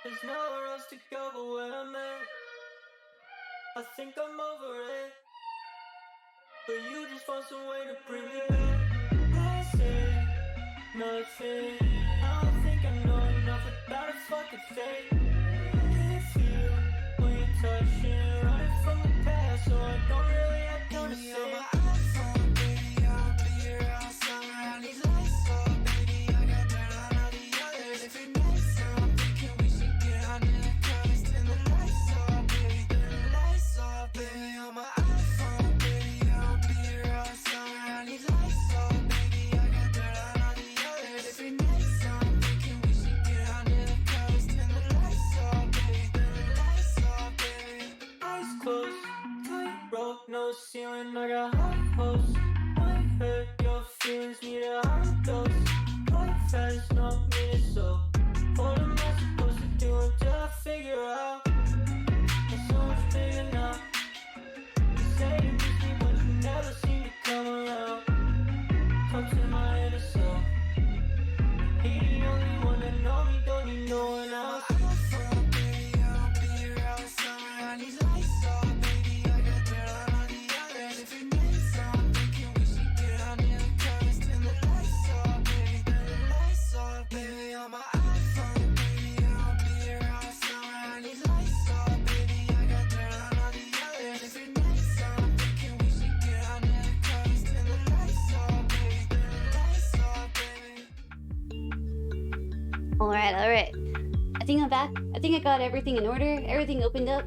There's nowhere else to go but where I'm at. I think I'm over it, but you just want some way to bring me back. I say nothing. I don't think I know enough about a fucking thing. Can't feel when you're touching, running from the past, so I don't really have time to say. No ceiling, I got hot hopes. Might hurt your feelings, need a hard dose. Life has no meaning, so what am I supposed to do until I figure out? It's so much bigger now. You say you miss me, but you never seem to come around. Come to my inner self. He the only one that know me, don't need no one else. Alright. I think I'm back. I think I got everything in order. Everything opened up.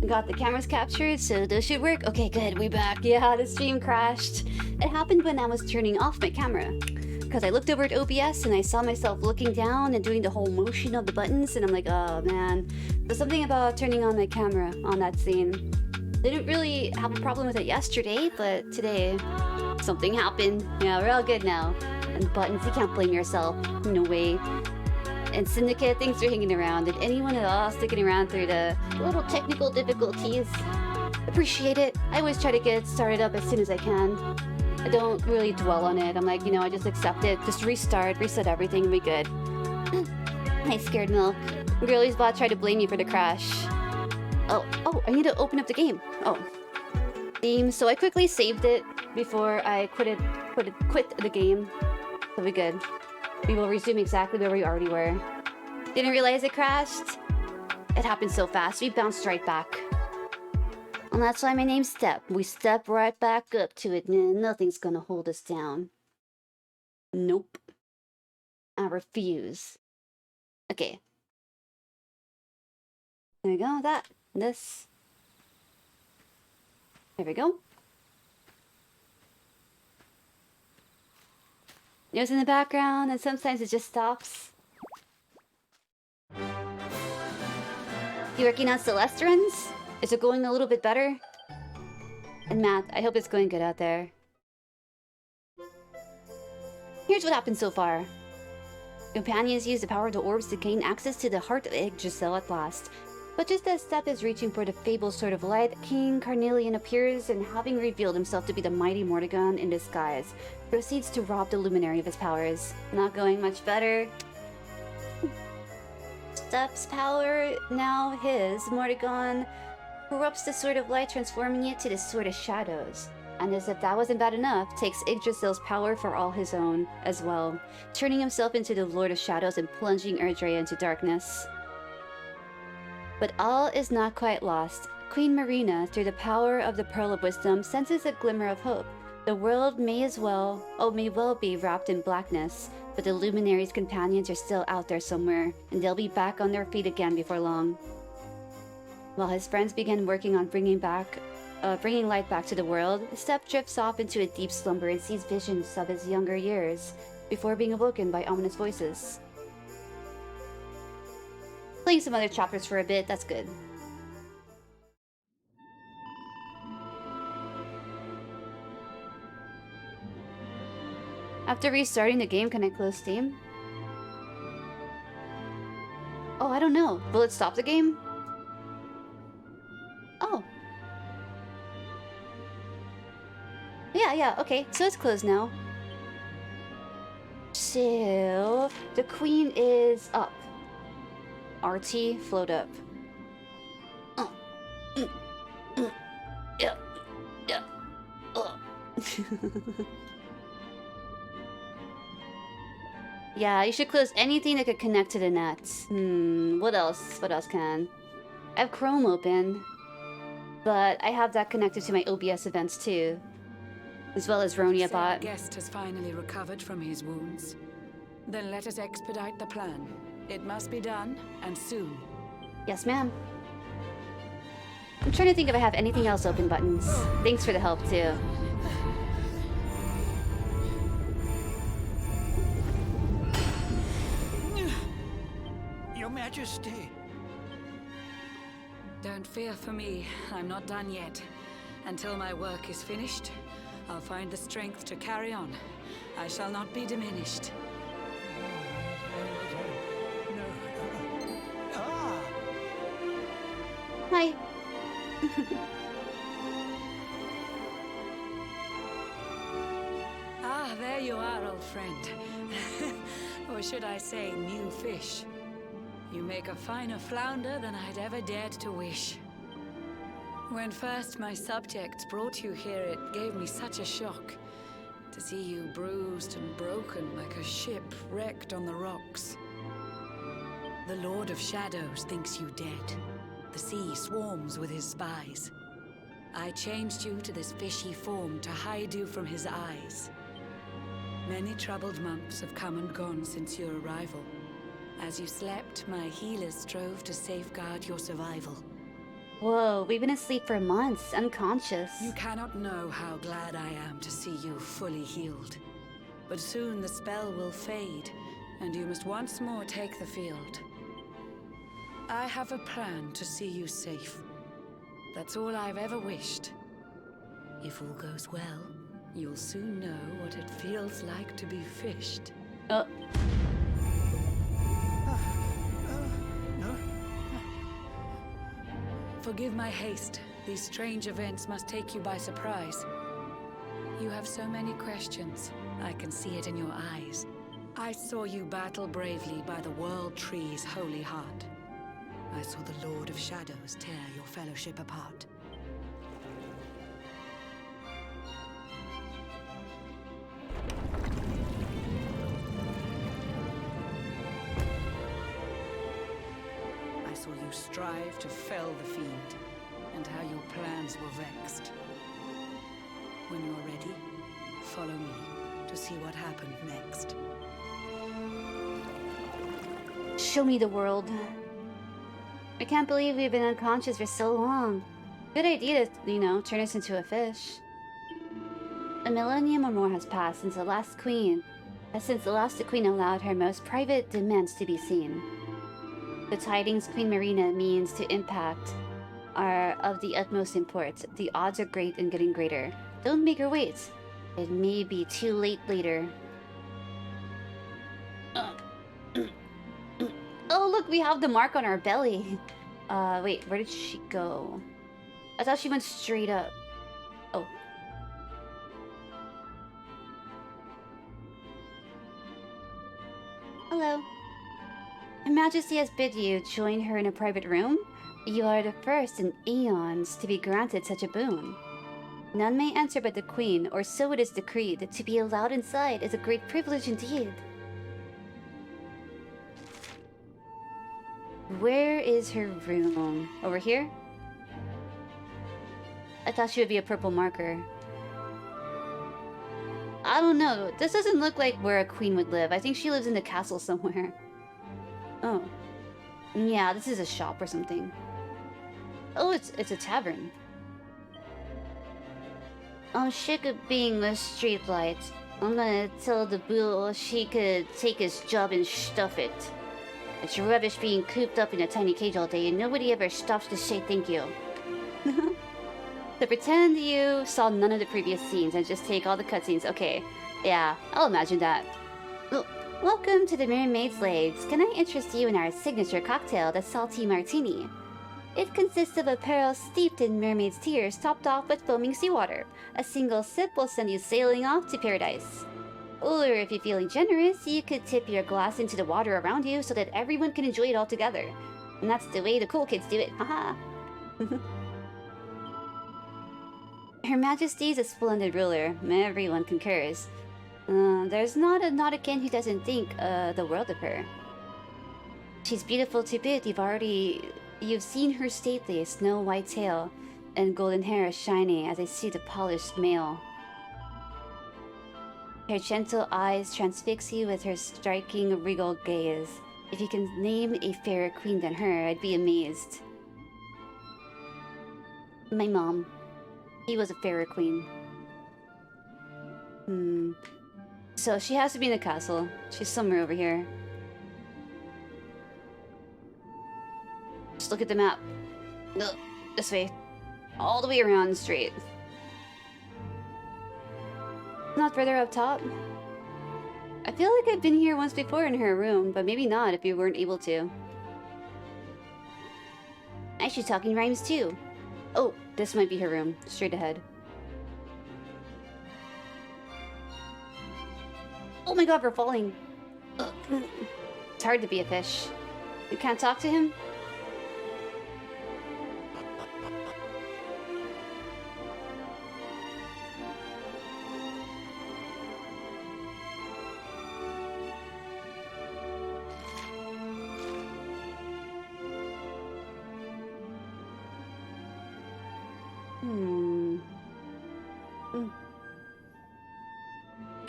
Got the cameras captured, so those should work. Okay, good. We're back. Yeah, the stream crashed. It happened when I was turning off my camera. Because I looked over at OBS and I saw myself looking down and doing the whole motion of the buttons, and I'm like, oh man. There's something about turning on my camera on that scene. Didn't really have a problem with it yesterday, but today something happened. Yeah, we're all good now. And buttons, you can't blame yourself. No way. And Syndicate, thanks for hanging around. And anyone at all sticking around through the little technical difficulties. Appreciate it. I always try to get started up as soon as I can. I don't really dwell on it. I'm like, I just accept it. Just restart, reset everything, and be good. Hi, Scared Milk. Girlie's bot tried to blame me for the crash. Oh, I need to open up the game. Oh. Theme. So I quickly saved it before I quit the game. So we're good. We will resume exactly where we already were. Didn't realize it crashed. It happened so fast, we bounced right back. And that's why my name's Step. We step right back up to it, man. Nothing's gonna hold us down. Nope. I refuse. Okay. There we go, that. This. There we go. There's in the background, and sometimes it just stops. You working on Celeste runs? Is it going a little bit better? And Matt, I hope it's going good out there. Here's what happened so far. Companions use the power of the orbs to gain access to the heart of Yggdrasil at last. But just as Step is reaching for the fabled Sword of Light, King Carnelian appears and, having revealed himself to be the mighty Mordegon in disguise, proceeds to rob the luminary of his powers. Not going much better. Step's power, now his, Mordegon, corrupts the Sword of Light, transforming it to the Sword of Shadows. And as if that wasn't bad enough, takes Yggdrasil's power for all his own as well, turning himself into the Lord of Shadows and plunging Erdrea into darkness. But all is not quite lost. Queen Marina, through the power of the Pearl of Wisdom, senses a glimmer of hope. The world may well be wrapped in blackness, but the Luminary's companions are still out there somewhere, and they'll be back on their feet again before long. While his friends begin working on bringing light back to the world, Step drifts off into a deep slumber and sees visions of his younger years, before being awoken by ominous voices. Playing some other chapters for a bit, that's good. After restarting the game, can I close Steam? Oh, I don't know. Will it stop the game? Oh. Yeah, okay. So it's closed now. So, the queen is up. RT, float up. Yeah. Yeah. Yeah, you should close anything that could connect to the net. What else? What else can? I have Chrome open, but I have that connected to my OBS events too, as well as Ronia Our bot. guest has finally recovered from his wounds. Then let us expedite the plan. It must be done, and soon. Yes, ma'am. I'm trying to think if I have anything else open buttons. Thanks for the help too. Your Majesty. Don't fear for me. I'm not done yet. Until my work is finished, I'll find the strength to carry on. I shall not be diminished. Hi. Ah, there you are, old friend. Or should I say, new fish. You make a finer flounder than I'd ever dared to wish. When first my subjects brought you here, it gave me such a shock. To see you bruised and broken like a ship wrecked on the rocks. The Lord of Shadows thinks you dead. The sea swarms with his spies. I changed you to this fishy form to hide you from his eyes. Many troubled months have come and gone since your arrival. As you slept, my healers strove to safeguard your survival. Whoa, we've been asleep for months, unconscious. You cannot know how glad I am to see you fully healed. But soon the spell will fade, and you must once more take the field. I have a plan to see you safe. That's all I've ever wished. If all goes well, you'll soon know what it feels like to be fished. Oh. Forgive my haste. These strange events must take you by surprise. You have so many questions. I can see it in your eyes. I saw you battle bravely by the World Tree's holy heart. I saw the Lord of Shadows tear your fellowship apart. I saw you strive to fell the fiend, and how your plans were vexed. When you're ready, follow me to see what happened next. Show me the world. I can't believe we've been unconscious for so long. Good idea to, turn us into a fish. A millennium or more has passed since the last queen allowed her most private demands to be seen. The tidings Queen Marina means to impact are of the utmost import. The odds are great and getting greater. Don't make her wait. It may be too late later. Oh, look, we have the mark on our belly. Wait, where did she go? I thought she went straight up. Oh. Hello. Her Majesty has bid you join her in a private room. You are the first in eons to be granted such a boon. None may enter but the Queen, or so it is decreed. To be allowed inside is a great privilege indeed. Where is her room? Over here? I thought she would be a purple marker. I don't know. This doesn't look like where a queen would live. I think she lives in the castle somewhere. Oh. Yeah, this is a shop or something. Oh, it's a tavern. I'm sick of being a streetlight. I'm gonna tell the bull she could take his job and stuff it. It's rubbish being cooped up in a tiny cage all day and nobody ever stops to say thank you. So pretend you saw none of the previous scenes and just take all the cutscenes. Okay, yeah, I'll imagine that. Welcome to the Mermaid's Legs. Can I interest you in our signature cocktail, the Salty Martini? It consists of a pearl steeped in mermaid's tears, topped off with foaming seawater. A single sip will send you sailing off to paradise. Or if you're feeling generous, you could tip your glass into the water around you so that everyone can enjoy it all together. And that's the way the cool kids do it, haha. Her Majesty is a splendid ruler. Everyone concurs. There's not a Nautican who doesn't think the world of her. She's beautiful to boot. You've seen her stately snow-white tail and golden hair shining as I see the polished mail. Her gentle eyes transfix you with her striking regal gaze. If you can name a fairer queen than her, I'd be amazed. My mom. She was a fairer queen. So she has to be in the castle. She's somewhere over here. Just look at the map. Ugh, this way. All the way around straight. Not further up top? I feel like I've been here once before in her room, but maybe not if you weren't able to. I should talk in rhymes too. Oh, this might be her room. Straight ahead. Oh my god, we're falling. Ugh. It's hard to be a fish. You can't talk to him?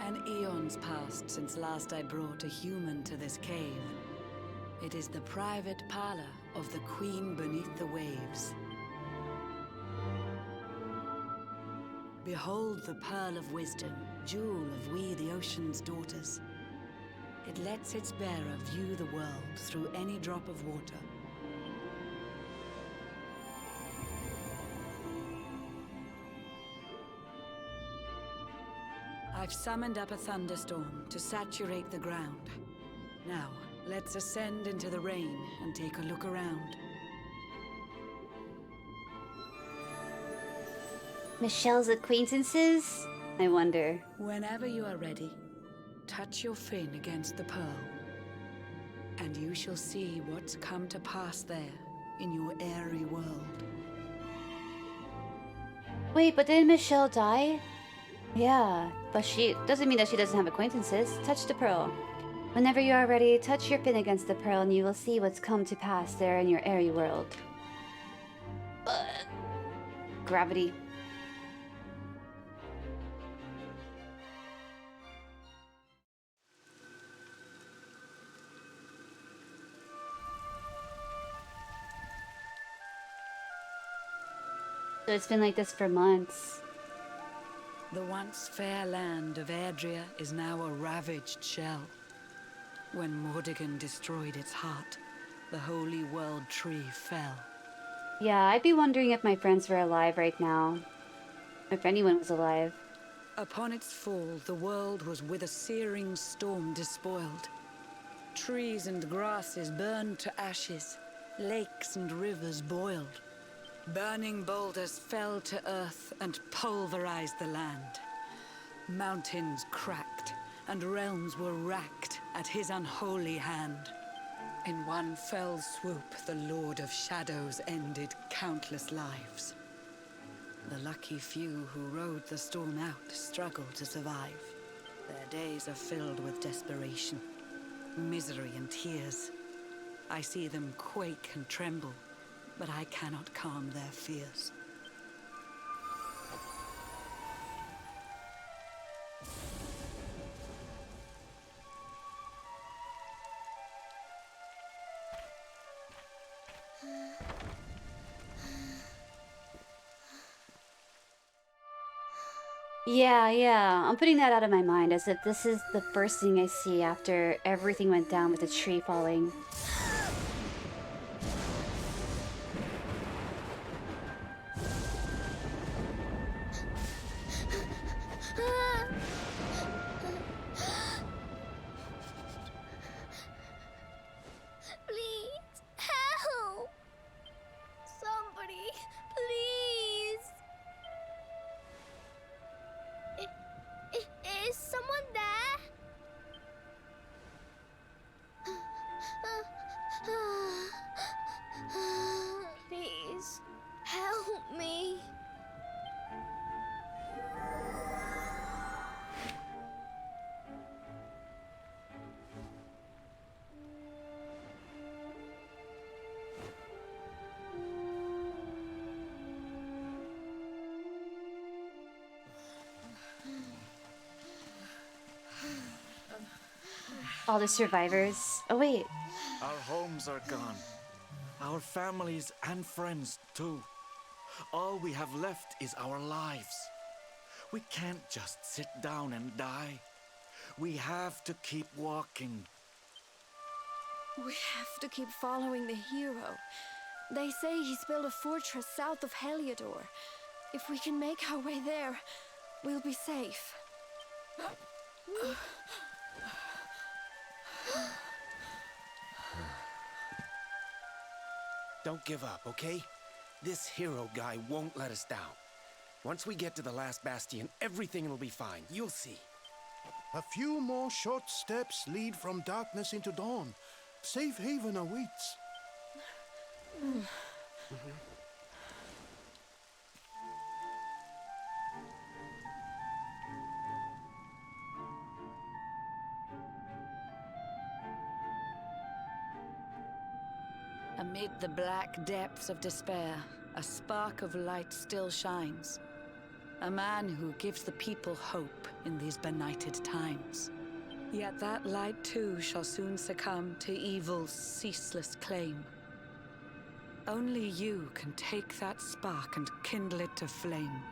An eon's passed since last I brought a human to this cave. It is the private parlor of the Queen beneath the waves. Behold the pearl of wisdom, jewel of we the ocean's daughters. It lets its bearer view the world through any drop of water. I've summoned up a thunderstorm to saturate the ground. Now, let's ascend into the rain and take a look around. Michelle's acquaintances? I wonder. Whenever you are ready, touch your fin against the pearl, and you shall see what's come to pass there in your airy world. Wait, but didn't Michelle die? Yeah, but she doesn't mean that she doesn't have acquaintances. Touch the pearl. Whenever you are ready, touch your fin against the pearl and you will see what's come to pass there in your airy world. Gravity. So it's been like this for months. The once fair land of Erdrea is now a ravaged shell. When Mordegon destroyed its heart, the holy world tree fell. Yeah, I'd be wondering if my friends were alive right now. If anyone was alive. Upon its fall, the world was with a searing storm despoiled. Trees and grasses burned to ashes, lakes and rivers boiled. Burning boulders fell to earth and pulverized the land. Mountains cracked, and realms were racked at his unholy hand. In one fell swoop, the Lord of Shadows ended countless lives. The lucky few who rode the storm out struggled to survive. Their days are filled with desperation, misery and tears. I see them quake and tremble, but I cannot calm their fears. Yeah, I'm putting that out of my mind as if this is the first thing I see after everything went down with the tree falling. Please, help! Somebody, please! Is someone there? All the survivors. Oh wait. Our homes are gone. Our families and friends too. All we have left is our lives. We can't just sit down and die. We have to keep walking. We have to keep following the hero. They say he's built a fortress south of Heliodor. If we can make our way there, we'll be safe. Don't give up, okay? This hero guy won't let us down. Once we get to the last bastion, everything will be fine. You'll see. A few more short steps lead from darkness into dawn. Safe haven awaits. Amid the black depths of despair, a spark of light still shines. A man who gives the people hope in these benighted times. Yet that light too shall soon succumb to evil's ceaseless claim. Only you can take that spark and kindle it to flame.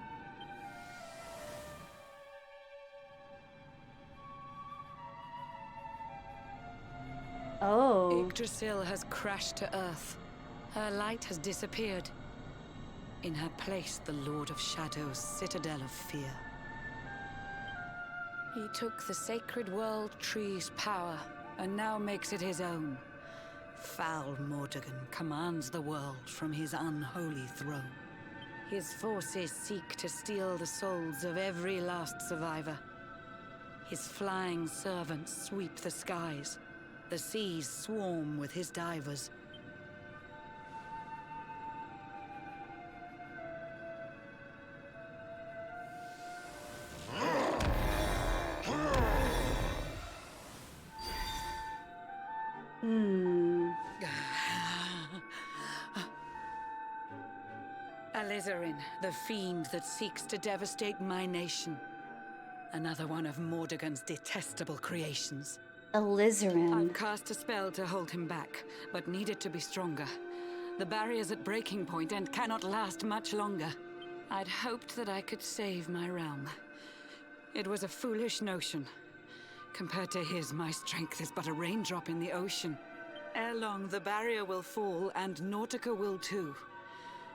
Oh. Yggdrasil has crashed to earth. Her light has disappeared. In her place, the Lord of Shadow's citadel of fear. He took the sacred world tree's power, and now makes it his own. Foul Mordegon commands the world from his unholy throne. His forces seek to steal the souls of every last survivor. His flying servants sweep the skies. The seas swarm with his divers. Alizarin, the fiend that seeks to devastate my nation. Another one of Mordegon's detestable creations. Alizarin. I've cast a spell to hold him back, but need it to be stronger. The barrier's at breaking point and cannot last much longer. I'd hoped that I could save my realm. It was a foolish notion. Compared to his, my strength is but a raindrop in the ocean. Ere long, the barrier will fall, and Nautica will too.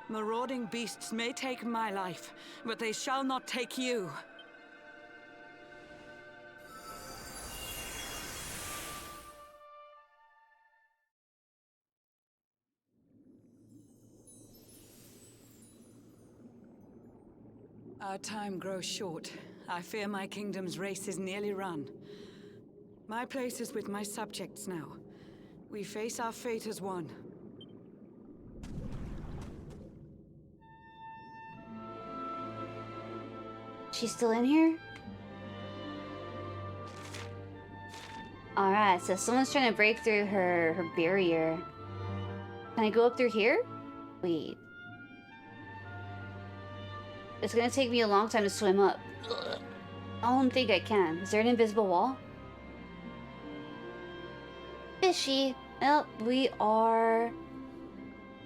Marauding beasts may take my life, but they shall not take you. Our time grows short. I fear my kingdom's race is nearly run. My place is with my subjects now. We face our fate as one. She's still in here? Alright, so someone's trying to break through her barrier. Can I go up through here? Wait. It's gonna take me a long time to swim up. Ugh. I don't think I can. Is there an invisible wall? Fishy. Oh, we are...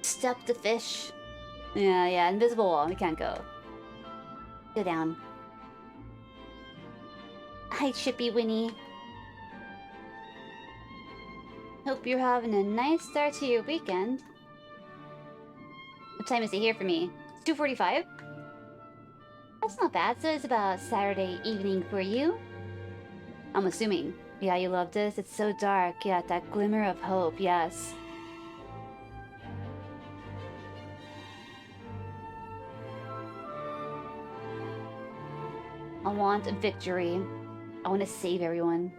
Step the fish. Yeah, invisible wall. We can't go. Go down. Hi, Chippy Winnie. Hope you're having a nice start to your weekend. What time is it here for me? It's 2:45? That's not bad, so it's about Saturday evening for you. I'm assuming. Yeah, you love this? It's so dark. Yeah, that glimmer of hope, yes. I want a victory. I want to save everyone.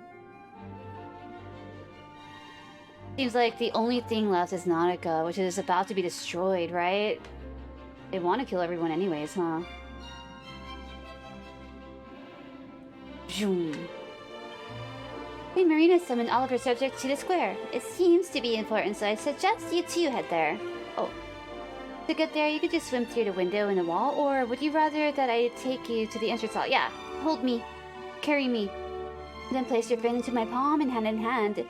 Seems like the only thing left is Nautica, which is about to be destroyed, right? They want to kill everyone anyways, huh? Zoom. Queen Marina summoned all of her subjects to the square. It seems to be important, so I suggest you two head there. Oh. To get there, you could just swim through the window in the wall, or would you rather that I take you to the entrance hall? Yeah, hold me. Carry me. Then place your fin into my palm and hand in hand,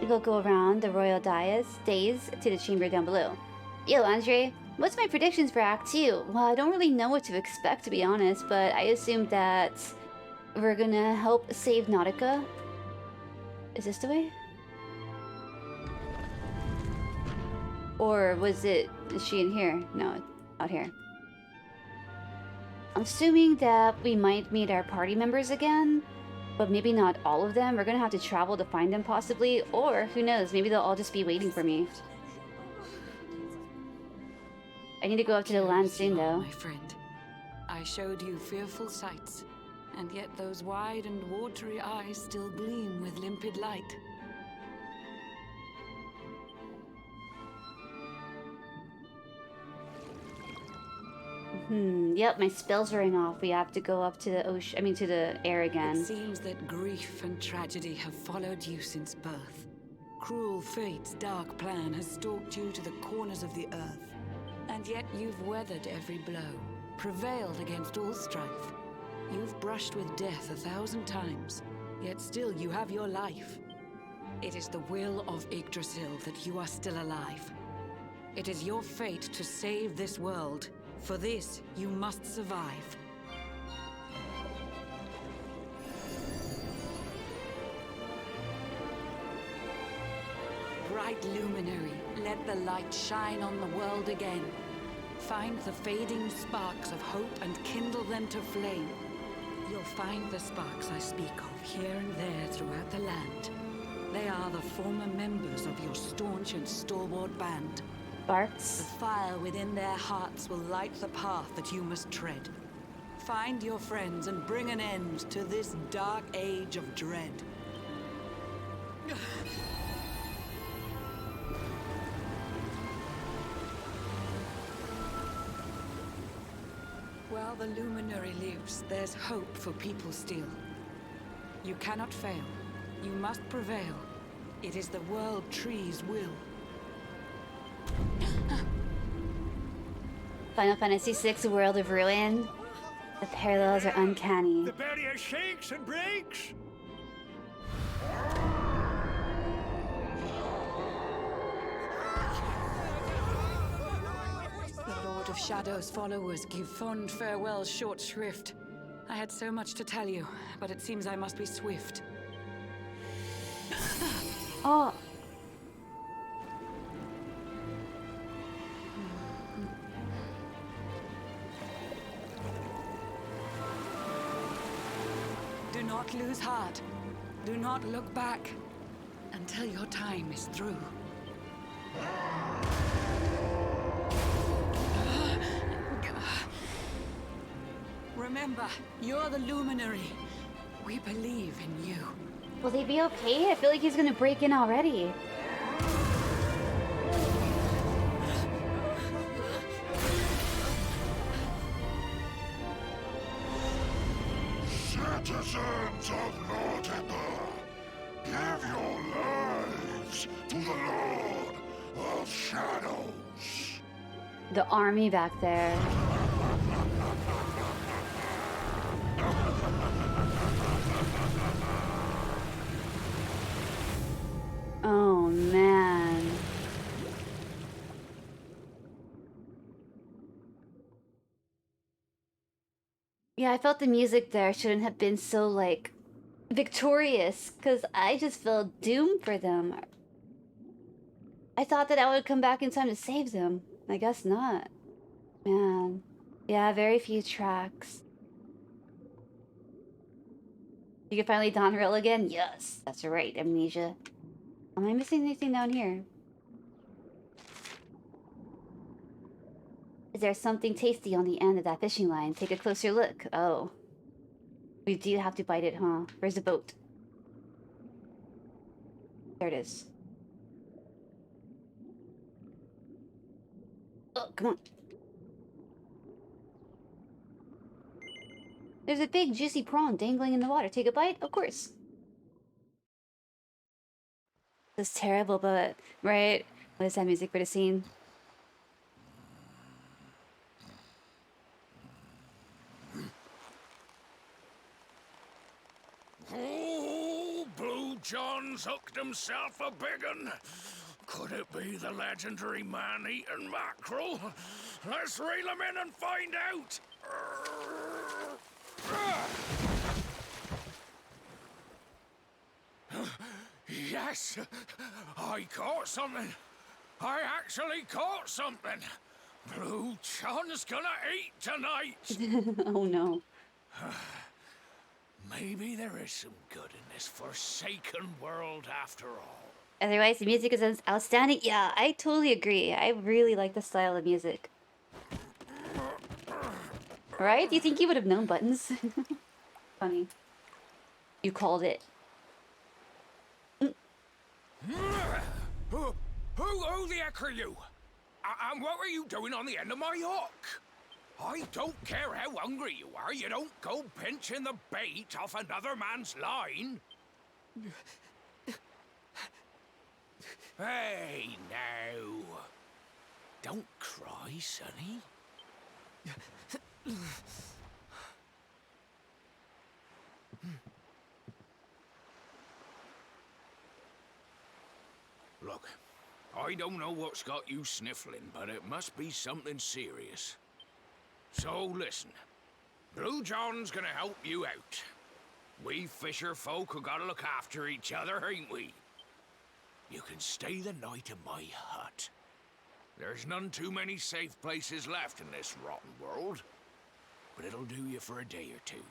we'll go around the royal dais to the chamber down below. Yo, Andre, what's my predictions for Act 2? Well, I don't really know what to expect, to be honest, but I assume that we're gonna help save Nautica. Is this the way? Or was it... is she in here? No, out here. I'm assuming that we might meet our party members again, but maybe not all of them. We're gonna have to travel to find them possibly, or who knows, maybe they'll all just be waiting for me. I need to go up to the land soon, though. My friend, I showed you fearful sights, and yet those wide and watery eyes still gleam with limpid light. Yep, my spell's wearing off. We have to go up to the ocean, to the air again. It seems that grief and tragedy have followed you since birth. Cruel fate's dark plan has stalked you to the corners of the earth. And yet you've weathered every blow, prevailed against all strife. You've brushed with death 1,000 times, yet still you have your life. It is the will of Yggdrasil that you are still alive. It is your fate to save this world. For this, you must survive. Bright luminary, let the light shine on the world again. Find the fading sparks of hope and kindle them to flame. You'll find the sparks I speak of here and there throughout the land. They are the former members of your staunch and stalwart band. Sparks? The fire within their hearts will light the path that you must tread. Find your friends and bring an end to this dark age of dread. While the luminary lives, there's hope for people still. You cannot fail. You must prevail. It is the world tree's will. Final Fantasy VI World of Ruin. The parallels are uncanny. The barrier shakes and breaks. The Lord of Shadow's followers give fond farewells short shrift. I had so much to tell you, but it seems I must be swift. Oh. Do not lose heart. Do not look back until your time is through. Remember, you're the luminary. We believe in you. Will they be okay? I feel like he's gonna break in already. Citizens of Nautica, give your lives to the Lord of Shadows. The army back there. Oh man. Yeah, I felt the music there shouldn't have been so, like, victorious, because I just felt doomed for them. I thought that I would come back in time to save them. I guess not. Man. Yeah, very few tracks. You can finally don rail again? Yes, that's right, Amnesia. Am I missing anything down here? Is there something tasty on the end of that fishing line? Take a closer look. Oh. We do have to bite it, huh? Where's the boat? There it is. Oh, come on. There's a big juicy prawn dangling in the water. Take a bite? Of course. This is terrible, but... Right? What is that music for the scene? John's hooked himself a big un. Could it be the legendary man-eating mackerel? Let's reel him in and find out. Yes, I caught something. I actually caught something. Blue John's gonna eat tonight. Oh no. Maybe there is some good in this forsaken world after all. Otherwise, the music is outstanding. Yeah, I totally agree. I really like the style of music. Right? Do you think you would have known Buttons? Funny. You called it. Who the heck are you? And what were you doing on the end of my hook? I don't care how hungry you are, you don't go pinching the bait off another man's line. Hey, now. Don't cry, sonny. Look, I don't know what's got you sniffling, but it must be something serious. So listen, Blue John's gonna help you out. We fisher folk have gotta look after each other, ain't we? You can stay the night in my hut. There's none too many safe places left in this rotten world, but it'll do you for a day or two.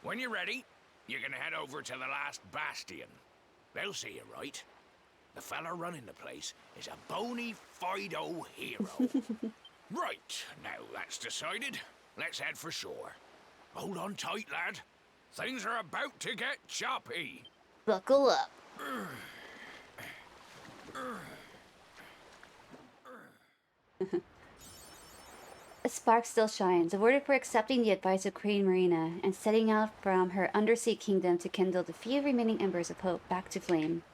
When you're ready, you're gonna head over to the last bastion. They'll see you right. The fella running the place is a bony Fido hero. Right, now that's decided. Let's head for shore. Hold on tight, lad. Things are about to get choppy. Buckle up. A spark still shines, awarded for accepting the advice of Queen Marina and setting out from her undersea kingdom to kindle the few remaining embers of hope back to flame.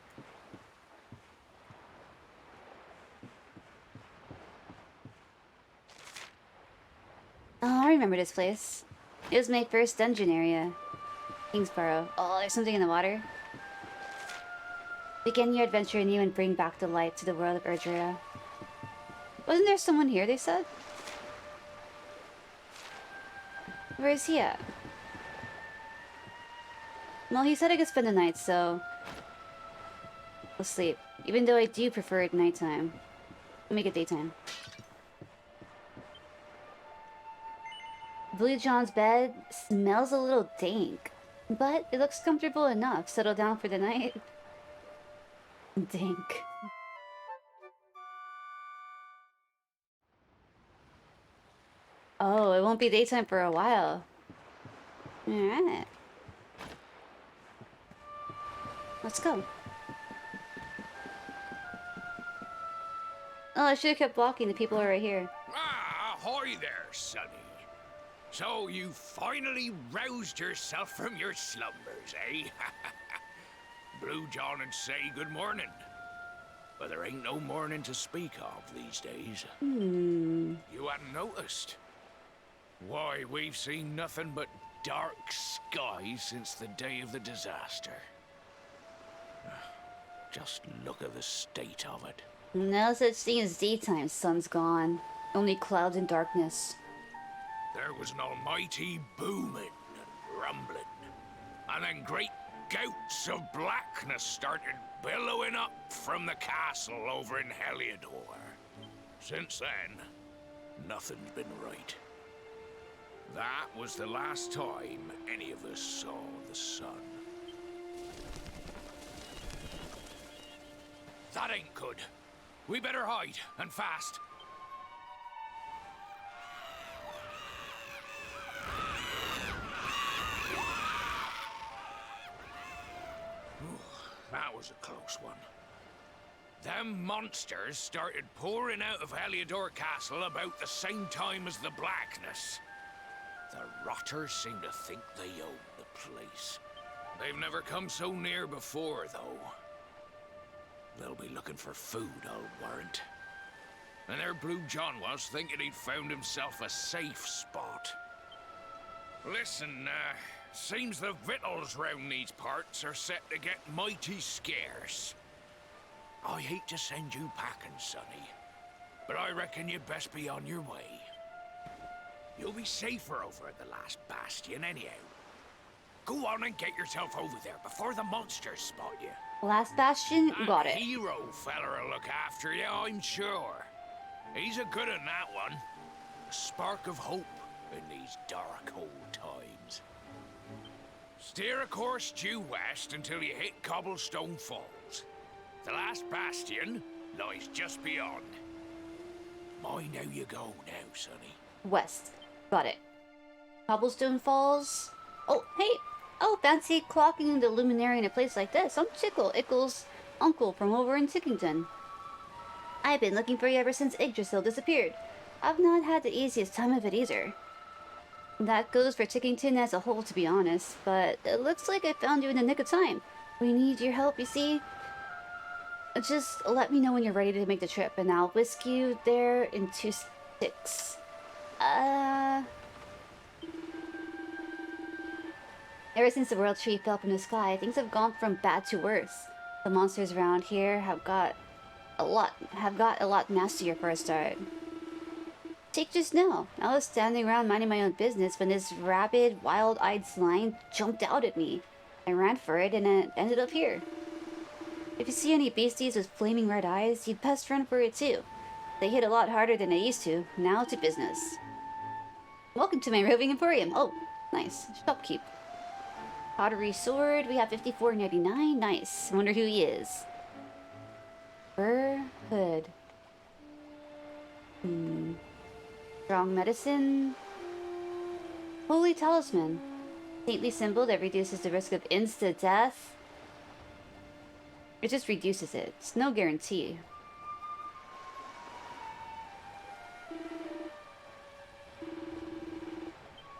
Oh, I remember this place. It was my first dungeon area. Kingsborough. Oh, there's something in the water. Begin your adventure anew and bring back the light to the world of Erdrea. Wasn't there someone here, they said? Where is he at? Well, he said I could spend the night, so... I'll sleep. Even though I do prefer it nighttime. I'll make it daytime. Blue John's bed smells a little dank, but it looks comfortable enough. Settle down for the night. Dank. Oh, it won't be daytime for a while. Alright. Let's go. Oh, I should have kept walking. The people are right here. Ah, ahoy there, sonny. So you finally roused yourself from your slumbers, eh? Blue John and say good morning. But there ain't no morning to speak of these days. You hadn't noticed. Why, we've seen nothing but dark skies since the day of the disaster. Just look at the state of it. No such thing as daytime. Sun's gone. Only clouds and darkness. There was an almighty booming and rumbling. And then great gouts of blackness started billowing up from the castle over in Heliodor. Since then, nothing's been right. That was the last time any of us saw the sun. That ain't good. We better hide, and fast. That was a close one. Them monsters started pouring out of Heliodor Castle about the same time as the blackness. The rotters seem to think they own the place. They've never come so near before, though. They'll be looking for food, I'll warrant. And there Blue John was, thinking he'd found himself a safe spot. Listen, Seems the victuals round these parts are set to get mighty scarce. I hate to send you packing, Sonny, but I reckon you'd best be on your way. You'll be safer over at the last bastion anyhow. Go on and get yourself over there before the monsters spot you. Last bastion, got That it. hero feller'll look after you, I'm sure. He's a good un, that one. A spark of hope in these dark old times. Steer a course due west until you hit Cobblestone Falls. The last bastion lies just beyond. Mind how you go now, Sonny. West. Got it. Cobblestone Falls. Oh, hey. Oh, fancy clocking in the luminary in a place like this. I'm Tickle, Ickle's uncle from over in Tickington. I've been looking for you ever since Yggdrasil disappeared. I've not had the easiest time of it either. That goes for Tickington as a whole, to be honest, but it looks like I found you in the nick of time. We need your help, you see. Just let me know when you're ready to make the trip, and I'll whisk you there in 2 sticks. Ever since the World Tree fell from the sky, things have gone from bad to worse. The monsters around here have got a lot nastier for a start. Take just now. I was standing around minding my own business when this rabid, wild-eyed slime jumped out at me. I ran for it and it ended up here. If you see any beasties with flaming red eyes, you'd best run for it too. They hit a lot harder than they used to. Now to business. Welcome to my roving emporium. Oh, nice. Shopkeep. Pottery sword. We have $54.99. Nice. I wonder who he is. Fur hood. Strong medicine. Holy talisman. Saintly symbol that reduces the risk of insta-death. It just reduces it. It's no guarantee.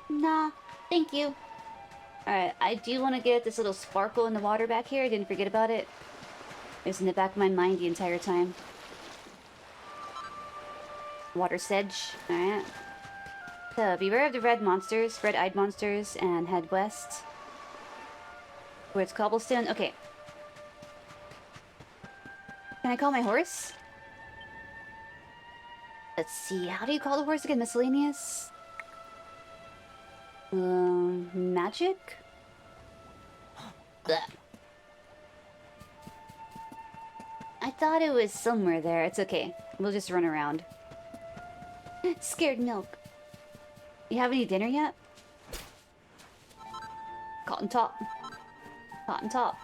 Nah, thank you. Alright, I do want to get this little sparkle in the water back here. I didn't forget about it. It's in the back of my mind the entire time. Water sedge. Alright. So, beware of the red-eyed monsters, and head west. Towards Cobblestone. Okay. Can I call my horse? Let's see. How do you call the horse again? Miscellaneous? Magic? Blech. I thought it was somewhere there. It's okay. We'll just run around. Scared milk. You have any dinner yet? Cotton top. Cotton top.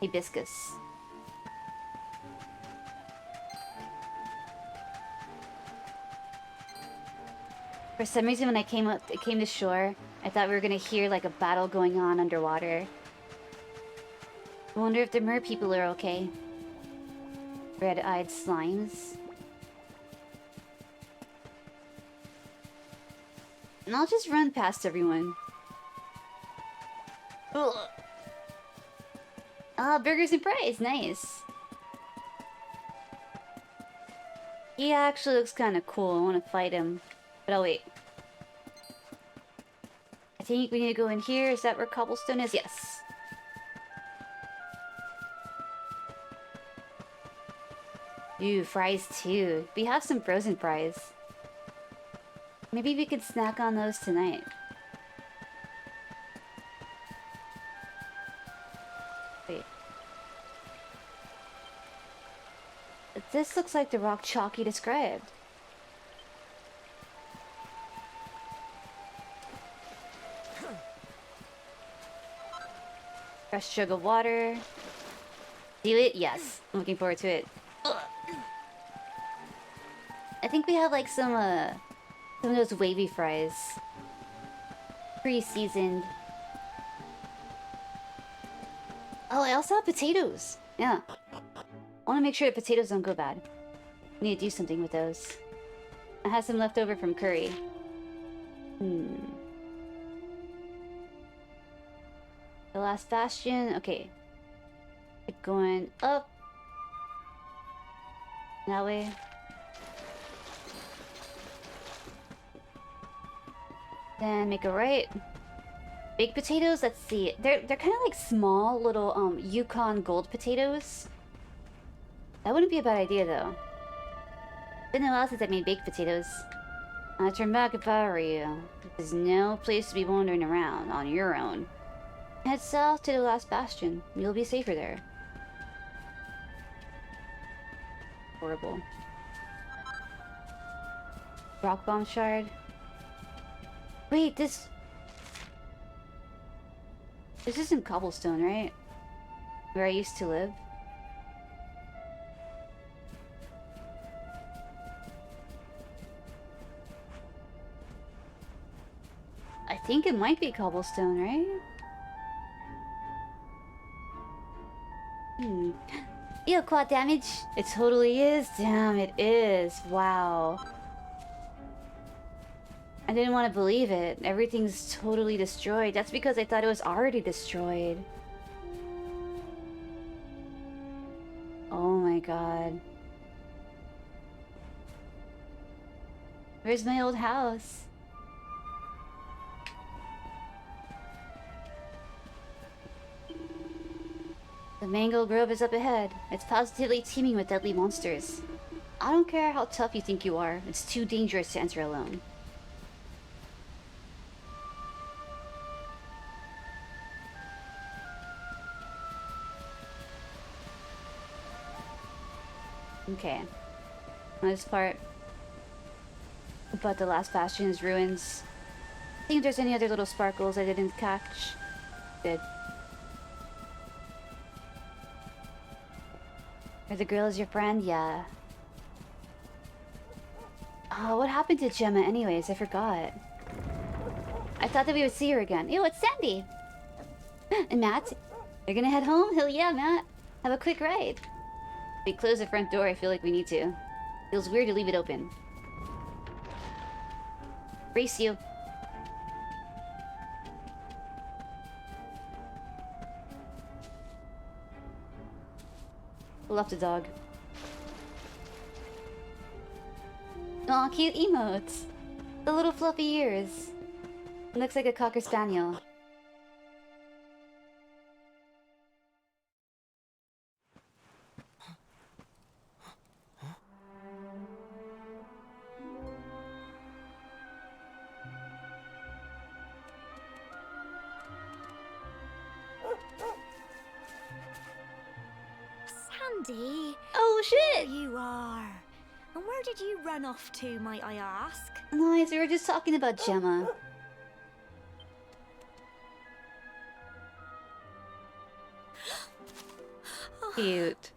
Hibiscus. For some reason, when I came to shore, I thought we were gonna hear like a battle going on underwater. I wonder if the mer people are okay. Red-eyed slimes. And I'll just run past everyone. Ugh. Ah, burgers and fries, nice. He actually looks kind of cool. I want to fight him. But I'll wait. I think we need to go in here. Is that where Cobblestone is? Yes. Ooh, fries too. We have some frozen fries. Maybe we could snack on those tonight. Wait. This looks like the rock Chalky described. Fresh jug of water. Do it? Yes. I'm looking forward to it. Ugh. I think we have like some of those wavy fries. Pre-seasoned. Oh, I also have potatoes. Yeah. I want to make sure the potatoes don't go bad. I need to do something with those. I have some left over from curry. The last bastion. Okay. Keep going up. That way. Then make a right. Baked potatoes, let's see. They're kind of like small little Yukon gold potatoes. That wouldn't be a bad idea though. Been a while since I made baked potatoes. I'd turn back if I were you. There's no place to be wandering around on your own. Head south to the last bastion. You'll be safer there. Horrible. Rock bomb shard. Wait, this isn't cobblestone, right? Where I used to live. I think it might be cobblestone, right? Ew, quad damage. It totally is. Damn, it is. Wow. I didn't want to believe it. Everything's totally destroyed. That's because I thought it was already destroyed. Oh my god. Where's my old house? The mango grove is up ahead. It's positively teeming with deadly monsters. I don't care how tough you think you are. It's too dangerous to enter alone. Okay. This part about the last bastion's ruins. See if there's any other little sparkles I didn't catch. Good. Are the girl is your friend? Yeah. Oh, what happened to Gemma anyways? I forgot. I thought that we would see her again. Ew, it's Sandy! And Matt? You're gonna head home? Hell yeah, Matt. Have a quick ride. We close the front door, I feel like we need to. Feels weird to leave it open. Brace you. Love the dog. Aw, cute emotes. The little fluffy ears. Looks like a Cocker Spaniel. Sandy! Oh shit! There you are. And where did you run off to, might I ask? Nice, we were just talking about Gemma. Cute.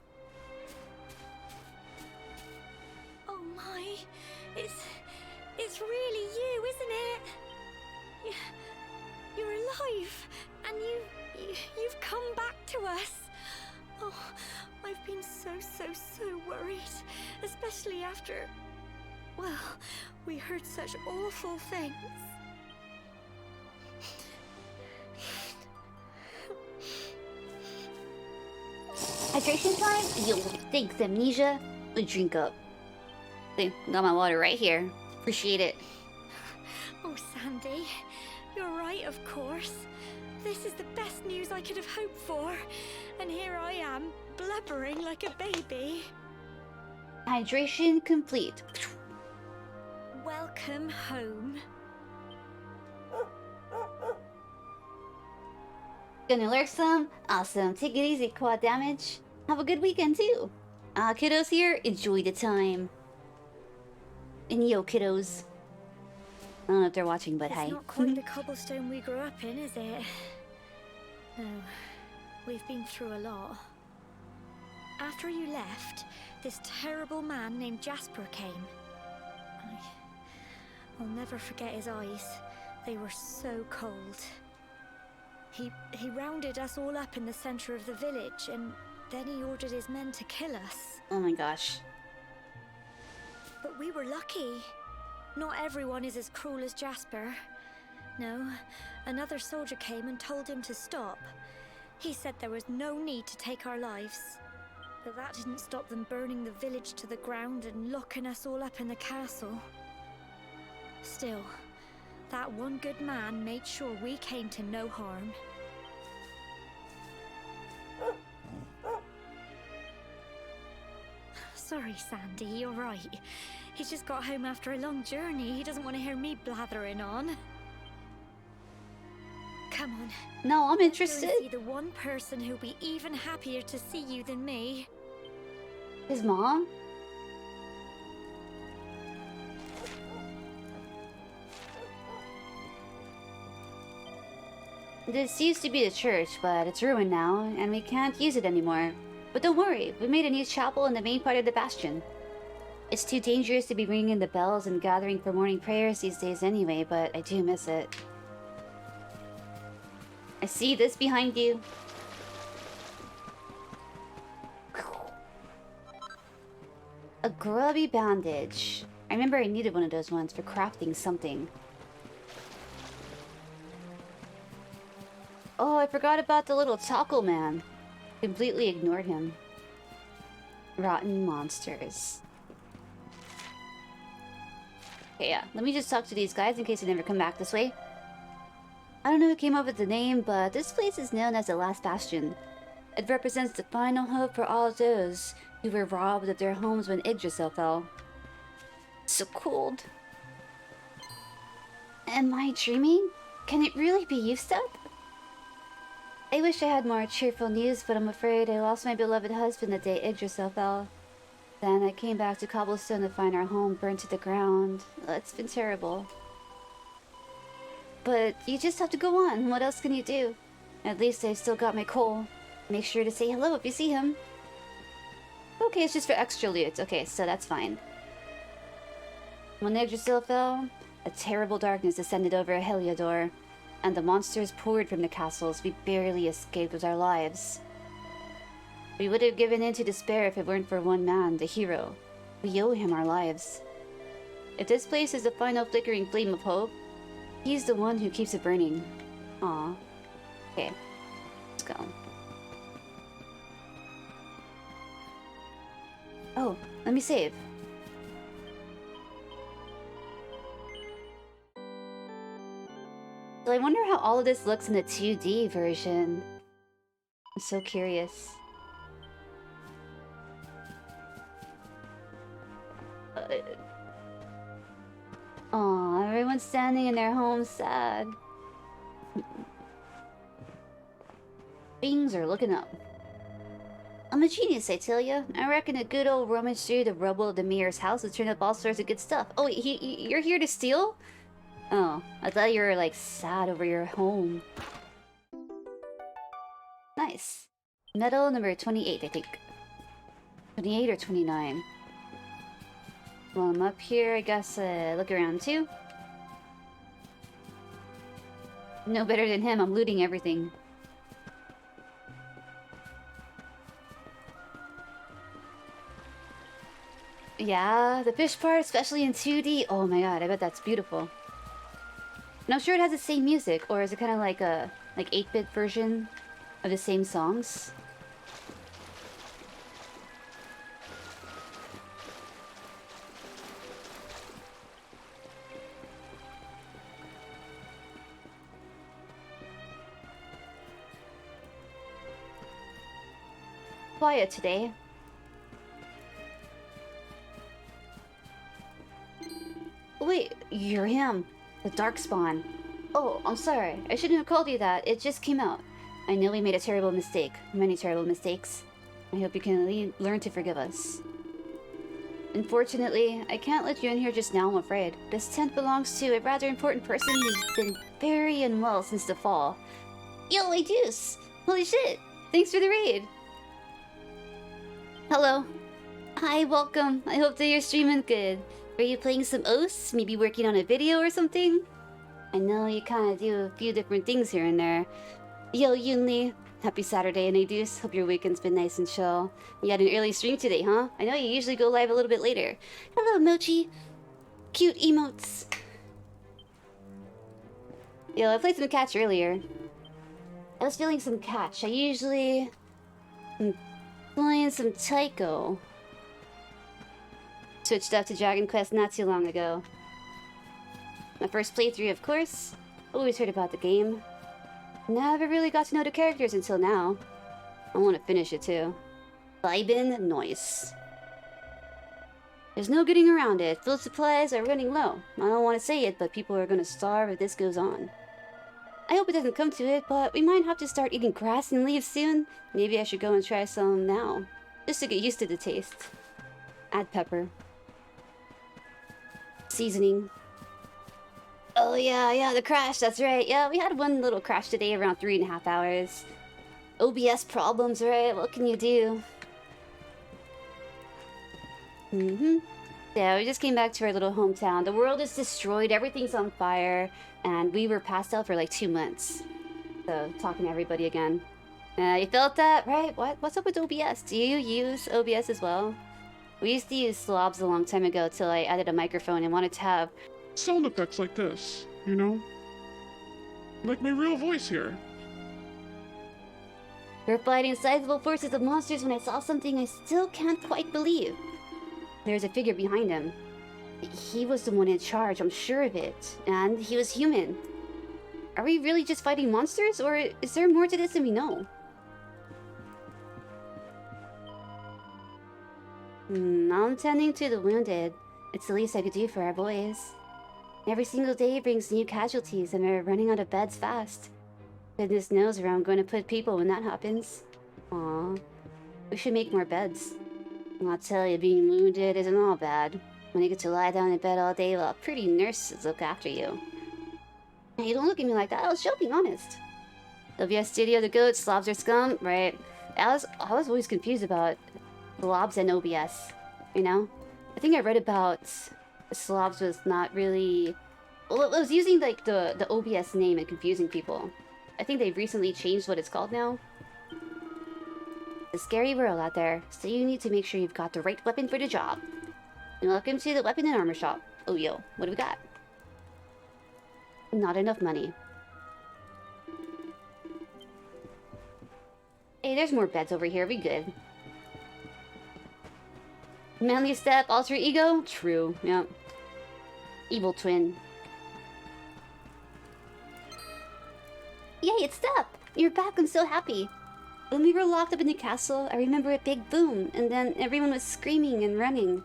Oh my, it's really you, isn't it? You're alive, and you've come back to us. Oh, I've been so worried, especially after, well, we heard such awful things. Hydration time? Yo, thanks, Amnesia. A drink up. Okay, got my water right here. Appreciate it. Oh, Sandy, you're right, of course. This is the best news I could have hoped for. And here I am, blubbering like a baby. Hydration complete. Welcome home. Gonna lurk some? Awesome. Take it easy, quad damage. Have a good weekend, too. Kiddos here, enjoy the time. And yo, kiddos. I don't know if they're watching, but hi. It's not quite the cobblestone we grew up in, is it? No, we've been through a lot. After you left, this terrible man named Jasper came. I'll never forget his eyes. They were so cold. He rounded us all up in the center of the village, and then he ordered his men to kill us. Oh my gosh. But we were lucky. Not everyone is as cruel as Jasper. No, another soldier came and told him to stop. He said there was no need to take our lives. But that didn't stop them burning the village to the ground and locking us all up in the castle. Still, That one good man made sure we came to no harm. Sorry, Sandy, you're right. He's just got home after a long journey. He doesn't want to hear me blathering on. Come on. No, I'm Go interested. and see the one person who'll be even happier to see you than me. His mom? This used to be the church, but it's ruined now, and we can't use it anymore. But don't worry, we made a new chapel in the main part of the bastion. It's too dangerous to be ringing the bells and gathering for morning prayers these days anyway, but I do miss it. I see this behind you. A grubby bandage. I remember I needed one of those ones for crafting something. Oh, I forgot about the little taco man. Completely ignored him. Rotten monsters. Okay, yeah. Let me just talk to these guys in case they never come back this way. I don't know who came up with the name, but this place is known as the Last Bastion. It represents the final hope for all those who were robbed of their homes when Yggdrasil fell. So cold. Am I dreaming? Can it really be you, Step? I wish I had more cheerful news, but I'm afraid I lost my beloved husband the day Yggdrasil fell. Then I came back to Cobblestone to find our home burned to the ground. It's been terrible. But you just have to go on. What else can you do? At least I've still got my coal. Make sure to say hello if you see him. Okay, it's just for extra loot. Okay, so that's fine. When Yggdrasil fell, a terrible darkness descended over Heliodor, and the monsters poured from the castles. We barely escaped with our lives. We would have given in to despair if it weren't for one man, the hero. We owe him our lives. If this place is the final flickering flame of hope, he's the one who keeps it burning. Aw. Okay. Let's go. Oh, let me save. So I wonder how all of this looks in the 2D version. I'm so curious. Aw, everyone's standing in their homes sad. Things are looking up. I'm a genius, I tell ya. I reckon a good old rummage through the rubble of the mayor's house will turn up all sorts of good stuff. Oh, you're here to steal? Oh, I thought you were like sad over your home. Nice. Medal number 28, I think. 28 or 29. While I'm up here, I guess look around too. No better than him, I'm looting everything. Yeah, the fish part, especially in 2D. Oh my god, I bet that's beautiful. And I'm sure it has the same music, or is it kind of like a 8-bit version of the same songs? Quiet today. Wait, you're him. The Darkspawn. Oh, I'm sorry. I shouldn't have called you that. It just came out. I know we made a terrible mistake. Many terrible mistakes. I hope you can learn to forgive us. Unfortunately, I can't let you in here just now, I'm afraid. This tent belongs to a rather important person who's been very unwell since the fall. Yo, hey Deuce! Holy shit! Thanks for the raid! Hello. Hi, welcome. I hope that you're streaming good. Are you playing some Oaths? Maybe working on a video or something? I know you kind of do a few different things here and there. Yo, Yunli. Happy Saturday, Nadus. Hope your weekend's been nice and chill. You had an early stream today, huh? I know you usually go live a little bit later. Hello, Mochi. Cute emotes. Yo, I played some catch earlier. I was feeling some catch. I usually... am playing some Taiko. Switched up to Dragon Quest not too long ago. My first playthrough, of course. Always heard about the game. Never really got to know the characters until now. I want to finish it too. Vibin' noise. There's no getting around it. Food supplies are running low. I don't want to say it, but people are gonna starve if this goes on. I hope it doesn't come to it, but we might have to start eating grass and leaves soon. Maybe I should go and try some now, just to get used to the taste. Add pepper. Seasoning. Oh yeah, the crash, that's right. Yeah, we had one little crash today around 3.5 hours. OBS problems, right? What can you do? Yeah, we just came back to our little hometown. The world is destroyed, everything's on fire, and we were passed out for like 2 months. So, talking to everybody again. You felt that, right? What's up with OBS? Do you use OBS as well? We used to use slobs a long time ago till I added a microphone and wanted to have sound effects like this, you know? Like my real voice here. We're fighting sizable forces of monsters when I saw something I still can't quite believe. There's a figure behind him. He was the one in charge, I'm sure of it. And he was human. Are we really just fighting monsters, or is there more to this than we know? I'm tending to the wounded. It's the least I could do for our boys. Every single day brings new casualties, and we're running out of beds fast. Goodness knows where I'm going to put people when that happens. Aw. We should make more beds. I'll tell you, being wounded isn't all bad. When you get to lie down in bed all day while pretty nurses look after you. Hey, don't look at me like that. I was joking, honest. OBS Studio, the goats, slobs are scum, right? I was always confused about slobs and OBS, you know? I think I read about slobs was not really... Well, it was using like the OBS name and confusing people. I think they've recently changed what it's called now. It's a scary world out there, so you need to make sure you've got the right weapon for the job. And welcome to the weapon and armor shop. Oh yo, what do we got? Not enough money. Hey, there's more beds over here, we good. Manly step, alter ego? True, yeah. Evil twin. Yay, it's Step! You're back, I'm so happy. When we were locked up in the castle, I remember a big boom, and then everyone was screaming and running.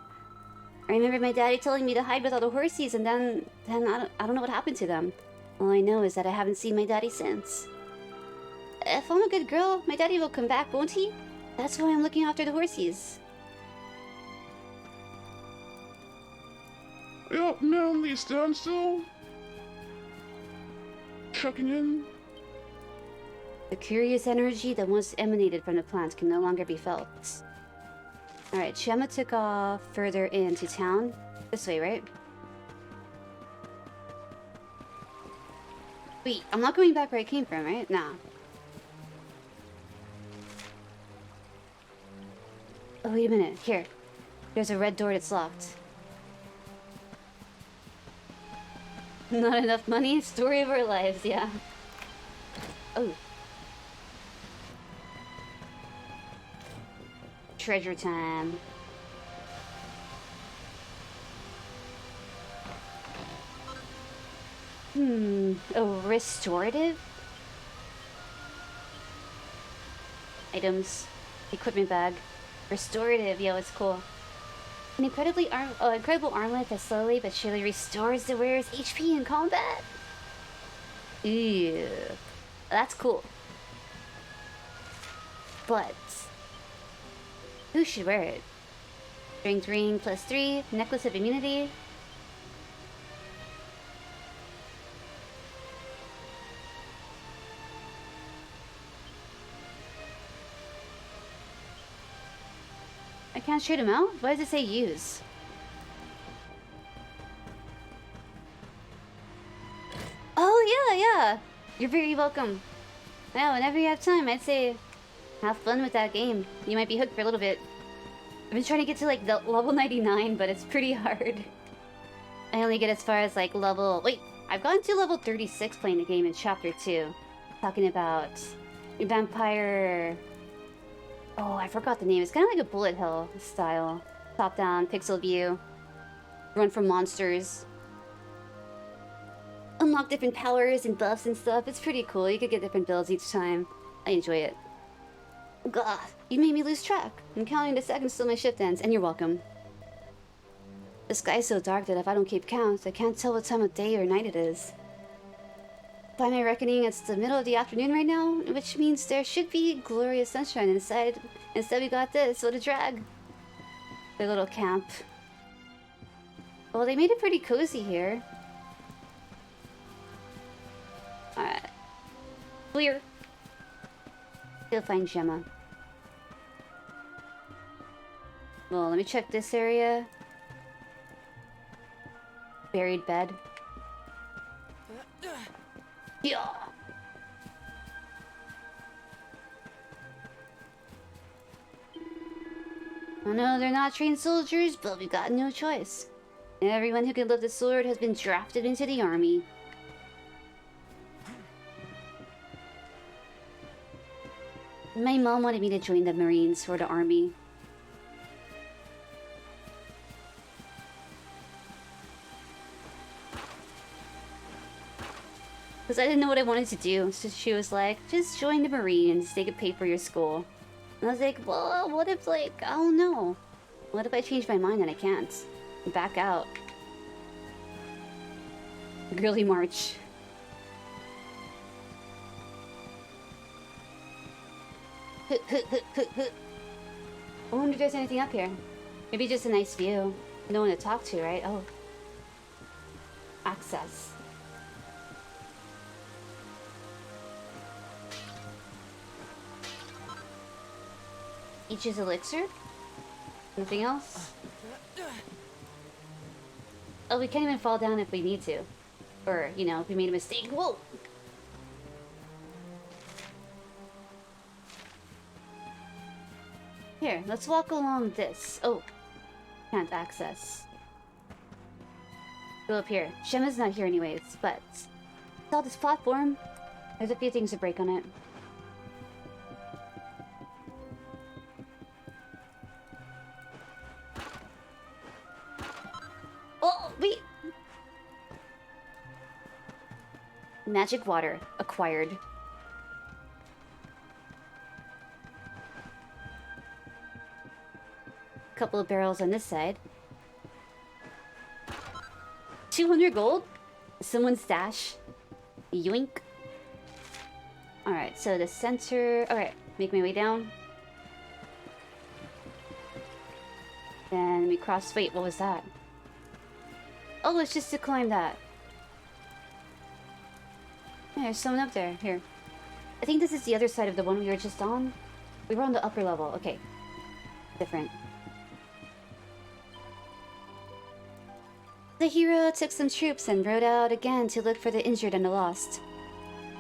I remember my daddy telling me to hide with all the horses, and then I don't know what happened to them. All I know is that I haven't seen my daddy since. If I'm a good girl, my daddy will come back, won't he? That's why I'm looking after the horses. Yep, Manly, stand still. Checking in. The curious energy that once emanated from the plant can no longer be felt. Alright, Shema took off further into town. This way, right? Wait, I'm not going back where I came from, right? Nah. Oh, wait a minute. Here. There's a red door that's locked. Not enough money? Story of our lives, yeah. Oh. Treasure time. Oh, restorative? Items. Equipment bag. Restorative, yo, it's cool. An incredible armlet that slowly but surely restores the wearer's HP in combat? Ew. That's cool. But who should wear it? Strength ring +3, necklace of immunity. I can't shoot him out? Why does it say use? Oh, yeah. You're very welcome. Yeah, whenever you have time, I'd say have fun with that game. You might be hooked for a little bit. I've been trying to get to like the level 99, but it's pretty hard. I only get as far as like level... Wait, I've gotten to level 36 playing the game in chapter 2. Talking about vampire... Oh, I forgot the name. It's kind of like a bullet hell style. Top-down, pixel view. Run from monsters. unlock different powers and buffs and stuff. It's pretty cool. You could get different builds each time. I enjoy it. God, you made me lose track. I'm counting the seconds till my shift ends, and you're welcome. The sky's so dark that if I don't keep count, I can't tell what time of day or night it is. By my reckoning, it's the middle of the afternoon right now, which means there should be glorious sunshine inside. Instead, we got this. What a drag. Their little camp. Well, they made it pretty cozy here. Alright. Clear. Still find Gemma. Well, let me check this area. Buried bed. Yeah. I know they're not trained soldiers, but we've got no choice. Everyone who can lift the sword has been drafted into the army. My mom wanted me to join the Marines or the army. Because I didn't know what I wanted to do. So she was like, just join the Marines. They could pay for your school. And I was like, well, what if, like, I don't know. What if I change my mind and I can't? Back out. Girly march. I wonder if there's anything up here. Maybe just a nice view. No one to talk to, right? Oh. Access. Each's elixir? Anything else? Oh, we can't even fall down if we need to. Or, you know, if we made a mistake. Whoa! Here, let's walk along this. Oh. Can't access. Go up here. Gemma's not here anyways, but... Saw this platform. There's a few things to break on it. Oh, wait! Magic water acquired. Couple of barrels on this side. 200 gold? Someone's stash. Yoink. Alright, so the center... Alright, make my way down. Then we cross... Wait, what was that? Oh, it's just to climb that. Yeah, there's someone up there. Here. I think this is the other side of the one we were just on. We were on the upper level. Okay. Different. The hero took some troops and rode out again to look for the injured and the lost.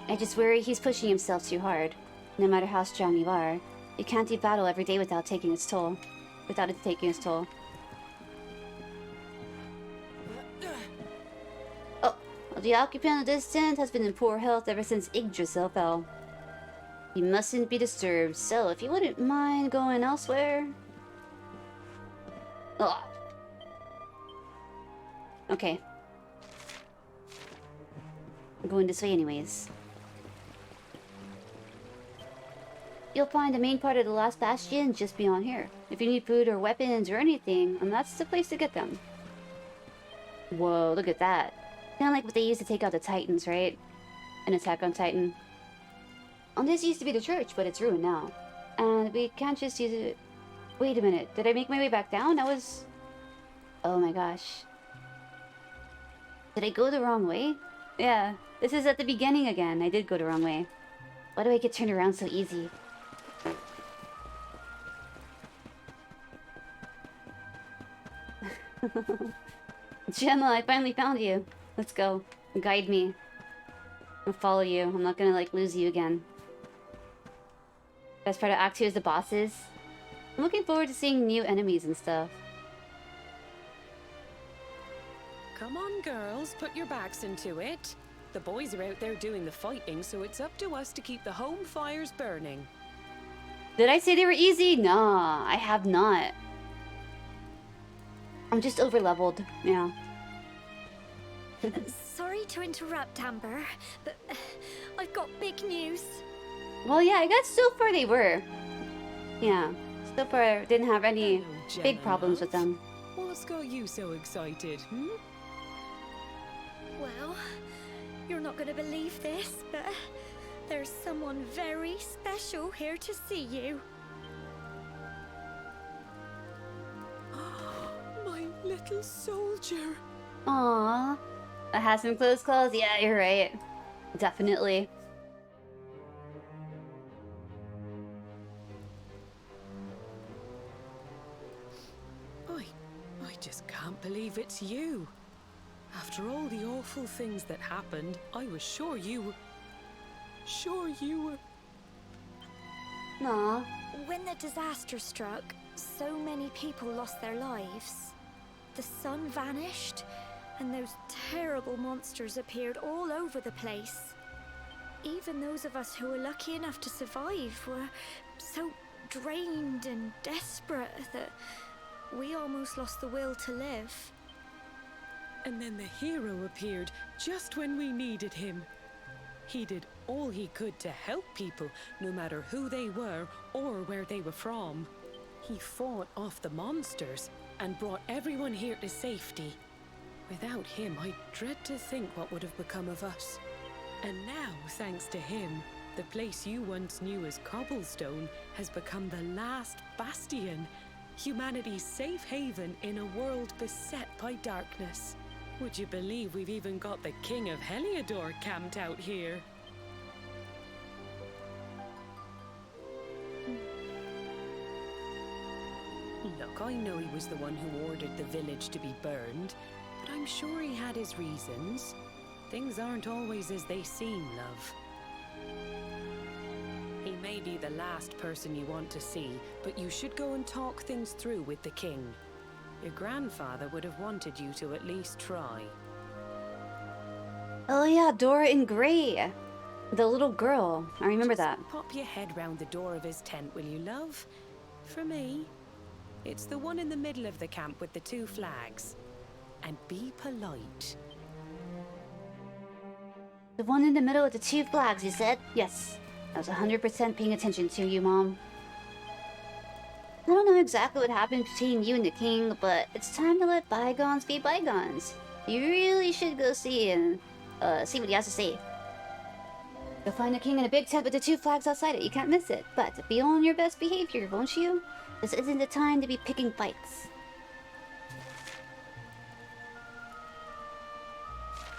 I just worry he's pushing himself too hard. No matter how strong you are, you can't do battle every day without taking its toll. Without it taking its toll. Oh, well, the occupant of this tent has been in poor health ever since Yggdrasil fell. He mustn't be disturbed, so if you wouldn't mind going elsewhere... Ugh. Okay. I'm going this way anyways. You'll find the main part of the last bastion just beyond here. If you need food or weapons or anything, and that's the place to get them. Whoa, look at that. Kinda like what they used to take out the Titans, right? An Attack on Titan. This used to be the church, but it's ruined now. And we can't just use it... Wait a minute, did I make my way back down? That was... Oh my gosh. Did I go the wrong way? Yeah, this is at the beginning again. I did go the wrong way. Why do I get turned around so easy? Gemma, I finally found you. Let's go. Guide me. I'll follow you. I'm not gonna, like, lose you again. Best part of Act 2 is the bosses. I'm looking forward to seeing new enemies and stuff. Come on, girls, put your backs into it. The boys are out there doing the fighting, so it's up to us to keep the home fires burning. Did I say they were easy? Nah, I have not. I'm just over-leveled, yeah. Sorry to interrupt, Amber, but I've got big news. Well, yeah, I guess so far they were. Yeah, so far didn't have any Hello, big Jenna, problems with love. them. What's got you so excited, hmm? Well, you're not going to believe this, but there's someone very special here to see you. My little soldier. Aww. It has some clothes. Yeah, you're right. Definitely. I just can't believe it's you. After all the awful things that happened, I was sure you were... Aw. When the disaster struck, so many people lost their lives. The sun vanished, and those terrible monsters appeared all over the place. Even those of us who were lucky enough to survive were so drained and desperate that we almost lost the will to live. And then the hero appeared just when we needed him. He did all he could to help people, no matter who they were or where they were from. He fought off the monsters and brought everyone here to safety. Without him, I dread to think what would have become of us. And now, thanks to him, the place you once knew as Cobblestone has become the last bastion, humanity's safe haven in a world beset by darkness. Would you believe we've even got the King of Heliodor camped out here? Look, I know he was the one who ordered the village to be burned, but I'm sure he had his reasons. Things aren't always as they seem, love. He may be the last person you want to see, but you should go and talk things through with the king. Your grandfather would have wanted you to at least try. Oh yeah, Dora in Grey. The little girl. I remember that. Pop your head round the door of his tent, will you, love? For me. It's the one in the middle of the camp with the 2 flags. And be polite. The one in the middle with the 2 flags, you said? Yes. I was 100% paying attention to you, Mom. I don't know exactly what happened between you and the king, but it's time to let bygones be bygones. You really should go see and see what he has to say. You'll find the king in a big tent with the 2 flags outside it. You can't miss it. But be on your best behavior, won't you? This isn't the time to be picking fights.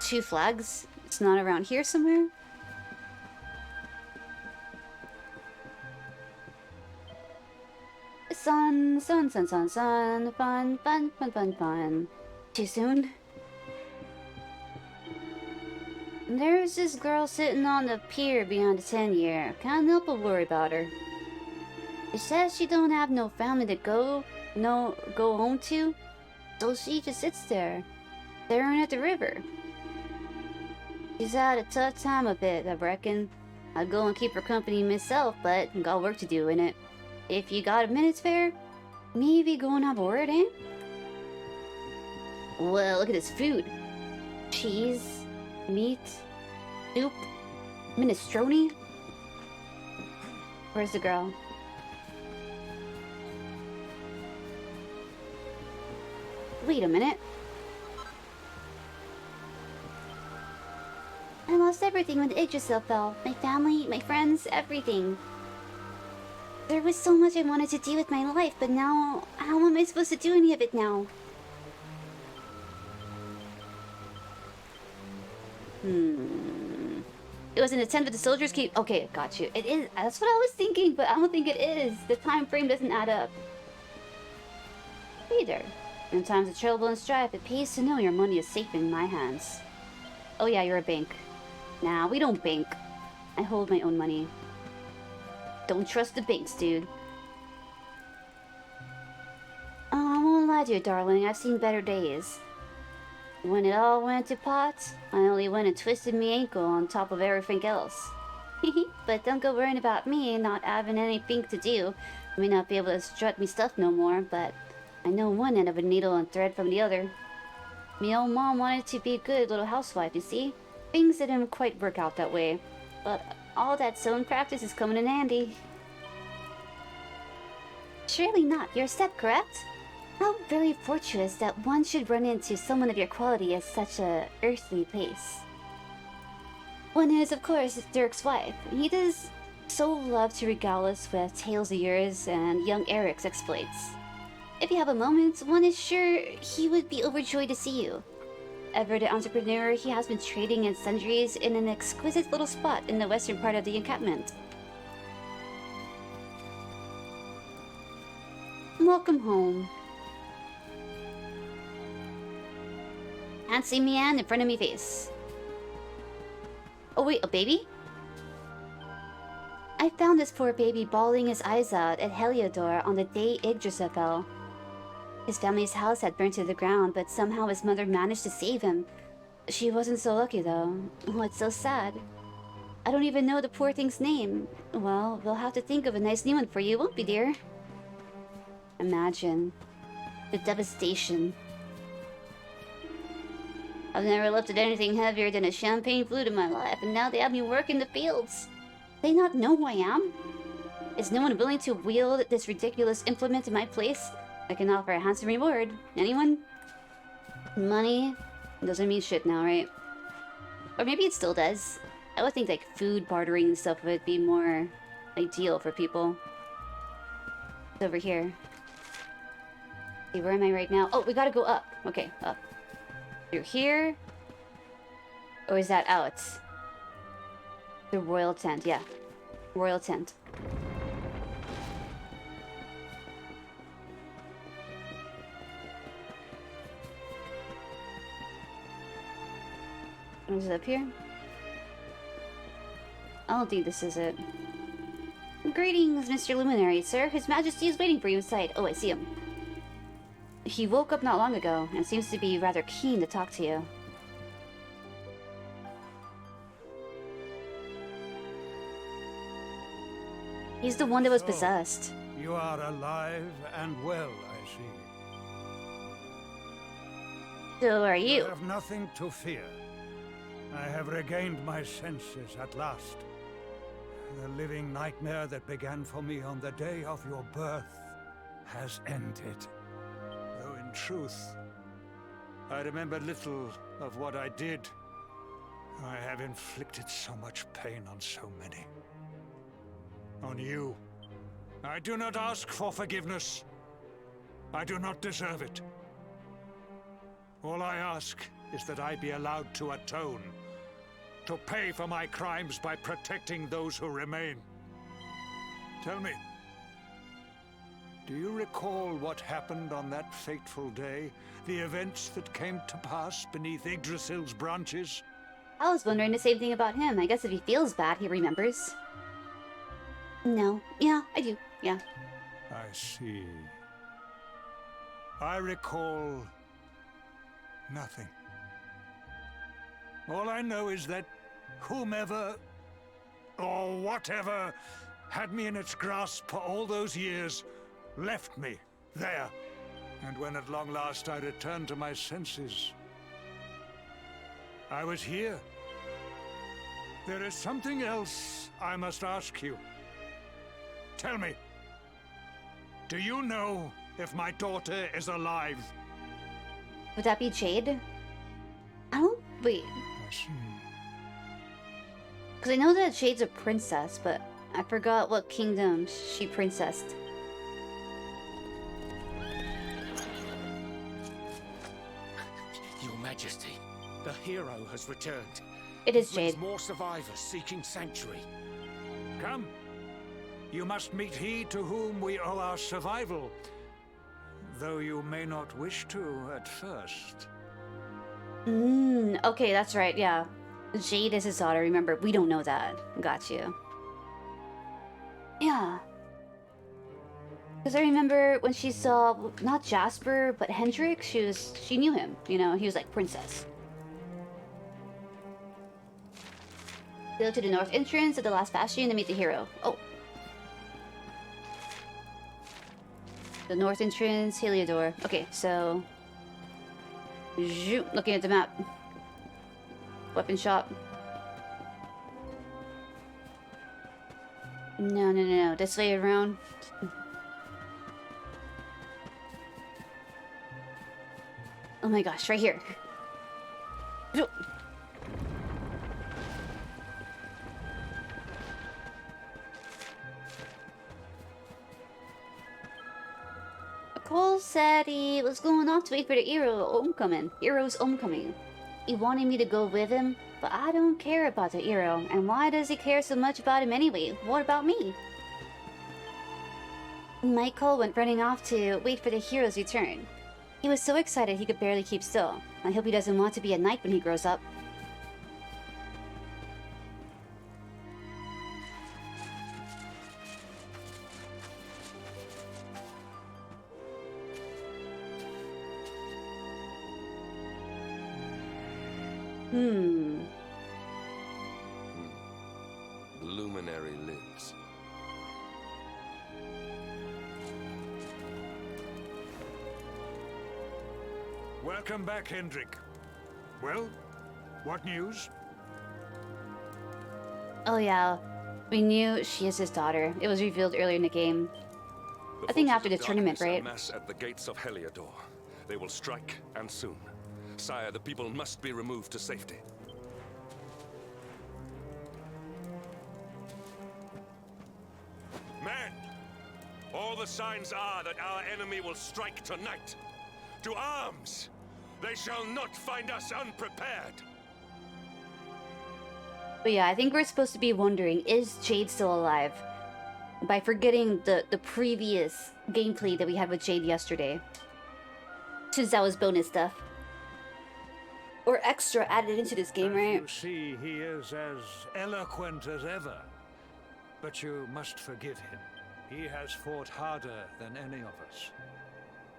2 flags? It's not around here somewhere? Sun, sun, sun, sun, sun, fun, fun, fun, fun, fun. Too soon? There's this girl sitting on the pier behind the 10-year. Can't help but worry about her. She says she don't have no family to go home to, so she just sits there, staring at the river. She's had a tough time of it, I reckon. I'd go and keep her company myself, but got work to do in it. If you got a minute spare, maybe go and have a word, eh? Well, look at this food. Cheese, meat, soup, minestrone. Where's the girl? Wait a minute. I lost everything when the Yggdrasil fell. My family, my friends, everything. There was so much I wanted to do with my life, but now, how am I supposed to do any of it now? It was an attempt at the soldiers keep. Okay, got you. It is. That's what I was thinking, but I don't think it is. The time frame doesn't add up. Either. In times of trouble and strife, it pays to know your money is safe in my hands. Oh yeah, you're a bank. Nah, we don't bank. I hold my own money. Don't trust the banks, dude. Oh, I won't lie to you, darling. I've seen better days. When it all went to pot, I only went and twisted me ankle on top of everything else. But don't go worrying about me not having anything to do. I may not be able to strut me stuff no more, but I know one end of a needle and thread from the other. My old mom wanted to be a good little housewife, you see? Things didn't quite work out that way. But all that sewing practice is coming in handy. Surely not. You're a step, correct? How very fortuitous that one should run into someone of your quality at such a earthly place. One is, of course, Dirk's wife. He does so love to regale us with tales of yours and young Eric's exploits. If you have a moment, one is sure he would be overjoyed to see you. Ever the entrepreneur, he has been trading in sundries in an exquisite little spot in the western part of the encampment. Welcome home. Can't see me in front of me face. Oh wait, a baby? I found this poor baby bawling his eyes out at Heliodor on the day Yggdrasil fell. His family's house had burned to the ground, but somehow his mother managed to save him. She wasn't so lucky though. Oh, it's so sad. I don't even know the poor thing's name. Well, we'll have to think of a nice new one for you, won't we, dear? Imagine the devastation. I've never lifted anything heavier than a champagne flute in my life, and now they have me work in the fields. They not know who I am? Is no one willing to wield this ridiculous implement in my place? I can offer a handsome reward. Anyone? Money doesn't mean shit now, right? Or maybe it still does. I would think like food bartering and stuff would be more ideal for people. It's over here. Okay, where am I right now? Oh, we gotta go up. Okay, up. Through here? Or is that out? The royal tent, yeah. Royal tent. Is it up here? I don't think this is it. Greetings, Mr. Luminary, sir. His Majesty is waiting for you inside. Oh, I see him. He woke up not long ago and seems to be rather keen to talk to you. He's the one that was possessed. You are alive and well, I see. So are you. You have nothing to fear. I have regained my senses at last. The living nightmare that began for me on the day of your birth has ended. Though in truth, I remember little of what I did. I have inflicted so much pain on so many. On you. I do not ask for forgiveness. I do not deserve it. All I ask is that I be allowed to atone, to pay for my crimes by protecting those who remain. Tell me, do you recall what happened on that fateful day? The events that came to pass beneath Yggdrasil's branches? I was wondering the same thing about him. I guess if he feels bad, he remembers. No. Yeah, I do. Yeah. I see. I recall nothing. All I know is that whomever or whatever had me in its grasp for all those years left me there. And when at long last I returned to my senses, I was here. There is something else I must ask you. Tell me, do you know if my daughter is alive? Would that be Jade? I don't... Wait. I see. Because I know that Jade's a princess, but I forgot what kingdom she princessed. Your Majesty, the hero has returned. It is He brings Jade. more survivors seeking sanctuary. Come. You must meet he to whom we owe our survival. Though you may not wish to at first. Okay, that's right, yeah. Jade is his daughter, remember, we don't know that. Got you. Yeah. Because I remember when she saw, not Jasper, but Hendrik, she knew him, you know, he was like, princess. Go to the north entrance of the last bastion to meet the hero. Oh. The north entrance, Heliodor. Okay, so... Zoop, looking at the map. Weapon shop. No, no, no, no. This way around. Oh my gosh, right here. Zoop. Cole said he was going off to wait for the hero's homecoming. He wanted me to go with him, but I don't care about the hero. And why does he care so much about him anyway? What about me? Michael went running off to wait for the hero's return. He was so excited he could barely keep still. I hope he doesn't want to be a knight when he grows up. The luminary lives. Welcome back, Hendrik. Well, what news? Oh yeah, we knew she is his daughter. It was revealed earlier in the game. I think after the tournament, right? Mass at the gates of Heliodor. They will strike, and soon. Sire, the people must be removed to safety. Men! All the signs are that our enemy will strike tonight. To arms! They shall not find us unprepared! But yeah, I think we're supposed to be wondering, is Jade still alive? By forgetting the previous gameplay that we had with Jade yesterday. Since that was bonus stuff. Or extra added into this game, right? You see, he is as eloquent as ever. But you must forgive him. He has fought harder than any of us.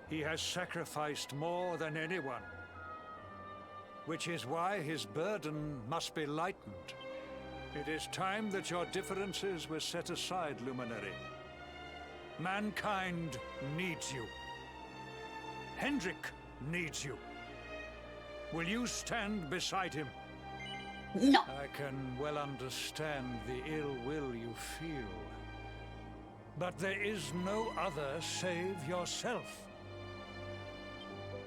He has sacrificed more than anyone. Which is why his burden must be lightened. It is time that your differences were set aside, Luminary. Mankind needs you. Hendrik needs you. Will you stand beside him? No. I can well understand the ill will you feel. But there is no other save yourself.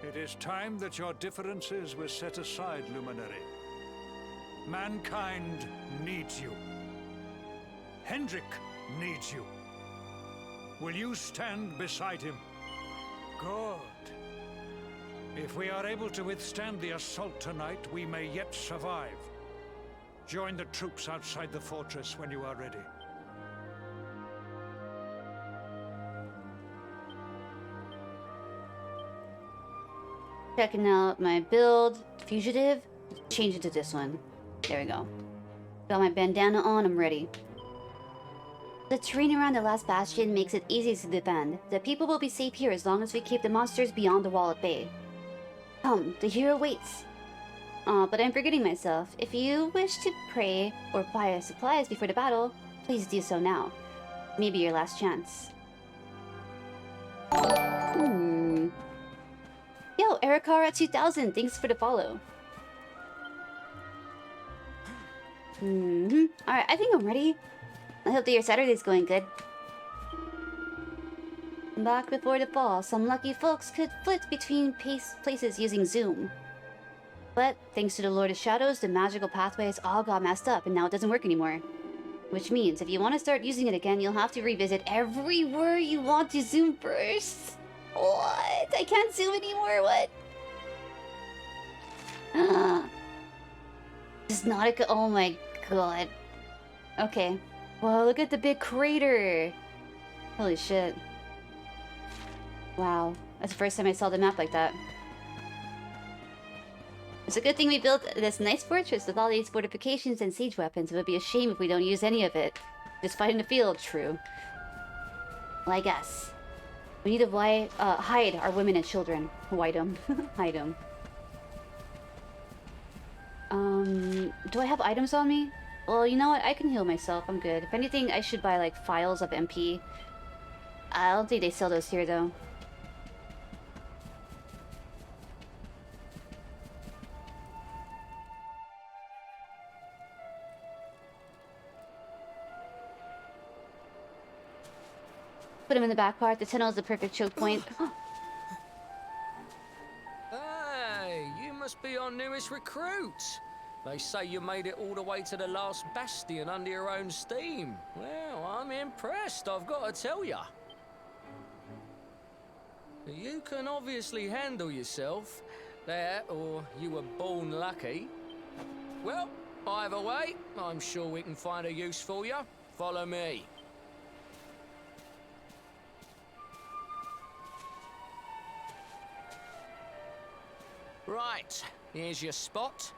It is time that your differences were set aside, Luminary. Mankind needs you. Hendrik needs you. Will you stand beside him? Good. If we are able to withstand the assault tonight, we may yet survive. Join the troops outside the fortress when you are ready. Checking out my build. Fugitive. Change it to this one. There we go. Got my bandana on, I'm ready. The terrain around the last bastion makes it easy to defend. The people will be safe here as long as we keep the monsters beyond the wall at bay. Come, the hero waits. But I'm forgetting myself. If you wish to pray or buy supplies before the battle, please do so now. Maybe your last chance. Yo, Erikara 2000, thanks for the follow. Alright, I think I'm ready. I hope that your Saturday's going good. Back before the fall, some lucky folks could flit between places using Zoom. But thanks to the Lord of Shadows, the magical pathways all got messed up and now it doesn't work anymore. Which means if you want to start using it again, you'll have to revisit everywhere you want to zoom first. What? I can't zoom anymore, what? This is not a good... Oh my god. Okay. Well, look at the big crater. Holy shit. Wow. That's the first time I saw the map like that. It's a good thing we built this nice fortress with all these fortifications and siege weapons. It would be a shame if we don't use any of it. Just fight in the field, true. Well, I guess. We need to hide our women and children. Hide them. Hide them. Do I have items on me? Well, you know what? I can heal myself. I'm good. If anything, I should buy, like, files of MP. I don't think they sell those here, though. Put him in the back part. The tunnel is the perfect choke point. Hey, you must be our newest recruit. They say you made it all the way to the last bastion under your own steam. Well, I'm impressed, I've got to tell ya. You can obviously handle yourself. That, or you were born lucky. Well, either way, I'm sure we can find a use for you. Follow me. Right, here's your spot.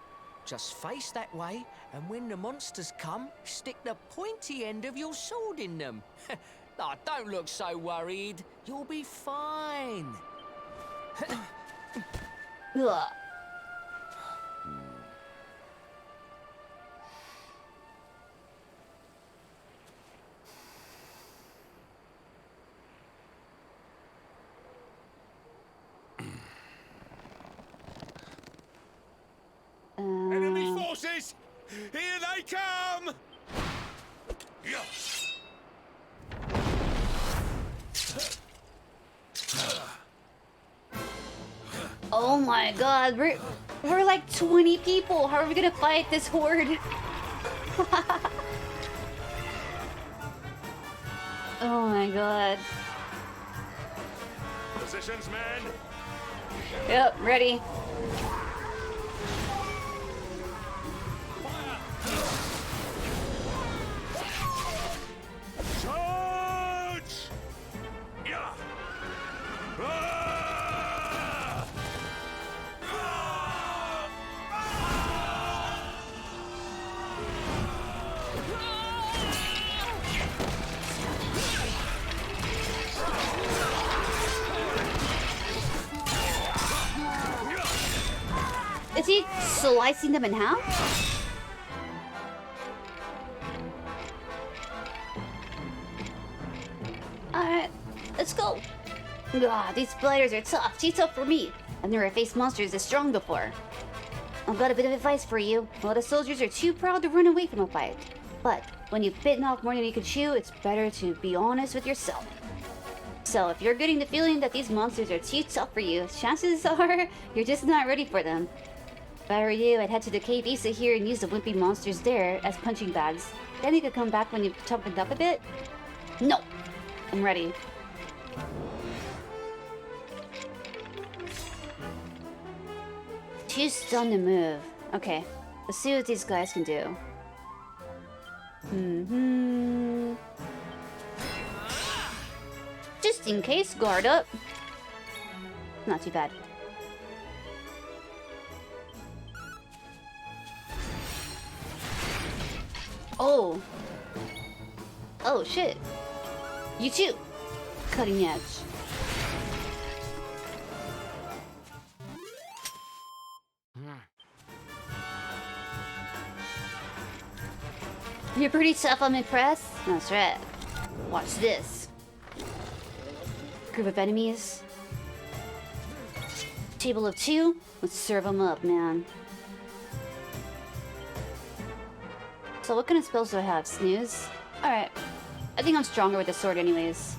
Just face that way, and when the monsters come, stick the pointy end of your sword in them. Oh, don't look so worried. You'll be fine. Ugh. Enemy forces! Here they come! Yeah. Oh my god, we're like 20 people. How are we gonna fight this horde? Oh my god. Positions, men. Yep, ready. Charge! Yeah. Is he slicing them in half? Alright, let's go. God, these spiders are tough. Too tough for me. I've never faced monsters this strong before. I've got a bit of advice for you. A lot of soldiers are too proud to run away from a fight. But when you've bitten off more than you can chew, it's better to be honest with yourself. So if you're getting the feeling that these monsters are too tough for you, chances are you're just not ready for them. If I were you, I'd head to the cave east of here and use the wimpy monsters there as punching bags. Then you could come back when you've toughened up a bit. No! I'm ready. Too stunned to move. Okay, let's see what these guys can do. Just in case, guard up. Not too bad. Oh. Oh, shit. You too. Cutting edge. You're pretty tough, I'm impressed. That's right. Watch this. Group of enemies. Table of two. Let's serve them up, man. So what kind of spells do I have? Snooze? Alright. I think I'm stronger with the sword anyways.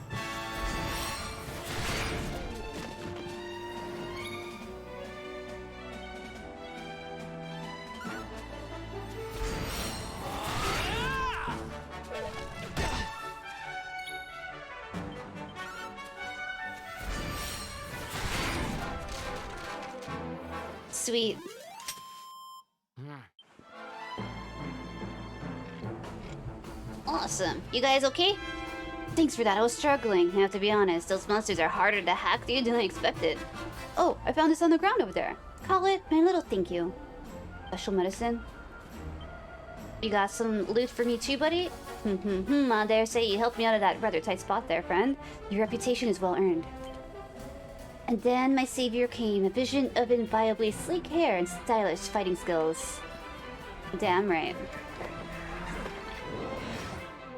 Sweet. Awesome. You guys okay? Thanks for that. I was struggling. I have to be honest. Those monsters are harder to hack through than I expected. Oh, I found this on the ground over there. Call it my little thank you. Special medicine. You got some loot for me too, buddy? I dare say you helped me out of that rather tight spot there, friend. Your reputation is well earned. And then my savior came, a vision of inviolably sleek hair and stylish fighting skills. Damn right.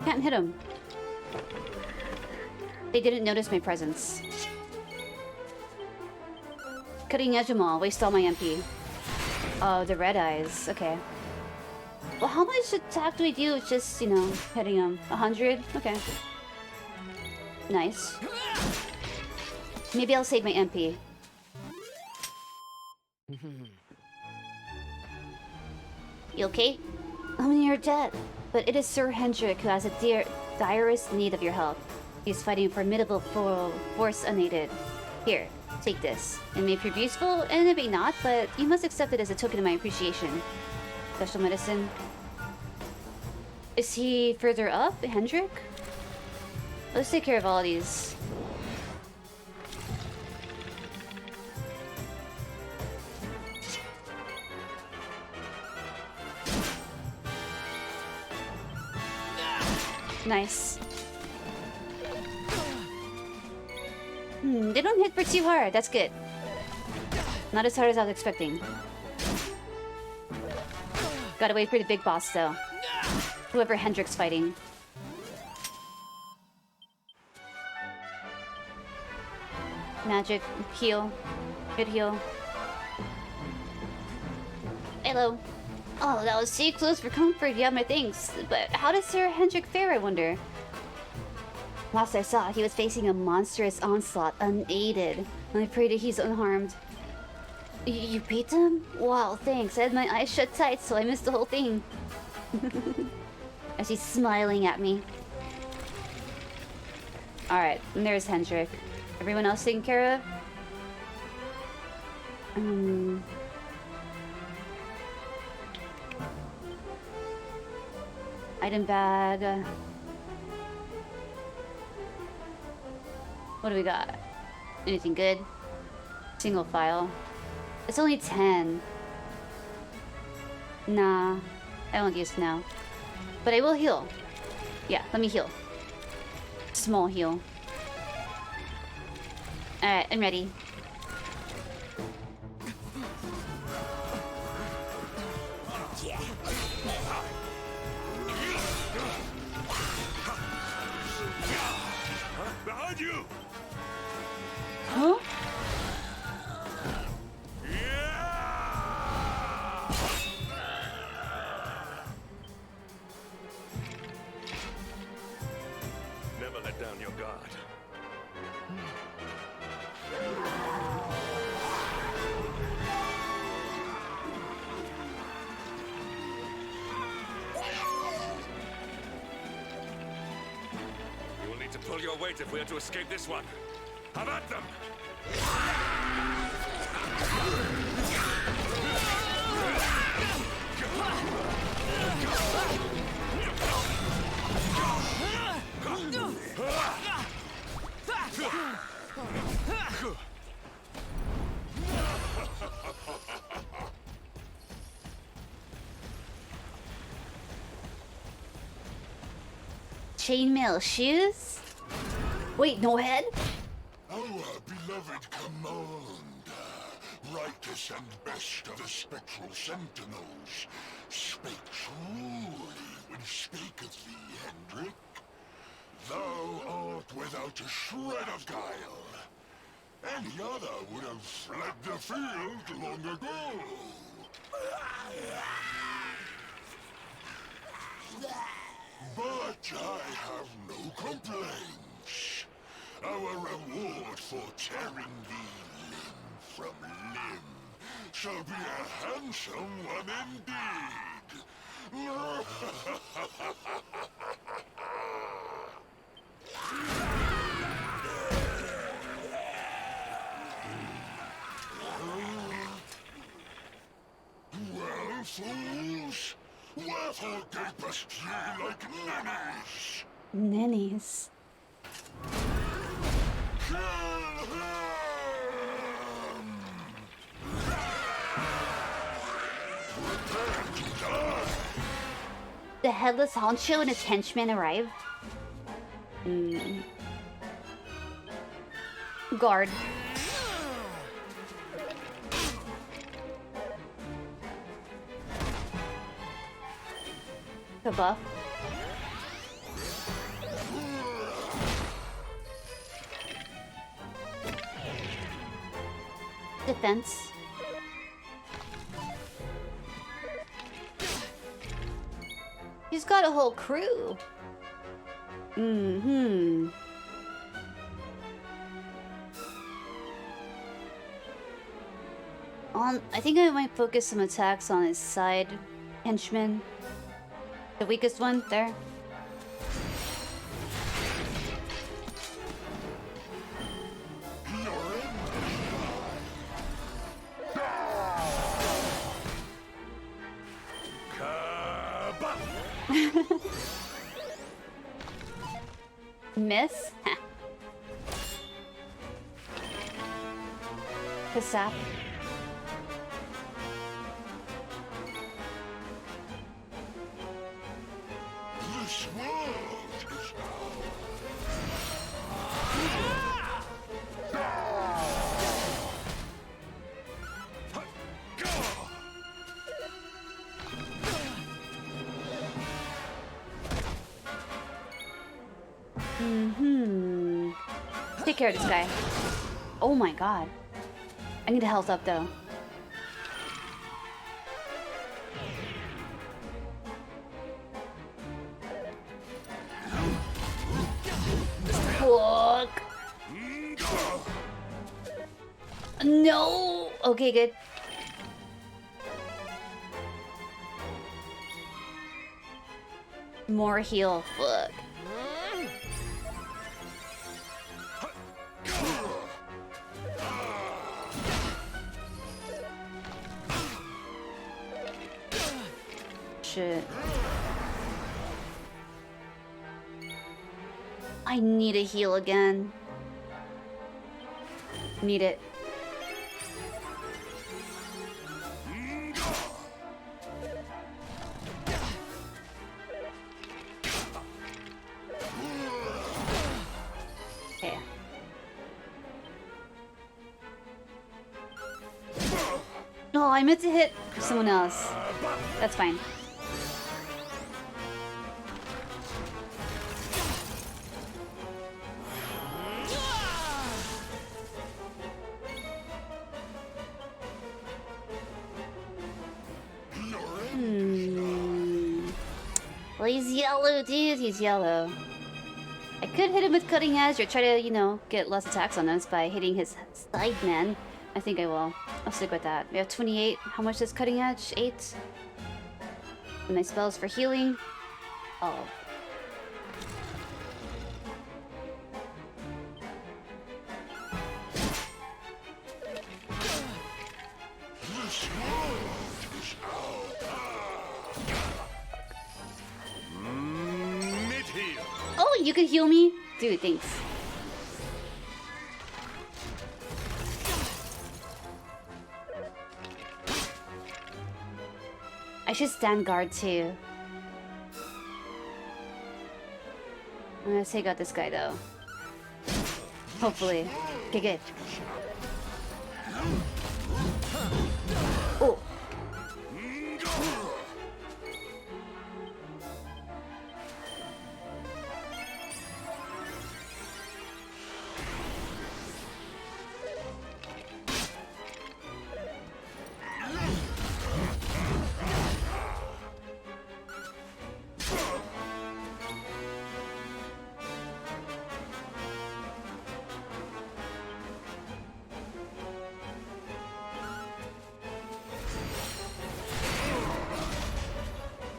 Can't hit him. They didn't notice my presence. Cutting edge them all, waste all my MP. Oh, the red eyes. Okay. Well, how much attack do we do with just, you know, hitting them? 100? Okay. Nice. Maybe I'll save my MP. You okay? I'm in your debt, but it is Sir Hendrik who has a direst need of your help. He's fighting a formidable force unaided. Here, take this. It may prove useful, and it may not, but you must accept it as a token of my appreciation. Special medicine. Is he further up, Hendrik? Let's take care of all these. Nice. They don't hit for too hard. That's good. Not as hard as I was expecting. Gotta wait for the big boss, though. Whoever Hendrik's fighting. Magic. Heal. Good heal. Hello. Oh, that was too close for comfort. You have my thanks. But how does Sir Hendrik fare, I wonder? Last I saw, he was facing a monstrous onslaught, unaided. I pray that he's unharmed. You beat him? Wow, thanks. I had my eyes shut tight, so I missed the whole thing. As he's smiling at me. Alright, and there's Hendrik. Everyone else taken care of? Item bag. What do we got? Anything good? Single file. It's only 10. Nah, I won't use it now. But I will heal. Yeah, let me heal. Small heal. Alright, I'm ready. Behind you! Huh? Never let down your guard. You will need to pull your weight if we are to escape this one. Have at them! Chainmail shoes? Wait, no head? Our beloved commander, brightest and best of the spectral sentinels, spake truly when spaketh thee, Hendrik. Thou art without a shred of guile. Any other would have fled the field long ago. But I have no complaints. Our reward for tearing thee limb from limb shall be a handsome one indeed. Well, fools, wherefore gapest ye like ninnies? Ninnies. The headless honcho and his henchmen arrive. Guard. The buff. Defense. He's got a whole crew. I think I might focus some attacks on his side henchman. The weakest one, there. Miss? Kasap. This world is Take care of this guy. Oh my god. I need a health up though. Fuck. No. Okay, good. More heal. Fuck. Shit. I need a heal again. Need it. Okay. No, I meant to hit someone else. That's fine. Well, he's yellow, dude. He's yellow. I could hit him with cutting edge or try to, you know, get less attacks on us by hitting his side man. I think I will. I'll stick with that. We have 28. How much is cutting edge? 8. And my spells for healing. Oh. This world is Mid-heal. Oh, you could heal me? Dude, thanks. I should stand guard too. I'm gonna take out this guy though. Hopefully. Okay, good. Oh.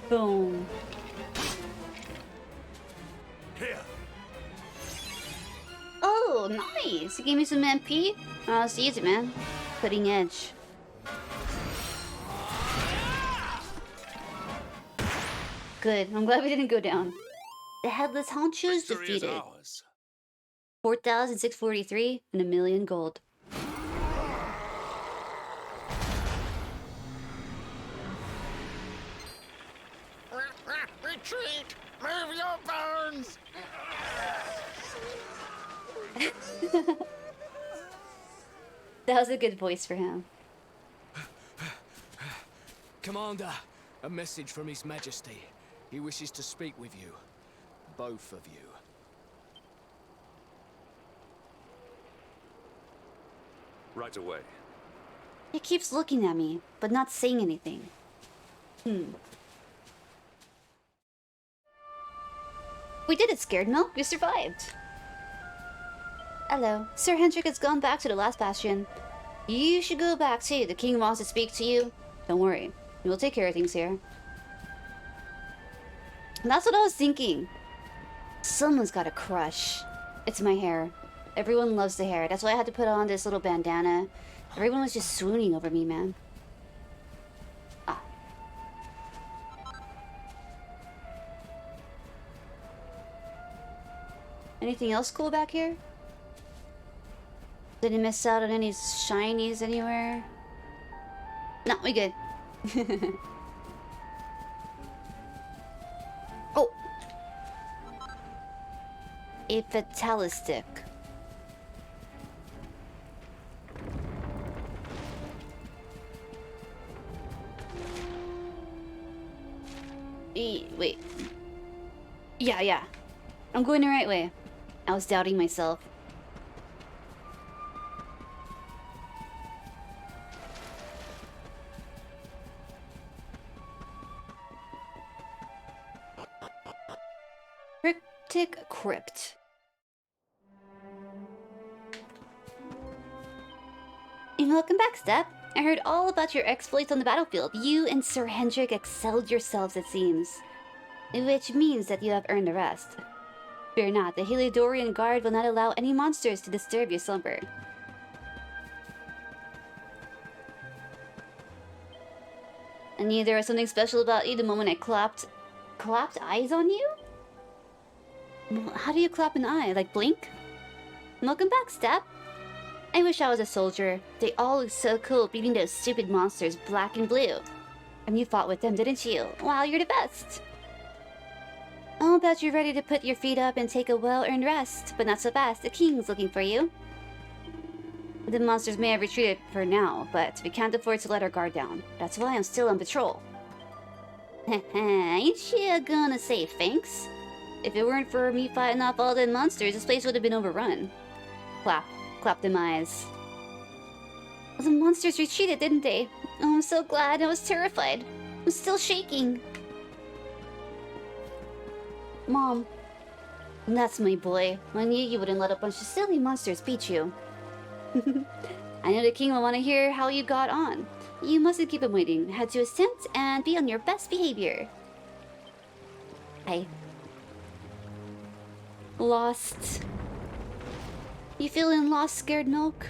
Boom. Here. Oh, nice. You gave me some MP. Oh, let's use it, man. Cutting edge. Good. I'm glad we didn't go down. The Headless Honchos defeated. 4,643 and 1,000,000 gold. Retreat! Move your bones! That was a good voice for him. Commander, a message from His Majesty. He wishes to speak with you. Both of you. Right away. He keeps looking at me, but not saying anything. We did it, Scared Milk. We survived. Hello. Sir Hendrik has gone back to the last bastion. You should go back too. The king wants to speak to you. Don't worry. We'll take care of things here. That's what I was thinking. Someone's got a crush. It's my hair. Everyone loves the hair. That's why I had to put on this little bandana. Everyone was just swooning over me, man. Ah. Anything else cool back here? Didn't miss out on any shinies anywhere? No, we good. Oh! A fatalistic. Wait. Yeah. I'm going the right way. I was doubting myself. Cryptic Crypt. And welcome back, Step. I heard all about your exploits on the battlefield. You and Sir Hendrik excelled yourselves, it seems. Which means that you have earned a rest. Fear not, the Heliodorian Guard will not allow any monsters to disturb your slumber. I knew there was something special about you the moment I clapped eyes on you? How do you clap an eye? Like blink? Welcome back, Step. I wish I was a soldier. They all look so cool beating those stupid monsters black and blue. And you fought with them, didn't you? Wow, you're the best. I'll bet you're ready to put your feet up and take a well-earned rest. But not so fast, the king's looking for you. The monsters may have retreated for now, but we can't afford to let our guard down. That's why I'm still on patrol. Ain't you gonna say thanks? If it weren't for me fighting off all the monsters, this place would have been overrun. Clap them eyes. The monsters retreated, didn't they? Oh, I'm so glad. I was terrified. I'm still shaking. Mom. That's my boy. I knew you wouldn't let a bunch of silly monsters beat you. I know the king will want to hear how you got on. You mustn't keep him waiting. Head to his tent and be on your best behavior. Lost. You feeling lost, scared milk?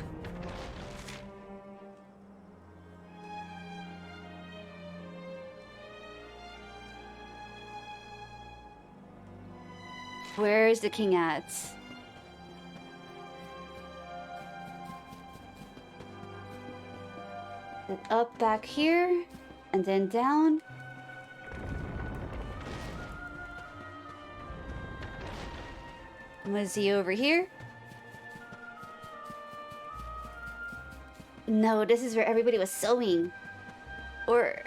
Where's the king at? Then up back here, and then down. Was he over here? No, this is where everybody was sewing. Or...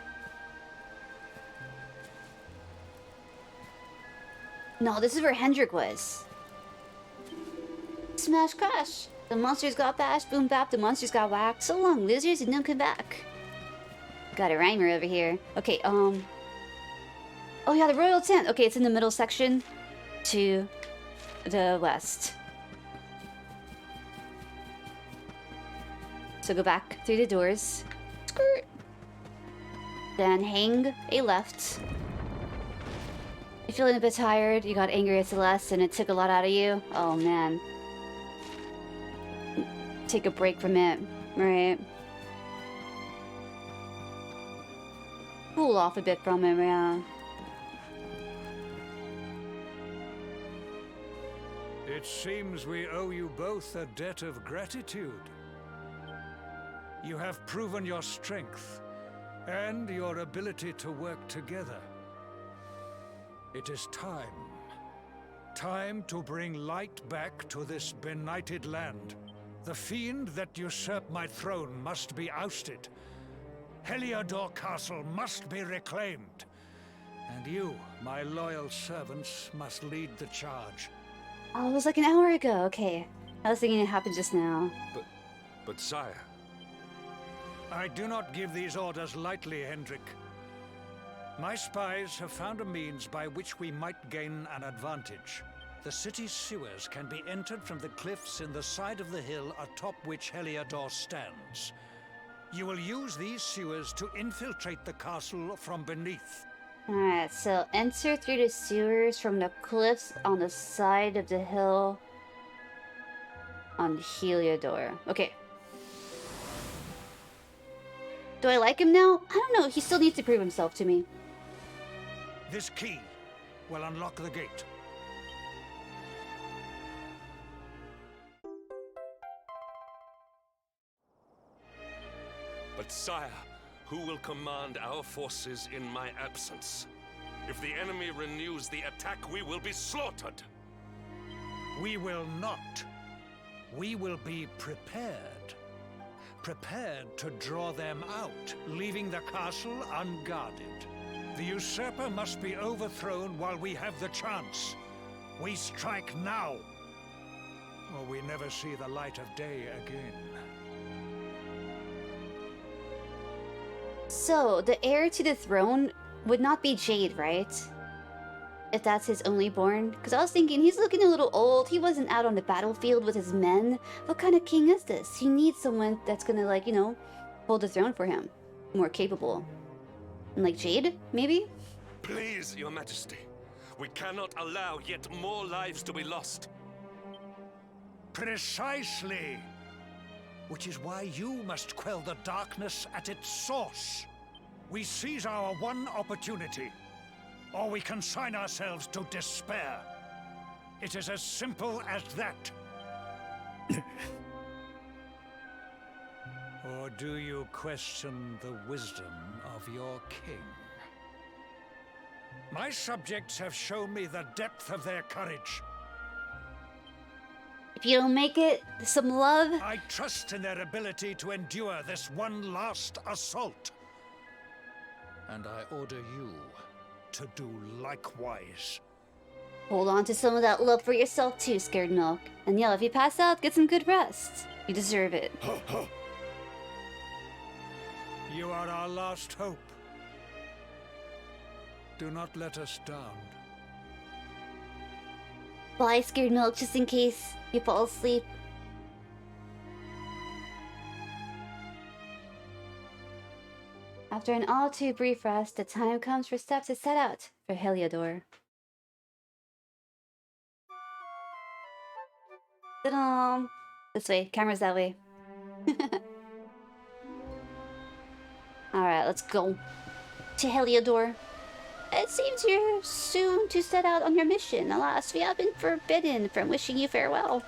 No, this is where Hendrik was. Smash crash! The monsters got bashed, boom bap, the monsters got whacked. So long, losers, and don't come back. Got a rhymer over here. Okay, Oh yeah, the royal tent. Okay, it's in the middle section to the west. So go back through the doors. Skirt. Then hang a left. You're feeling a bit tired. You got angry at Celeste and it took a lot out of you. Oh man. Take a break from it, right? Cool off a bit from it, yeah. It seems we owe you both a debt of gratitude. You have proven your strength and your ability to work together. It is time. Time to bring light back to this benighted land. The fiend that usurped my throne must be ousted. Heliodor Castle must be reclaimed. And you, my loyal servants, must lead the charge. Oh, it was like an hour ago. Okay. I was thinking it happened just now. But sire... I do not give these orders lightly, Hendrik. My spies have found a means by which we might gain an advantage. The city's sewers can be entered from the cliffs in the side of the hill atop which Heliodor stands. You will use these sewers to infiltrate the castle from beneath. Alright, so enter through the sewers from the cliffs on the side of the hill on Heliodor. Okay. Do I like him now? I don't know. He still needs to prove himself to me. This key will unlock the gate. But sire, who will command our forces in my absence? If the enemy renews the attack, we will be slaughtered. We will not. We will be prepared. Prepared to draw them out, leaving the castle unguarded. The usurper must be overthrown while we have the chance. We strike now, or we never see the light of day again. So, the heir to the throne would not be Jade, right? If that's his only born? Because I was thinking, he's looking a little old. He wasn't out on the battlefield with his men. What kind of king is this? He needs someone that's gonna, like, you know, hold the throne for him. More capable. And like Jade, maybe? Please, your majesty. We cannot allow yet more lives to be lost. Precisely. Which is why you must quell the darkness at its source. We seize our one opportunity, or we consign ourselves to despair. It is as simple as that. Or do you question the wisdom of your king? My subjects have shown me the depth of their courage. If you don't make it, some love. I trust in their ability to endure this one last assault. And I order you to do likewise. Hold on to some of that love for yourself too, Scared Milk. And yeah, if you pass out, get some good rest. You deserve it. You are our last hope. Do not let us down. Bye, Scared Milk, just in case you fall asleep. After an all too brief rest, the time comes for Step to set out for Heliodor. Ta-da! This way, camera's that way. Alright, let's go to Heliodor. It seems you're soon to set out on your mission. Alas, we have been forbidden from wishing you farewell.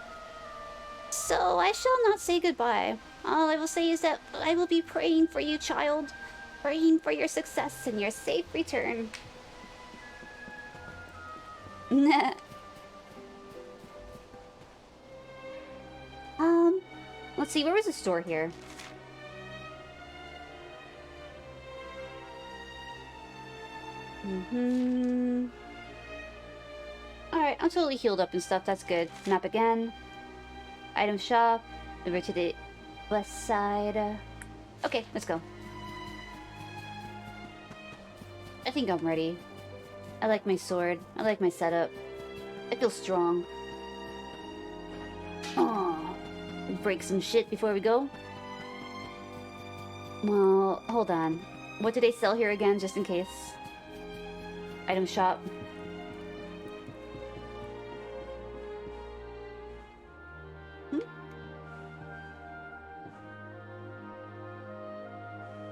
So I shall not say goodbye. All I will say is that I will be praying for you, child. Praying for your success and your safe return. Nah. Let's see, where was the store here? Alright, I'm totally healed up and stuff, that's good. Map again. Item shop. Over to the west side. Okay, let's go. I think I'm ready. I like my sword. I like my setup. I feel strong. Aww. Break some shit before we go. Well, hold on. What do they sell here again, just in case? Item shop.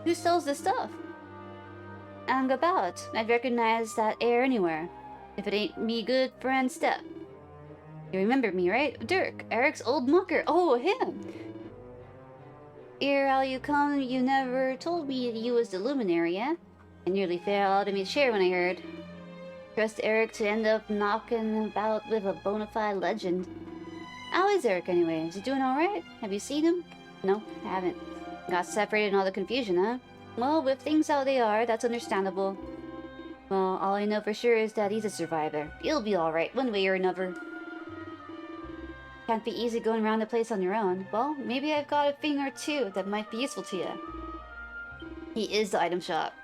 Who sells this stuff? Hang about. I'd recognize that air anywhere. If it ain't me good friend Step. You remember me, right? Dirk, Eric's old mucker. Oh, him! Here, how you come, you never told me you was the luminary, eh? I nearly fell out of my chair when I heard. Trust Eric to end up knocking about with a bona fide legend. How is Eric anyway? Is he doing alright? Have you seen him? No, I haven't. Got separated in all the confusion, huh? Well, with things how they are, that's understandable. Well, all I know for sure is that he's a survivor. He'll be alright, one way or another. Can't be easy going around the place on your own. Well, maybe I've got a thing or two that might be useful to you. He is the item shop.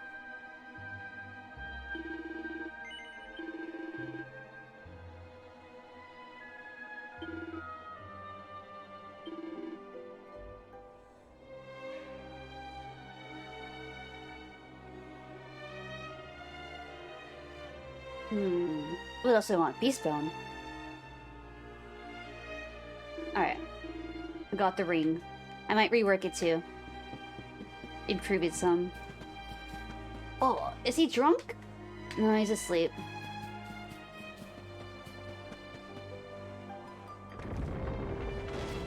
What else do I want? Beast bone. Alright. I got the ring. I might rework it too. Improve it some. Oh, is he drunk? No, he's asleep.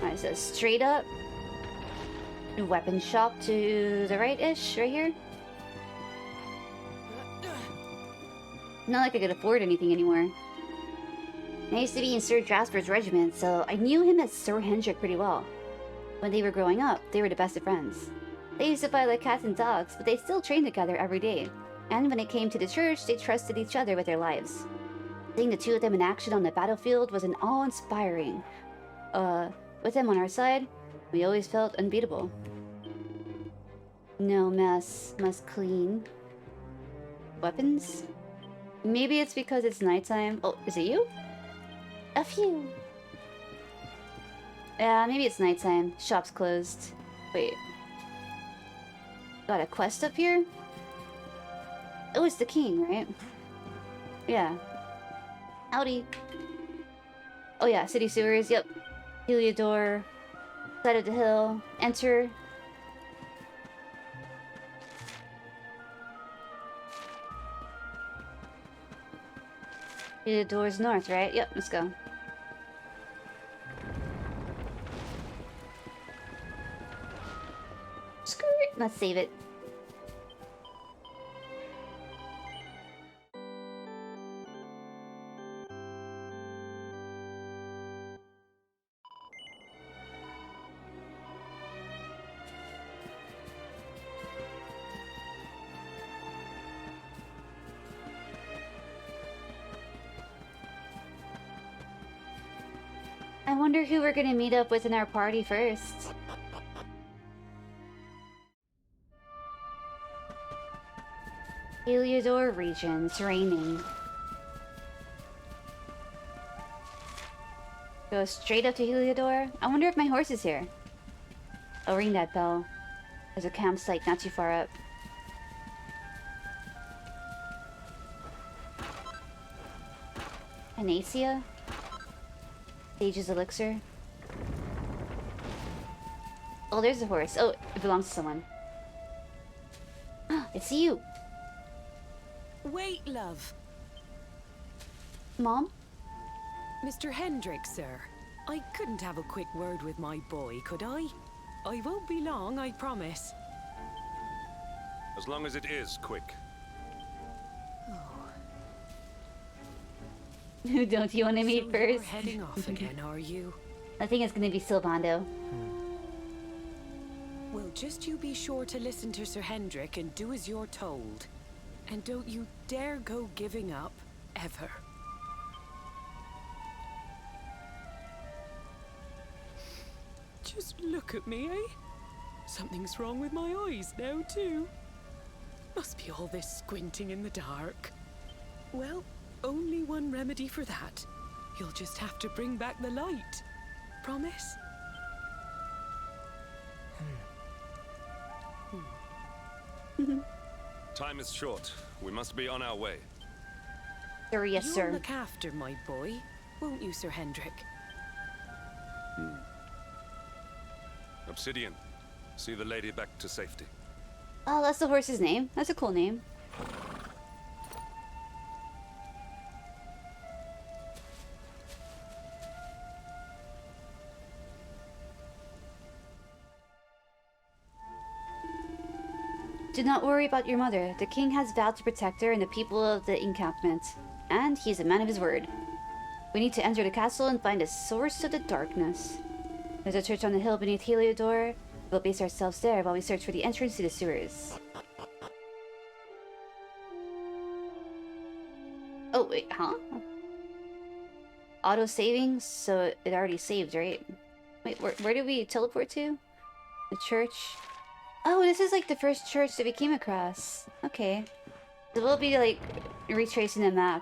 Alright, so straight up. Weapon shop to the right-ish, right here. Not like I could afford anything anymore. I used to be in Sir Jasper's regiment, so I knew him as Sir Hendrik pretty well. When they were growing up, they were the best of friends. They used to fight like cats and dogs, but they still trained together every day. And when it came to the church, they trusted each other with their lives. Seeing the two of them in action on the battlefield was an awe-inspiring. With them on our side, we always felt unbeatable. No mess, must clean. Weapons? Maybe it's because it's nighttime. Oh, is it you? A few. Yeah, maybe it's nighttime. Shop's closed. Wait. Got a quest up here? Oh, it's the king, right? Yeah. Howdy. Oh yeah, city sewers, yep. Heliodor. Side of the hill. Enter. Heliodor's north, right? Yep, let's go. Screw it. Let's save it. I wonder who we're gonna meet up with in our party first. Heliodor region, it's raining. Go straight up to Heliodor. I wonder if my horse is here. I'll ring that bell. There's a campsite not too far up. Anacia? Sage's elixir. Oh, there's the horse. Oh, it belongs to someone. It's you. Wait, love. Mom? Mr. Hendrik, sir. I couldn't have a quick word with my boy, could I? I won't be long, I promise. As long as it is quick. Who don't you want to meet So first? you're heading off again, are you? I think it's gonna be Silvando. Well, just you be sure to listen to Sir Hendrik and do as you're told. And don't you dare go giving up, ever. Just look at me, eh? Something's wrong with my eyes now, too. Must be all this squinting in the dark. Well, only one remedy for that. You'll just have to bring back the light. Promise? Time is short. We must be on our way. Sir, yes, You'll sir. look after my boy, won't you, Sir Hendrik? Obsidian, see the lady back to safety. Oh, that's the horse's name. That's a cool name. Do not worry about your mother. The king has vowed to protect her and the people of the encampment. And he is a man of his word. We need to enter the castle and find the source of the darkness. There's a church on the hill beneath Heliodor. We'll base ourselves there while we search for the entrance to the sewers. Oh, wait, huh? Auto-saving? So it already saved, right? Wait, where did we teleport to? The church? Oh, this is like the first church that we came across. Okay. So we'll be like retracing the map.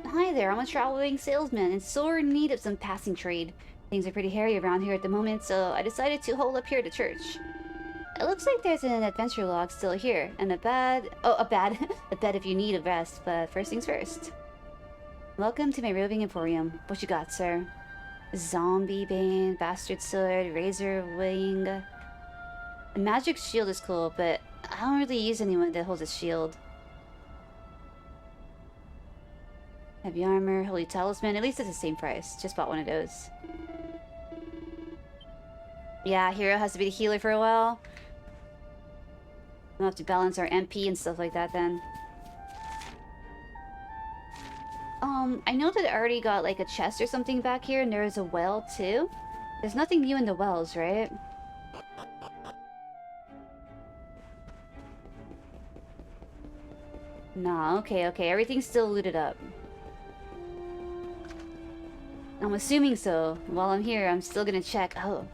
Hi there, I'm a traveling salesman in sore need of some passing trade. Things are pretty hairy around here at the moment, so I decided to hold up here at the church. It looks like there's an adventure log still here, and a bed if you need a rest, but first things first. Welcome to my roving emporium. What you got, sir? Zombie bane, bastard sword, razor wing. A magic shield is cool, but I don't really use anyone that holds a shield. Heavy armor, holy talisman, at least it's the same price. Just bought one of those. Yeah, hero has to be the healer for a while. We'll have to balance our MP and stuff like that then. I know that I already got like a chest or something back here, and there is a well too. There's nothing new in the wells, right? Nah, okay, everything's still looted up. I'm assuming so. While I'm here, I'm still gonna check. Oh.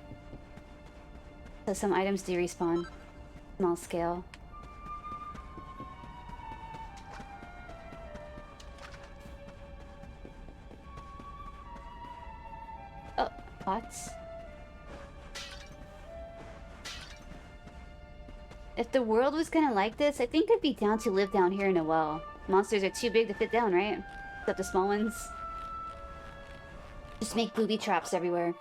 So some items do respawn. Small scale. Oh, pots. If the world was kinda like this, I think I'd be down to live down here in a well. Monsters are too big to fit down, right? Except the small ones. Just make booby traps everywhere.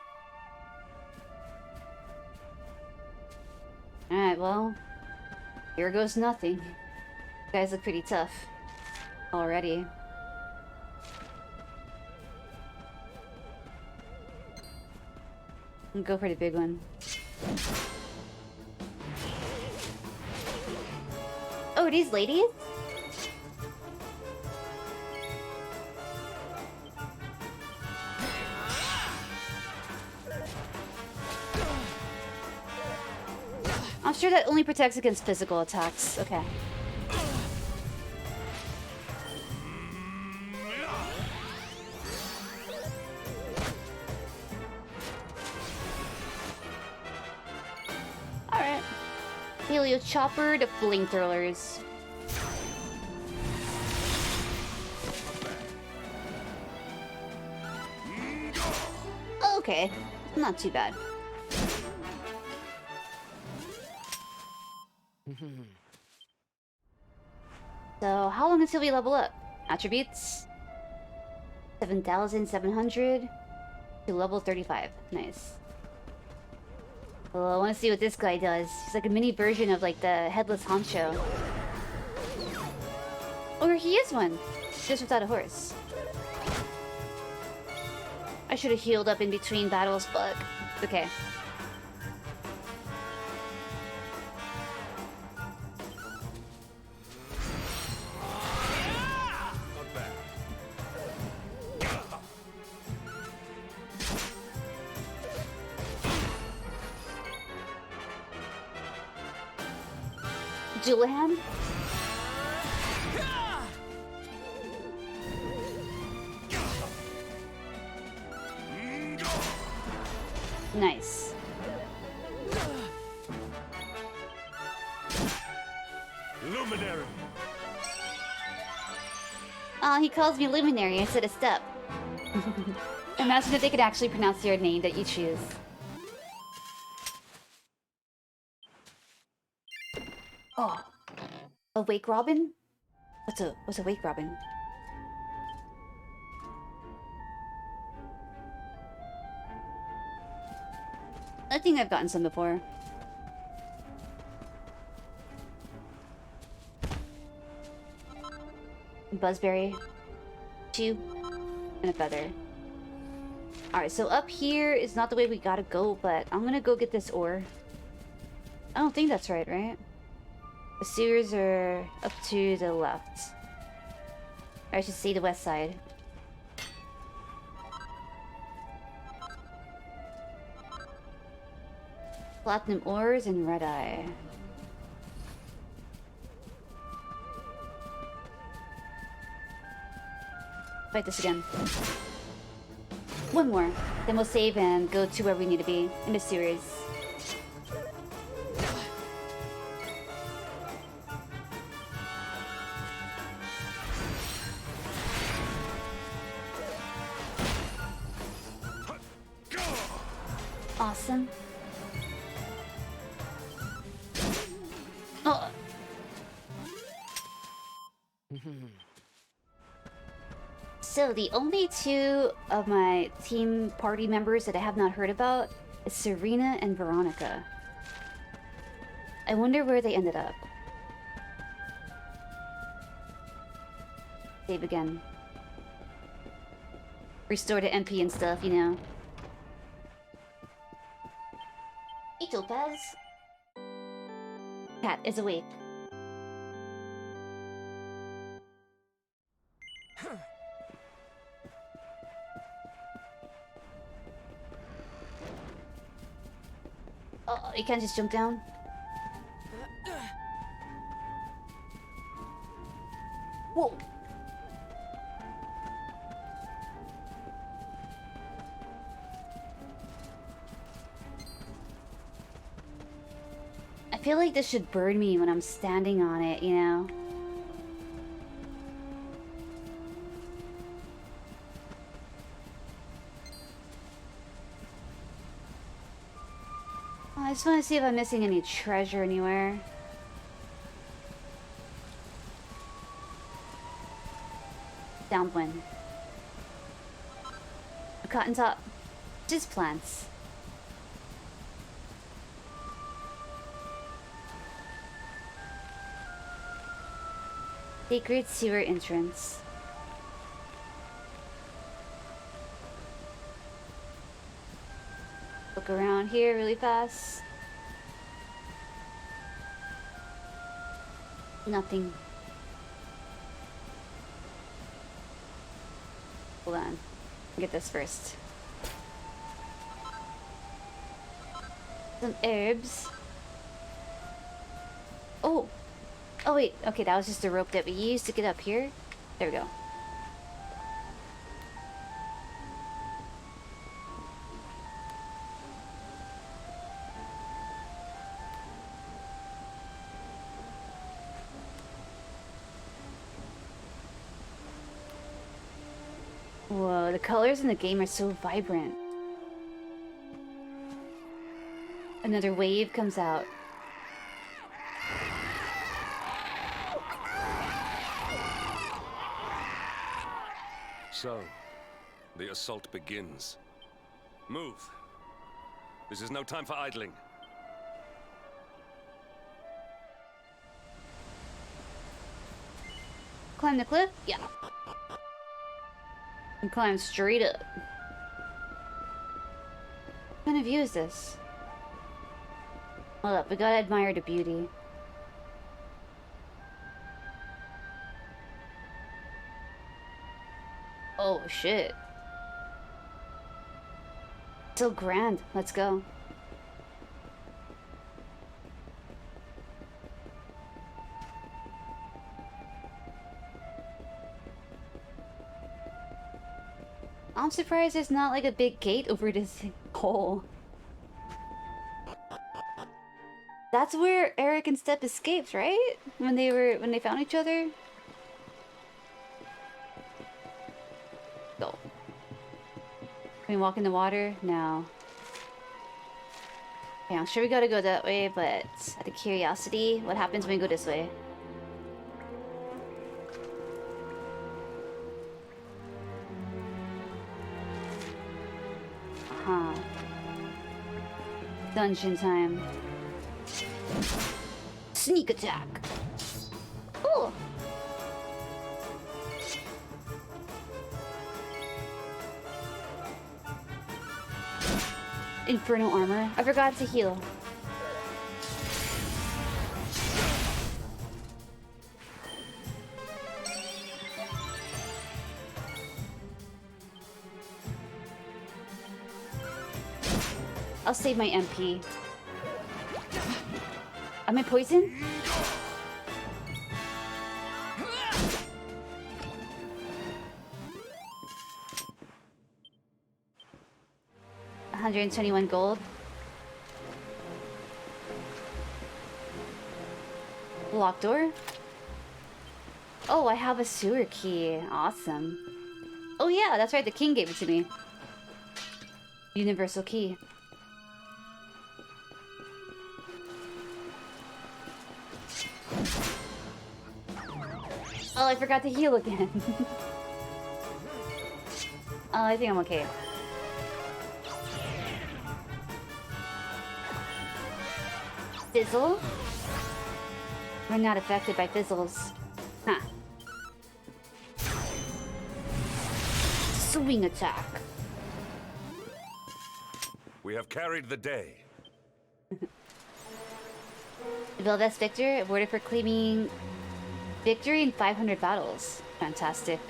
Alright, well... here goes nothing. You guys look pretty tough. Already. I'll go for the big one. Oh, are these ladies? I'm sure that only protects against physical attacks. Okay. Alright. Helio Chopper to flamethrowers. Okay. Not too bad. So, how long until we level up? Attributes? 7,700 to level 35. Nice. Well, I want to see what this guy does. He's like a mini version of like the Headless Honcho. Or he is one, just without a horse. I should have healed up in between battles, but okay. Julian? Nice. Luminary. He calls me Luminary instead of Step. Imagine if they could actually pronounce your name that you choose. Oh. A wake robin? What's a wake robin? I think I've gotten some before. Buzzberry. 2. And a feather. Alright, so up here is not the way we gotta go, but I'm gonna go get this ore. I don't think that's right? The sewers are up to the left. Or I should say the west side. Platinum ores and red eye. Fight this again. One more. Then we'll save and go to where we need to be in the sewers. So the only two of my team party members that I have not heard about is Serena and Veronica. I wonder where they ended up. Save again. Restore to MP and stuff, you know. Hey, Topaz. Cat is awake. Oh, you can't just jump down? Whoa! I feel like this should burn me when I'm standing on it, you know? Oh, I just want to see if I'm missing any treasure anywhere. Down one. A cotton top. Just plants. Sacred sewer entrance. Look around here really fast. Nothing. Hold on. Get this first. Some herbs. Oh! Oh wait, okay, that was just the rope that we used to get up here. There we go. Whoa, the colors in the game are so vibrant. Another wave comes out. So, the assault begins. Move. This is no time for idling. Climb the cliff? Yeah. And climb straight up. What kind of view is this? Hold up, we gotta admire the beauty. Oh shit. So grand. Let's go. I'm surprised there's not like a big gate over this hole. That's where Eric and Step escaped, right? When they found each other? Go. Can we walk in the water? No. Okay, I'm sure we gotta go that way, but out of curiosity, what happens when we go this way? Uh-huh. Dungeon time. Sneak attack. Ooh. Inferno armor. I forgot to heal. I'll save my MP. Am I poisoned? $121 gold. Locked door? Oh, I have a sewer key. Awesome. Oh yeah, that's right, the king gave it to me. Universal key. Oh, I forgot to heal again. Oh, I think I'm okay. Fizzle? We're not affected by fizzles. Huh. Swing attack. We have carried the day. Vildes Victor awarded for claiming victory in 500 battles. Fantastic.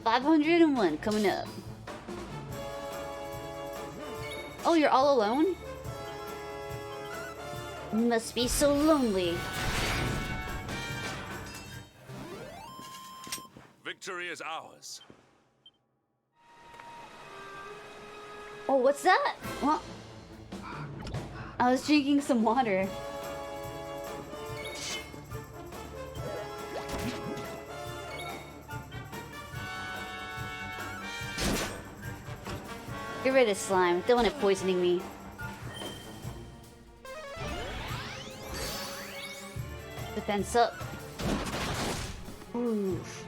$501 coming up. Oh, you're all alone? You must be so lonely. Victory is ours. Oh, what's that? What? I was drinking some water. Get rid of slime. Don't want it poisoning me. Defense up. Oof.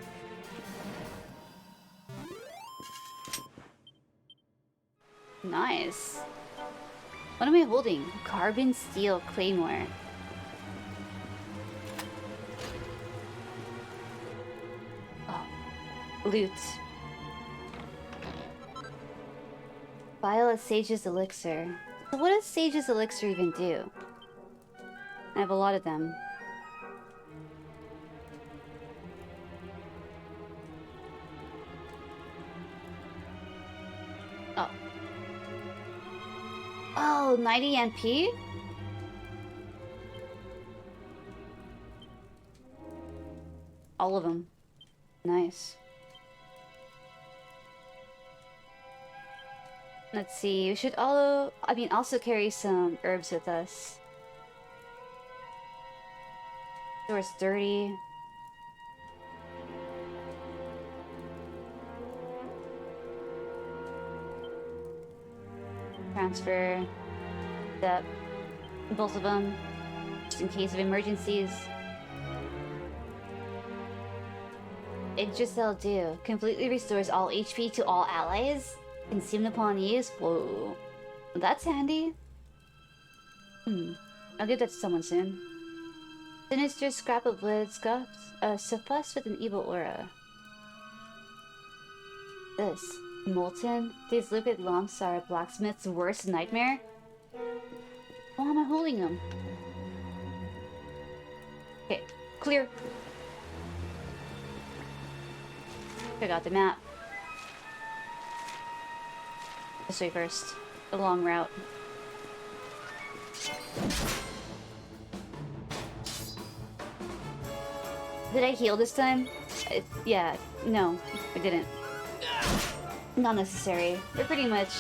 Nice. What am I holding? Carbon steel claymore. Oh. Loot. Vial of Sage's Elixir. So what does Sage's Elixir even do? I have a lot of them. Oh. Oh, 90 MP? All of them. Nice. Let's see, we should also carry some herbs with us. Source 30. Transfer. Step. Both of them. Just in case of emergencies. Idrisel do. Completely restores all HP to all allies. Consumed upon use? Whoa. That's handy. I'll give that to someone soon. Sinister scrap of wood suffused with an evil aura. This. Molten? These liquid lumps are a blacksmith's worst nightmare? Why am I holding them? Okay, clear. Check out the map. This way first. The long route. Did I heal this time? Yeah, no, I didn't. Not necessary. They're pretty much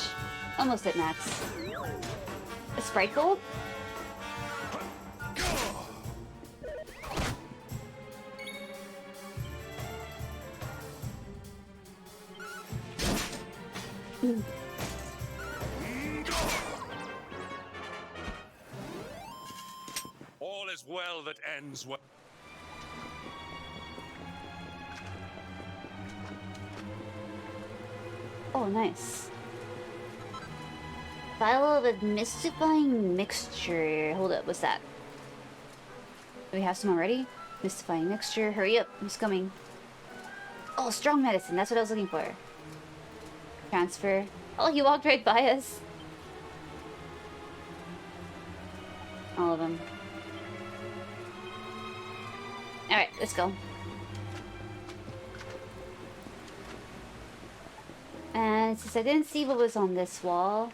almost at max. A Sprite Gold? All is well that ends well. Oh, nice. Vial of a mystifying mixture. Hold up, what's that? Do we have some already? Mystifying mixture. Hurry up, who's coming? Oh, strong medicine. That's what I was looking for. Transfer. Oh, he walked right by us. All of them. Alright, let's go. And since I didn't see what was on this wall...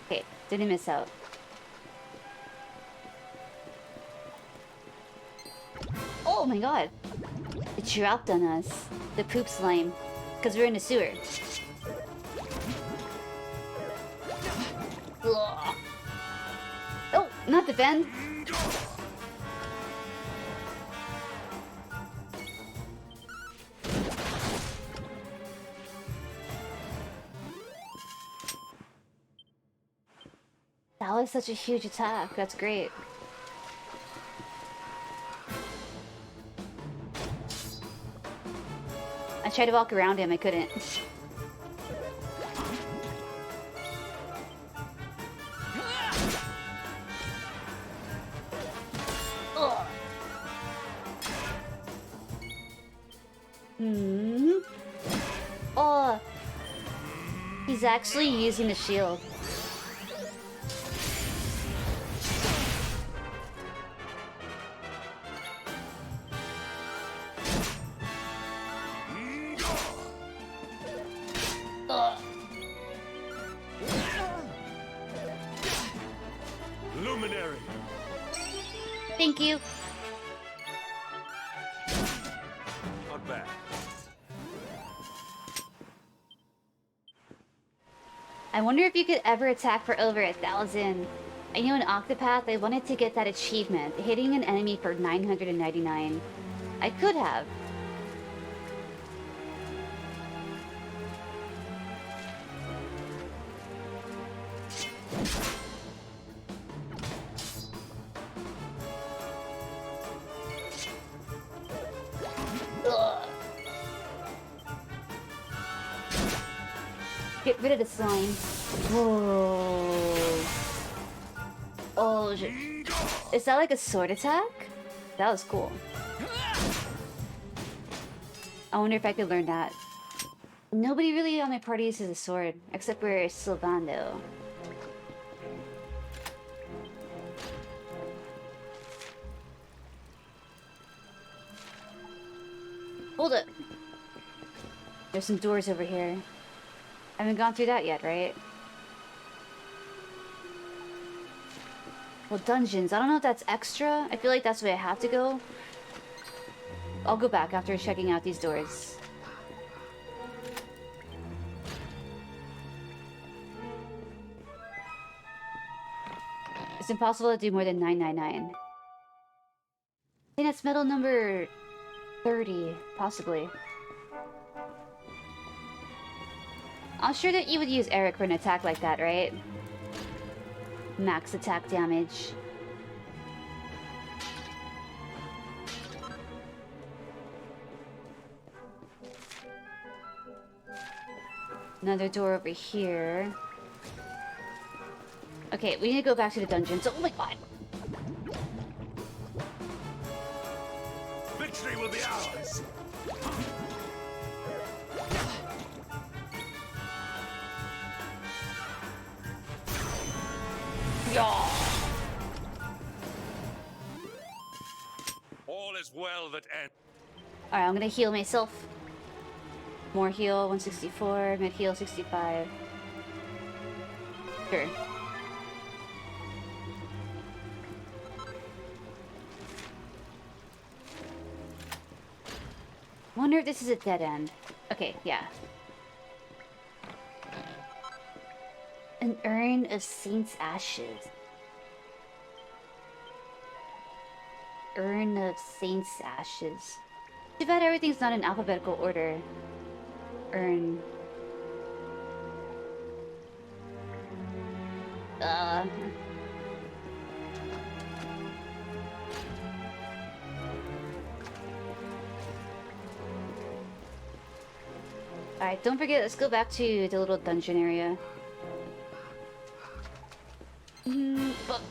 Okay, didn't miss out. Oh my god! It dropped on us. The poop slime. Because we're in a sewer. Ugh. Oh, not the bend. That was such a huge attack. That's great. I tried to walk around him, I couldn't. Ugh. Hmm. Oh, he's actually using the shield. Ugh. Luminary. Thank you. Not bad. I wonder if you could ever attack for over 1,000. I know in Octopath I wanted to get that achievement, hitting an enemy for 999. I could have. Ugh. Get rid of the slime. Whoa. Oh, shit. Is that like a sword attack? That was cool. I wonder if I could learn that. Nobody really on my party uses a sword, except for Sylvando. Hold up. There's some doors over here. I haven't gone through that yet, right? Well, dungeons. I don't know if that's extra. I feel like that's where I have to go. I'll go back after checking out these doors. It's impossible to do more than 999. I think that's medal number 30, possibly. I'm sure that you would use Eric for an attack like that, right? Max attack damage. Another door over here. Okay, we need to go back to the dungeons. Oh my god! Victory will be ours. All is well that ends. Alright, I'm gonna heal myself. More heal, 164, mid heal, 65. Sure. Wonder if this is a dead end. Okay, yeah. An urn of saint's ashes. Urn of saint's ashes. Too bad everything's not in alphabetical order. Urn. Alright, don't forget, let's go back to the little dungeon area. But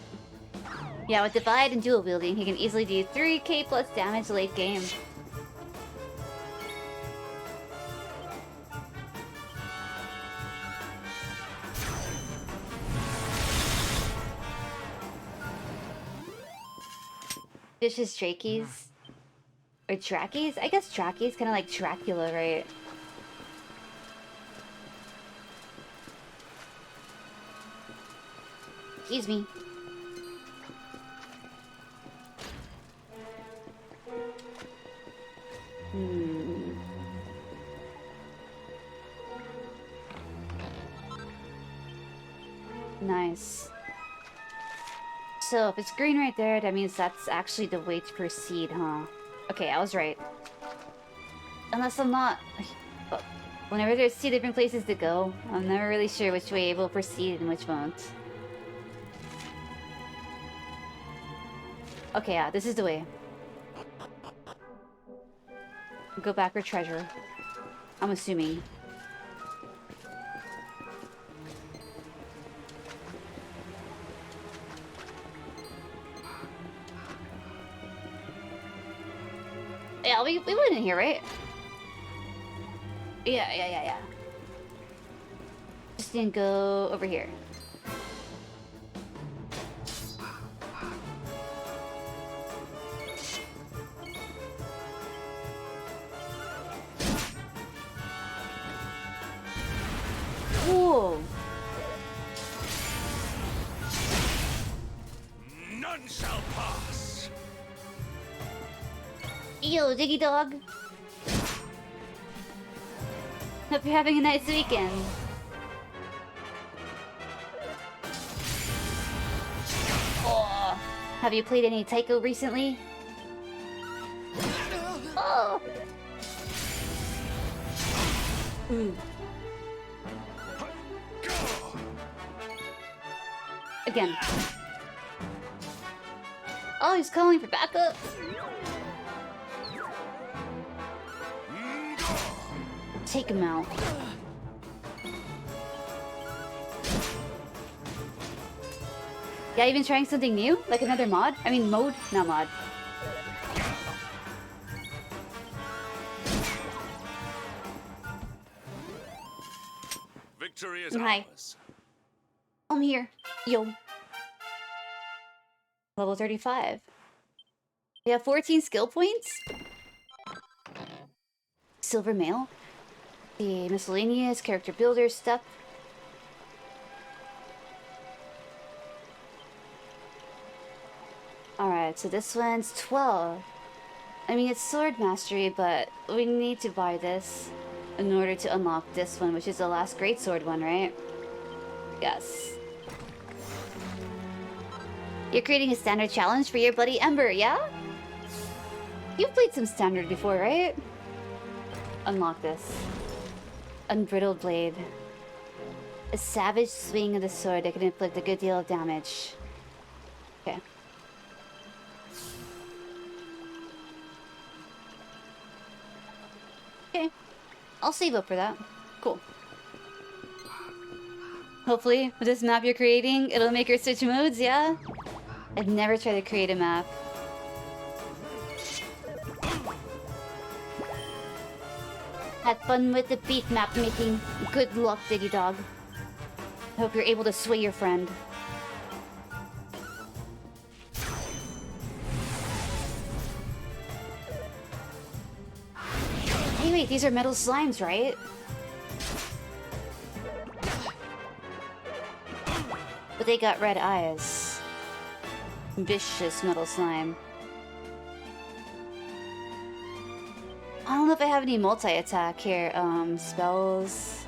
yeah, with Divide and dual wielding, he can easily do 3k plus damage late game. Vicious Drakies. Or Drakies? I guess Drakies, kind of like Dracula, right? Excuse me. Nice. So, if it's green right there, that means that's actually the way to proceed, huh? Okay, I was right. Unless I'm not... But whenever there's two different places to go, I'm never really sure which way we'll proceed and which won't. Okay, yeah, this is the way. Go back for treasure. I'm assuming. Yeah, we went in here, right? Yeah. Just didn't go over here. Whoa. None shall pass. Yo, Diggy Dog. Hope you're having a nice weekend. Oh, have you played any Taiko recently? Oh. Again. Oh, he's calling for backup. Take him out. Yeah, you been trying something new? Like another mod? I mean mode? Not mod. Victory is Hi. ours. I'm here. Yo. Level 35. We have 14 skill points? Silver mail. The miscellaneous character builder stuff. Alright, so this one's 12. I mean, it's sword mastery, but we need to buy this in order to unlock this one, which is the last great sword one, right? Yes. You're creating a standard challenge for your buddy Ember, yeah? You've played some standard before, right? Unlock this. Unbridled blade. A savage swing of the sword that can inflict a good deal of damage. Okay. Okay. I'll save up for that. Cool. Hopefully, with this map you're creating, it'll make her switch modes, yeah? I've never tried to create a map. Had fun with the beat map making. Good luck, Diggy Dog. I hope you're able to sway your friend. Hey, wait, these are metal slimes, right? But they got red eyes. Vicious metal slime. I don't know if I have any multi-attack here. Spells.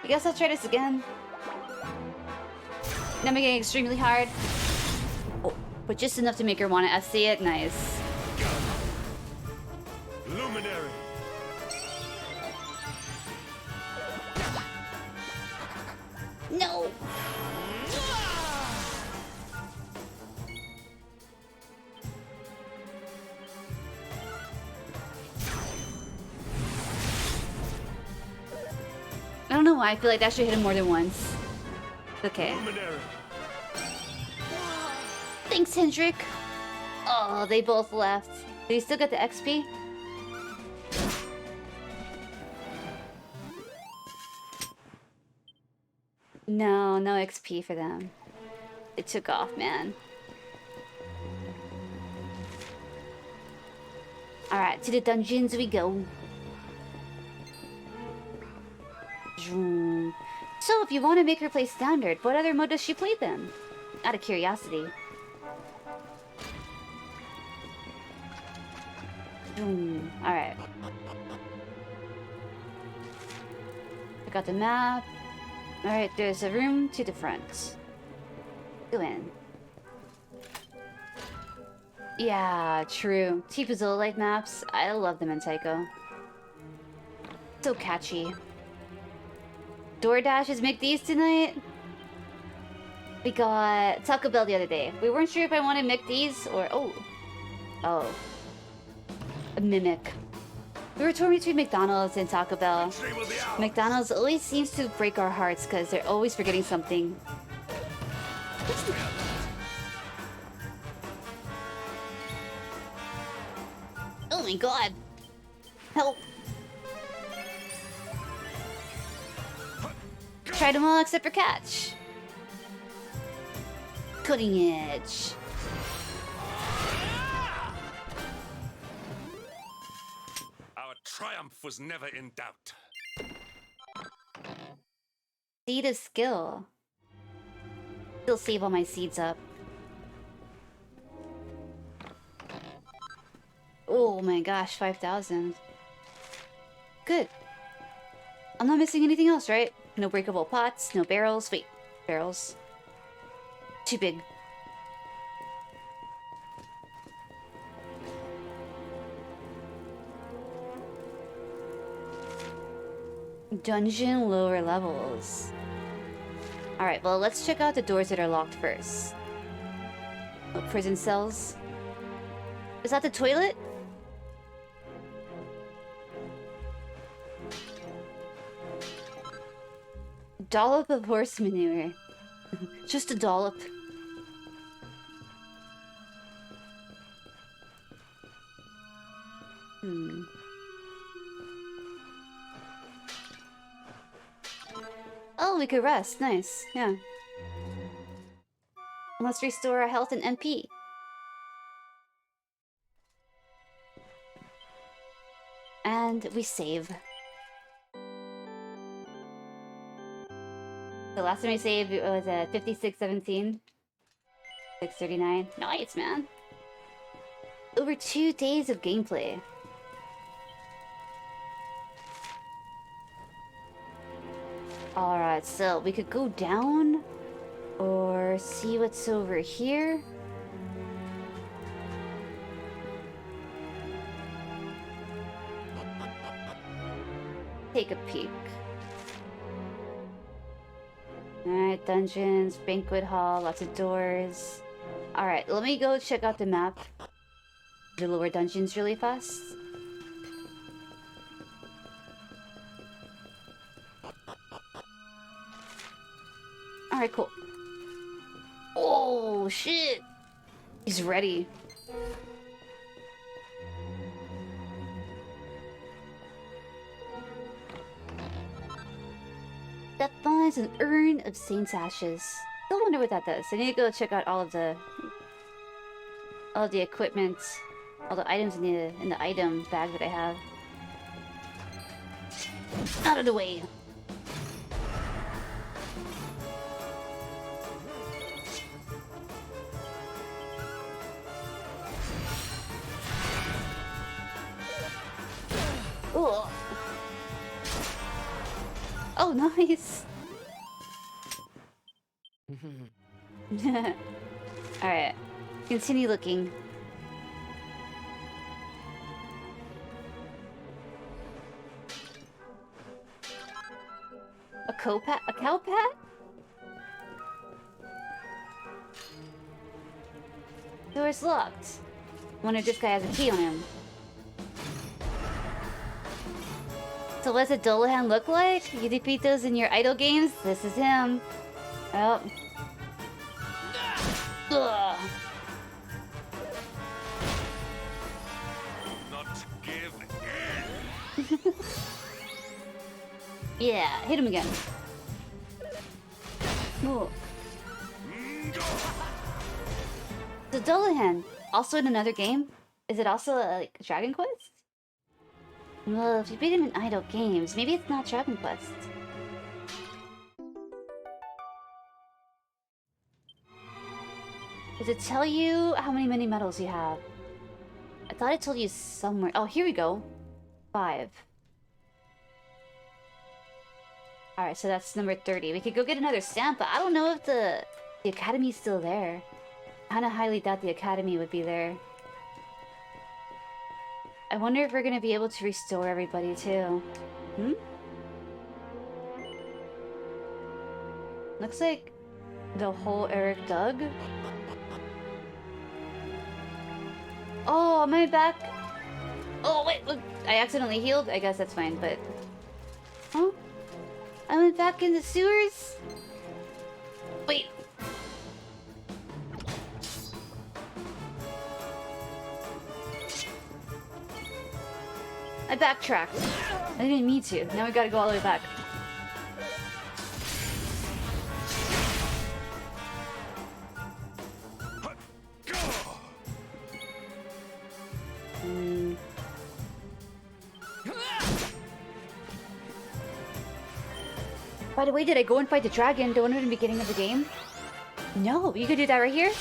I guess I'll try this again. Now making it extremely hard. Oh, but just enough to make her want to SC it. Nice. Luminary. No! I don't know why I feel like that should hit him more than once. Okay. Luminary. Thanks, Hendrik. Oh, they both left. Did he still get the XP? No, no XP for them. It took off, man. Alright, to the dungeons we go. So, if you want to make her play standard, what other mode does she play then? Out of curiosity. Alright. I got the map. Alright, there's a room to the front. Go in. Yeah, true. T-Puzzle-like maps. I love them in Taiko. So catchy. DoorDash is McDee's tonight. We got Taco Bell the other day. We weren't sure if I wanted McDee's or... Oh. A mimic. We were torn between McDonald's and Taco Bell. McDonald's always seems to break our hearts because they're always forgetting something. Oh my god. Help. Tried them all except for catch. Cutting edge. Our triumph was never in doubt. Seed of skill. Still save all my seeds up. Oh my gosh, 5,000. Good. I'm not missing anything else, right? No breakable pots, no barrels. Wait, barrels. Too big. Dungeon lower levels. Alright, well, let's check out the doors that are locked first. Oh, prison cells. Is that the toilet? Dollop of horse manure. Just a dollop. Oh, we could rest. Nice. Yeah. Let's restore our health and MP. And we save. The last time I saved it was at 56:17. 6:39. Nice, man. Over 2 days of gameplay. Alright, so we could go down or see what's over here. Take a peek. Alright, dungeons, banquet hall, lots of doors. Alright, let me go check out the map. The lower dungeons really fast. Alright, cool. Oh, shit! He's ready. That finds an urn of Saint's ashes. Still wonder what that does. I need to go check out all of the equipment, all the items in the item bag that I have. Out of the way. Oh. Oh, nice. Alright. Continue looking. A cow pat? A cow pat? Door's locked. Wonder if this guy has a key on him. So what's a Dolahan look like? You defeat those in your idle games? This is him. Oh. Ugh. Not give in. Yeah, hit him again. Ooh. So Dolahan, also in another game? Is it also like Dragon Quest? Well, if you beat him in idle games, maybe it's not Dragon Quest. Does it tell you how many medals you have? I thought it told you somewhere. Oh, here we go. 5. Alright, so that's number 30. We could go get another stamp, but I don't know if the Academy's still there. I kinda highly doubt the Academy would be there. I wonder if we're gonna be able to restore everybody too. Hmm? Looks like the whole Eric dug. Oh, am I back? Oh, wait, look. I accidentally healed. I guess that's fine, but... Huh? I went back in the sewers? Wait. I backtracked. I didn't mean to. Now we gotta go all the way back. By the way, did I go and fight the dragon the one at the beginning of the game? No, you could do that right here?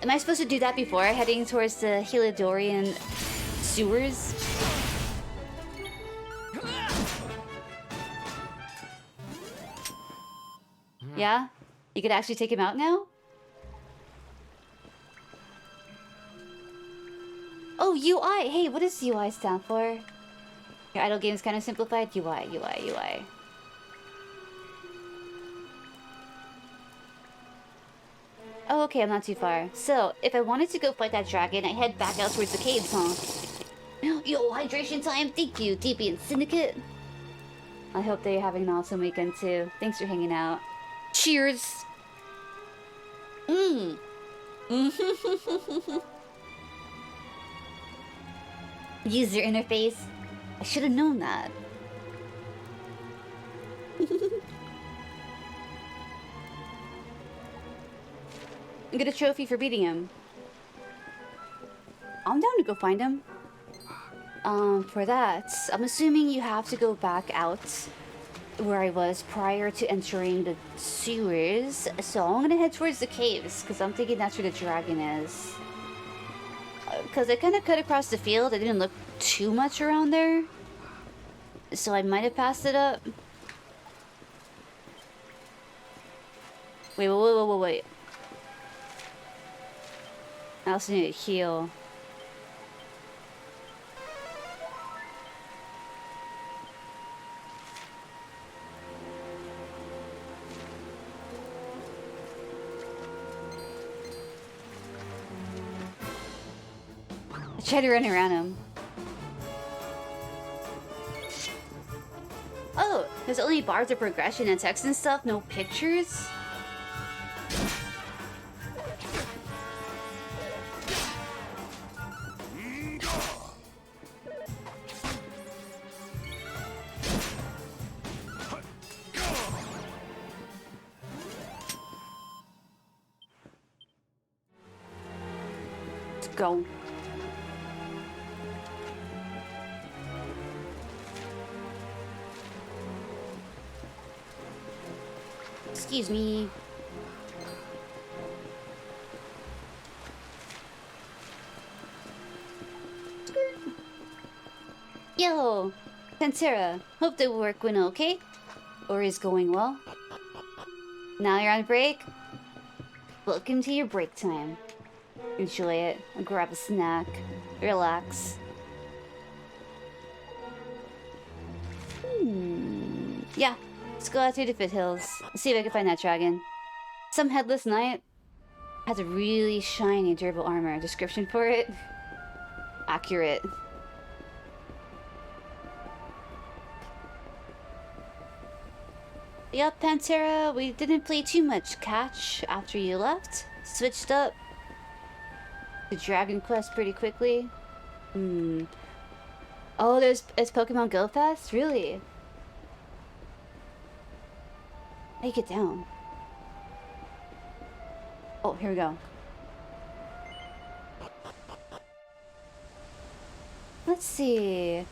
Am I supposed to do that before heading towards the Heliodorian sewers? Yeah? You could actually take him out now? Oh, UI! Hey, what does UI stand for? Your idle game's kind of simplified? UI, UI, UI. Oh, okay, I'm not too far. So, if I wanted to go fight that dragon, I head back out towards the caves, huh? Yo, hydration time! Thank you, Deviant Syndicate! I hope that you're having an awesome weekend, too. Thanks for hanging out. Cheers! Mmm! User interface. I should have known that. Get a trophy for beating him. I'm down to go find him. For that, I'm assuming you have to go back out where I was prior to entering the sewers. So I'm gonna head towards the caves, because I'm thinking that's where the dragon is. Because I kind of cut across the field. I didn't look too much around there. So I might have passed it up. Wait. I also need to heal. I tried to run around him. Oh, there's only bars of progression and text and stuff, no pictures? Let's go. Excuse me. Yo, Pantera. Hope the work went okay, or is going well. Now you're on break. Welcome to your break time. Enjoy it. Grab a snack. Relax. Yeah. Let's go out through the foothills. See if I can find that dragon. Some headless knight has a really shiny, durable armor. Description for it? Accurate. Yup, Pantera, we didn't play too much catch after you left. Switched up the Dragon Quest pretty quickly. Oh, it's Pokemon Go Fest? Really? How do you get down? Oh, here we go. Let's see.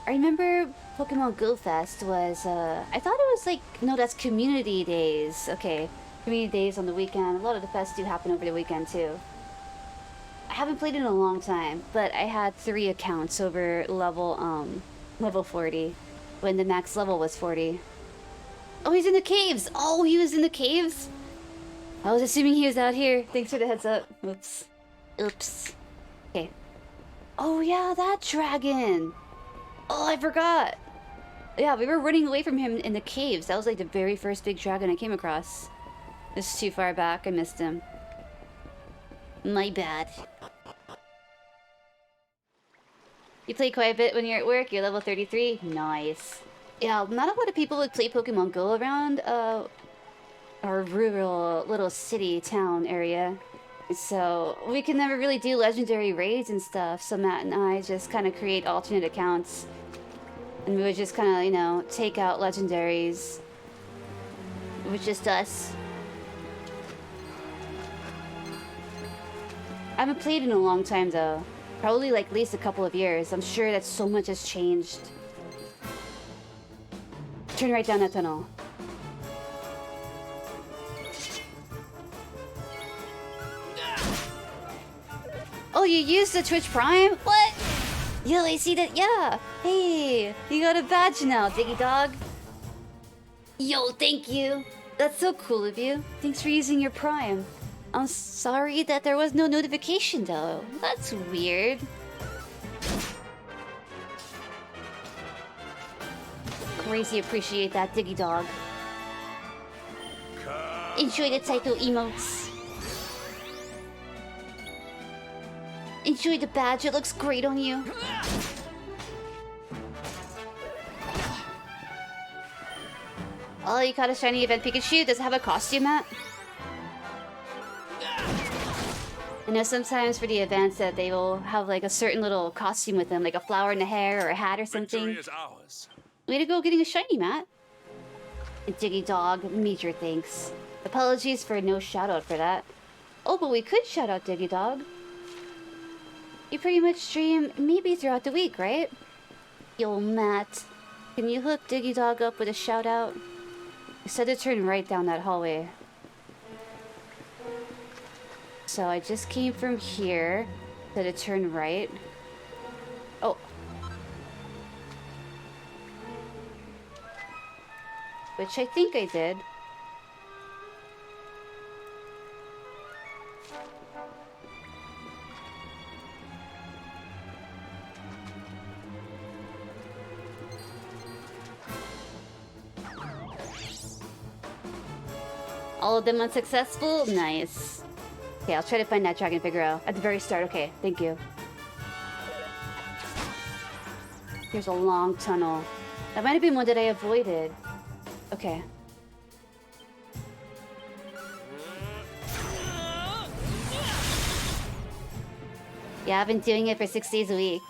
I remember Pokemon Go Fest was, I thought it was like, no, that's Community Days. Okay, Community Days on the weekend. A lot of the fests do happen over the weekend too. I haven't played in a long time, but I had 3 accounts over level 40, when the max level was 40. Oh, he's in the caves! Oh, he was in the caves? I was assuming he was out here. Thanks for the heads up. Oops. Okay. Oh yeah, that dragon! Oh, I forgot! Yeah, we were running away from him in the caves. That was like the very first big dragon I came across. This is too far back, I missed him. My bad. You play quite a bit when you're at work, you're level 33? Nice. Yeah, not a lot of people would play Pokemon Go around our rural little city town area. So we can never really do legendary raids and stuff, so Matt and I just kind of create alternate accounts. And we would just kind of, you know, take out legendaries. It was just us. I haven't played in a long time though. Probably like at least a couple of years. I'm sure that so much has changed. Turn right down that tunnel. Oh, you used the Twitch Prime? What? Yo, I see that. Yeah. Hey, you got a badge now, Diggy Dog. Yo, thank you. That's so cool of you. Thanks for using your Prime. I'm sorry that there was no notification though. That's weird. Crazy appreciate that, Diggy Dog. Enjoy the title emotes. Enjoy the badge, it looks great on you. Oh, you caught a shiny event Pikachu? Does it have a costume, Matt? I know sometimes for the events that they will have like a certain little costume with them, like a flower in the hair or a hat or something. Victory is ours. Way to go getting a shiny, Matt. And Diggy Dog, major thanks. Apologies for no shout out for that. Oh, but we could shout out Diggy Dog. You pretty much stream maybe throughout the week, right? Yo, Matt, can you hook Diggy Dog up with a shout out? I said to turn right down that hallway. So I just came from here. Said to turn right. Oh. Which I think I did. All of them unsuccessful? Nice. Okay, I'll try to find that dragon figure out at the very start. Okay, thank you. Here's a long tunnel. That might have been one that I avoided. Okay. Yeah, I've been doing it for 6 days a week.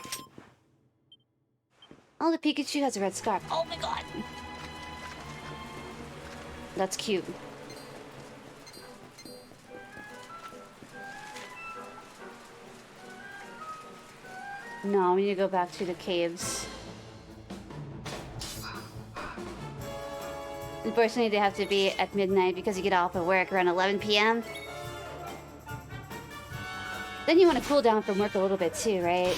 Oh, the Pikachu has a red scarf. Oh my god! That's cute. No, we need to go back to the caves. Unfortunately, they have to be at midnight because you get off of work around 11 p.m. Then you want to cool down from work a little bit too, right?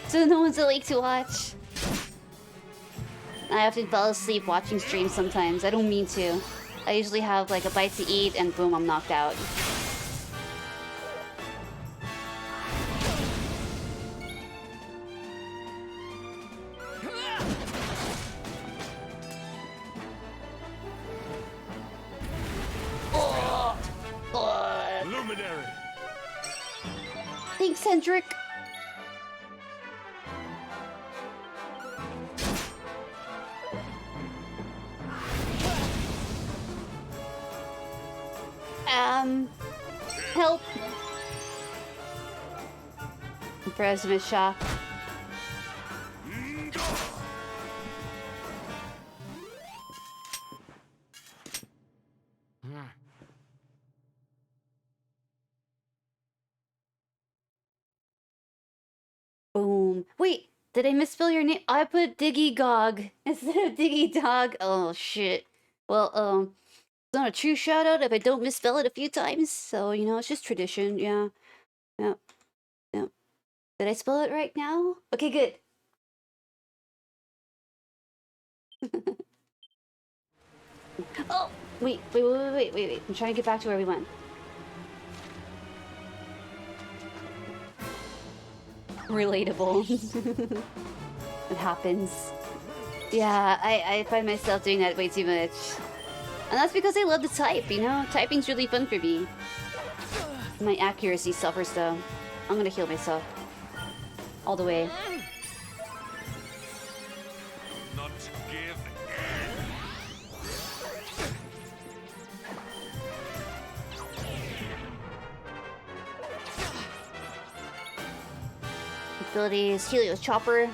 So no one's awake to watch. I often fall asleep watching streams sometimes. I don't mean to. I usually have like a bite to eat and boom, I'm knocked out. Luminary. Thanks, Hendrik. Help. President Shock. Boom. Wait, did I misspell your name? I put Diggy Gog instead of Diggy Dog. Oh shit. Well, it's not a true shout out if I don't misspell it a few times. So, you know, it's just tradition. Yeah. Yeah. Yeah. Did I spell it right now? Okay, good. Oh, Wait. I'm trying to get back to where we went. Relatable. It happens. Yeah, I find myself doing that way too much. And that's because I love to type, you know? Typing's really fun for me. My accuracy suffers though. I'm gonna heal myself. All the way. Not give Abilities, Helio Chopper.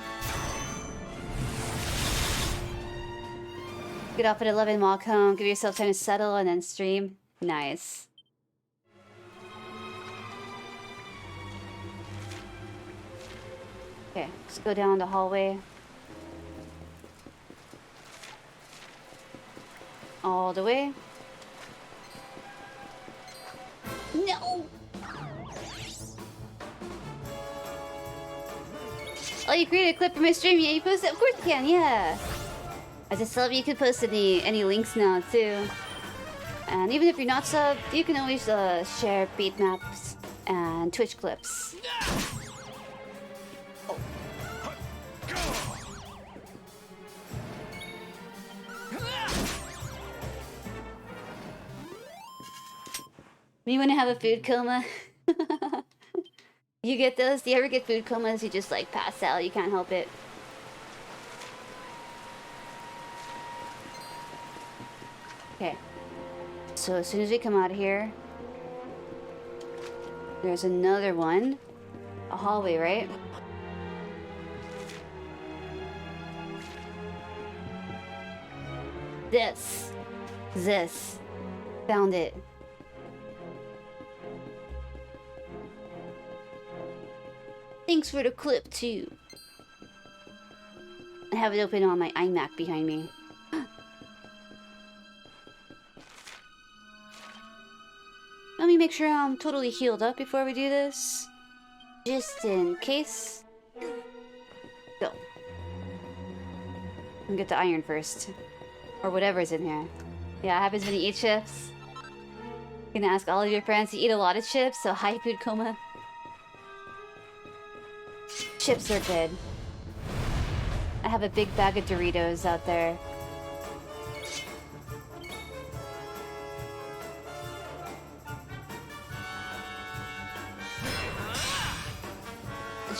Get off at 11, walk home, give yourself time to settle, and then stream. Nice. Okay, let's go down the hallway. All the way. No! Oh, you created a clip for my stream? Yeah, you posted it? Of course you can, yeah! As a sub, you can post any links now, too. And even if you're not sub, you can always share beat maps and Twitch clips. You wanna have a food coma? You get those? Do you ever get food comas? You just like pass out, you can't help it. Okay. So as soon as we come out of here, there's another one. A hallway, right? This. Found it. Thanks for the clip, too. I have it open on my iMac behind me. Let me make sure I'm totally healed up before we do this. Just in case. Go. And get the iron first. Or whatever's in here. Yeah, it happens when you eat chips. You can ask all of your friends to eat a lot of chips, so high food coma. Chips are good. I have a big bag of Doritos out there.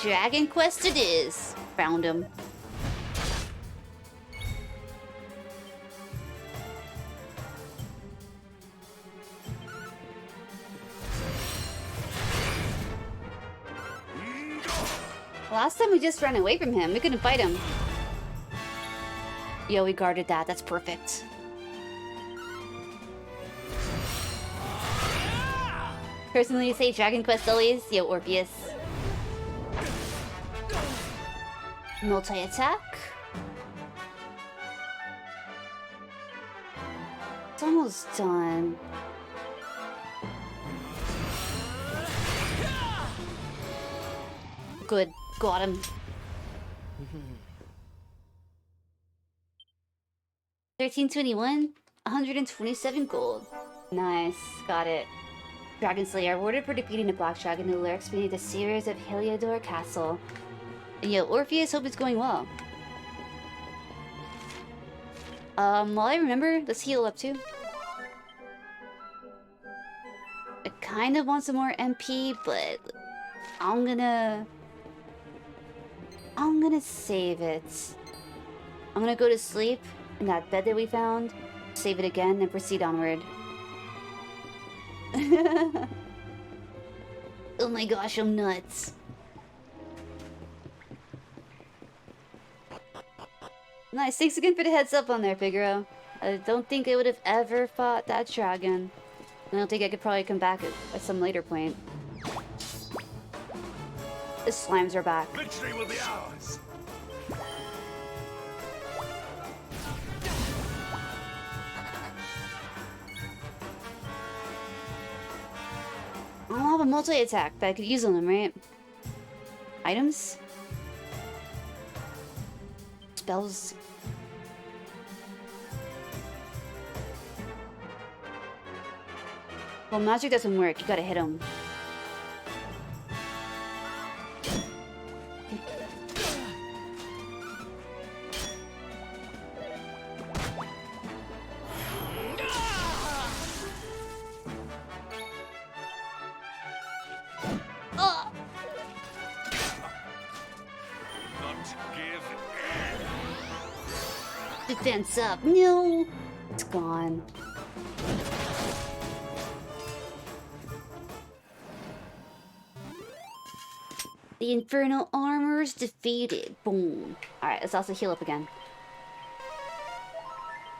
Dragon Quest it is. Found him. Last time we just ran away from him. We couldn't fight him. Yo, we guarded that. That's perfect. Personally, you say Dragon Quest always. Yo, Orpheus. Multi-attack. It's almost done. Good. Got him. 1321, 127 gold. Nice, got it. Dragon Slayer, awarded for defeating the Black Dragon who lurks beneath the series of Heliodor Castle. And yo, Orpheus, hope it's going well. While I remember, let's heal up too. I kind of want some more MP, but I'm gonna save it. I'm gonna go to sleep in that bed that we found, save it again, and proceed onward. Oh my gosh, I'm nuts. Nice, thanks again for the heads up on there, Figaro. I don't think I would have ever fought that dragon. I don't think I could probably come back at some later point. The slimes are back. Victory will be ours. I don't have a multi-attack that I could use on them, right? Items? Spells? Well, magic doesn't work. You gotta hit him. Defense up. No! It's gone. The Infernal Armor's defeated. Boom. Alright, let's also heal up again.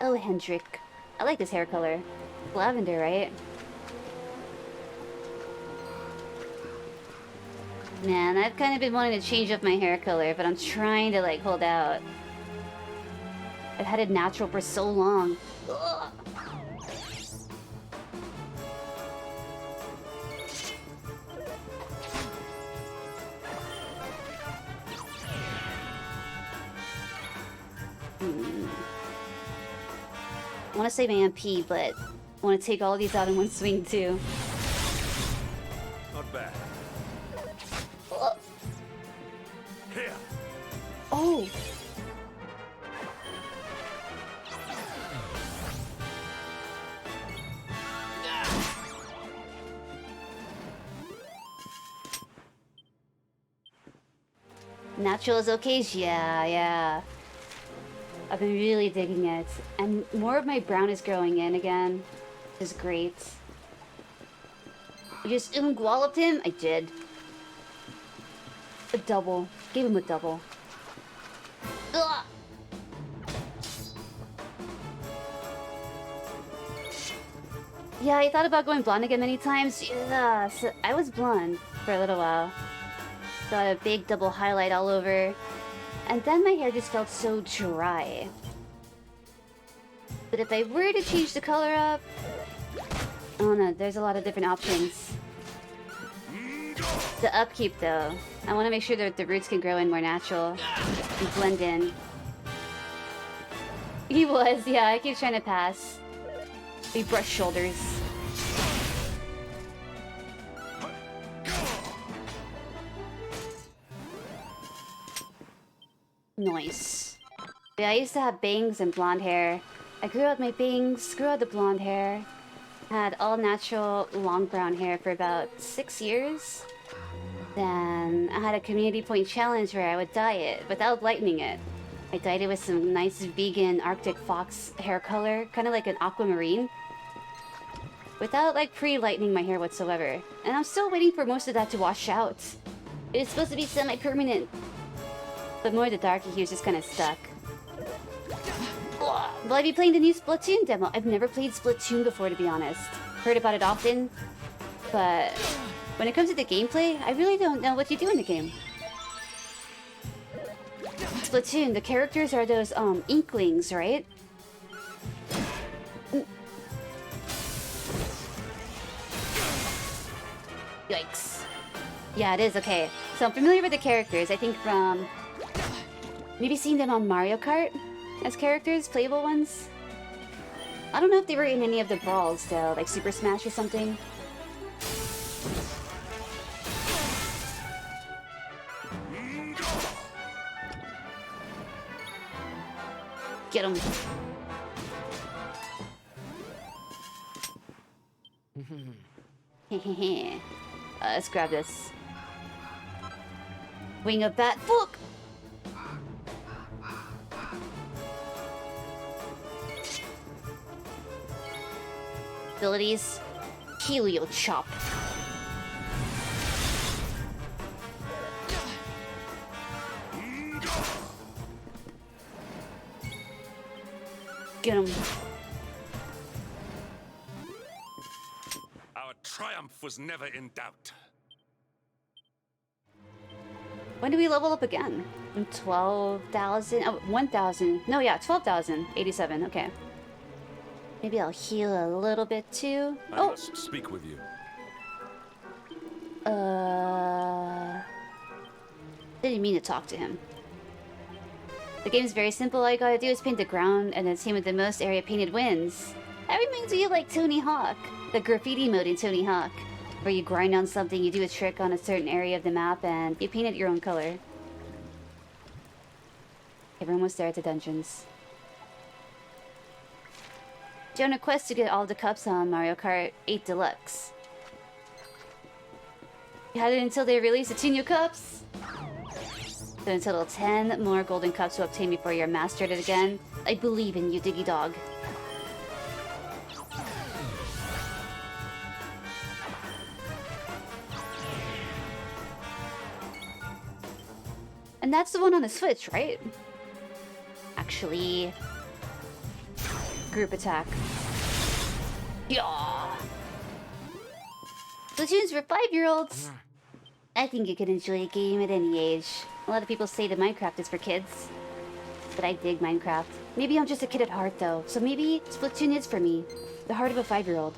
Oh, Hendrik. I like this hair color. Lavender, right? Man, I've kind of been wanting to change up my hair color, but I'm trying to, like, hold out. I've had it natural for so long. Ugh. I want to save my MP, but I want to take all these out in one swing too. Not bad. Here. Oh. Natural is okay. Yeah. I've been really digging it. And more of my brown is growing in again. Which is great. I just walloped him? I did. A double. Gave him a double. Ugh! Yeah, I thought about going blonde again many times. Yeah, so I was blonde for a little while. Got a big double highlight all over. And then my hair just felt so dry. But if I were to change the color up... I don't know, there's a lot of different options. The upkeep though. I want to make sure that the roots can grow in more natural. And blend in. He was, yeah, I keep trying to pass. We brush shoulders. Nice. Yeah, I used to have bangs and blonde hair. I grew out my bangs, grew out the blonde hair. Had all natural long brown hair for about 6 years. Then I had a community point challenge where I would dye it without lightening it. I dyed it with some nice vegan Arctic fox hair color, kind of like an aquamarine. Without like pre-lightening my hair whatsoever. And I'm still waiting for most of that to wash out. It's supposed to be semi-permanent. But more the darker hues just kind of stuck. Will I be playing the new Splatoon demo? I've never played Splatoon before, to be honest. Heard about it often. But when it comes to the gameplay, I really don't know what you do in the game. Splatoon, the characters are those, inklings, right? Yikes. Yeah, it is, okay. So I'm familiar with the characters, I think from... maybe seeing them on Mario Kart as characters, playable ones. I don't know if they were in any of the brawls though, like Super Smash or something. Get him. Let's grab this. Wing of Bat. Fuck! Abilities. Helio Chop. Get him. Our triumph was never in doubt. When do we level up again? 12,000? Oh, 1,000. No, yeah, 12,087. Okay. Maybe I'll heal a little bit too. I must speak with you. Didn't mean to talk to him. The game's very simple. All you gotta do is paint the ground, and the team with the most area painted wins. I reminds me of like Tony Hawk, the graffiti mode in Tony Hawk, where you grind on something, you do a trick on a certain area of the map, and you paint it your own color. Okay, we're almost there at the dungeons. You're on a quest to get all the cups on Mario Kart 8 Deluxe. You had it until they release the 2 new cups. So in total 10 more golden cups to obtain before you're mastered it again. I believe in you, Diggy Dog. And that's the one on the Switch, right? Actually... Group attack. Yeah. Splatoon's for 5-year-olds. I think you can enjoy a game at any age. A lot of people say that Minecraft is for kids. But I dig Minecraft. Maybe I'm just a kid at heart though, so maybe Splatoon is for me. The heart of a 5-year-old.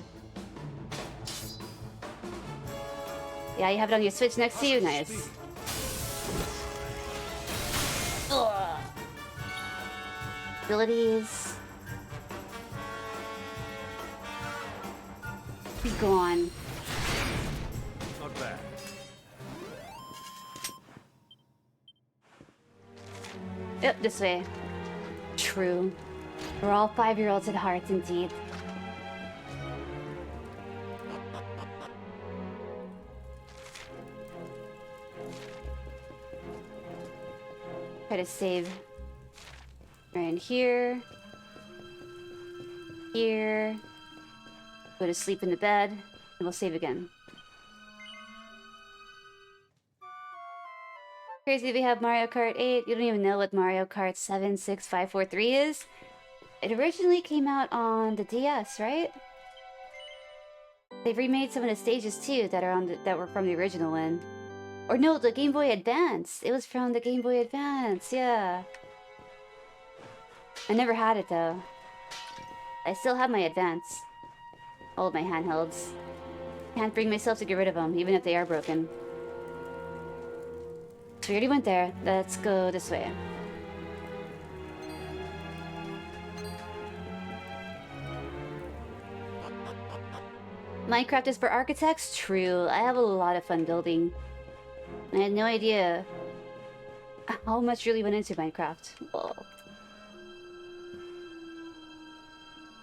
Yeah, you have it on your Switch next to you? Nice. Ugh. Abilities. Be gone. Not bad. Yep, this way. True. We're all 5-year-olds at heart, indeed. Try to save. Right in here. Here. Go to sleep in the bed, and we'll save again. Crazy we have Mario Kart 8. You don't even know what Mario Kart 7, 6, 5, 4, 3 is. It originally came out on the DS, right? They've remade some of the stages too that are on that were from the original one. Or no, the Game Boy Advance. It was from the Game Boy Advance, yeah. I never had it though. I still have my Advance. All of my handhelds. Can't bring myself to get rid of them, even if they are broken. So we already went there. Let's go this way. Minecraft is for architects? True. I have a lot of fun building. I had no idea how much really went into Minecraft. Whoa.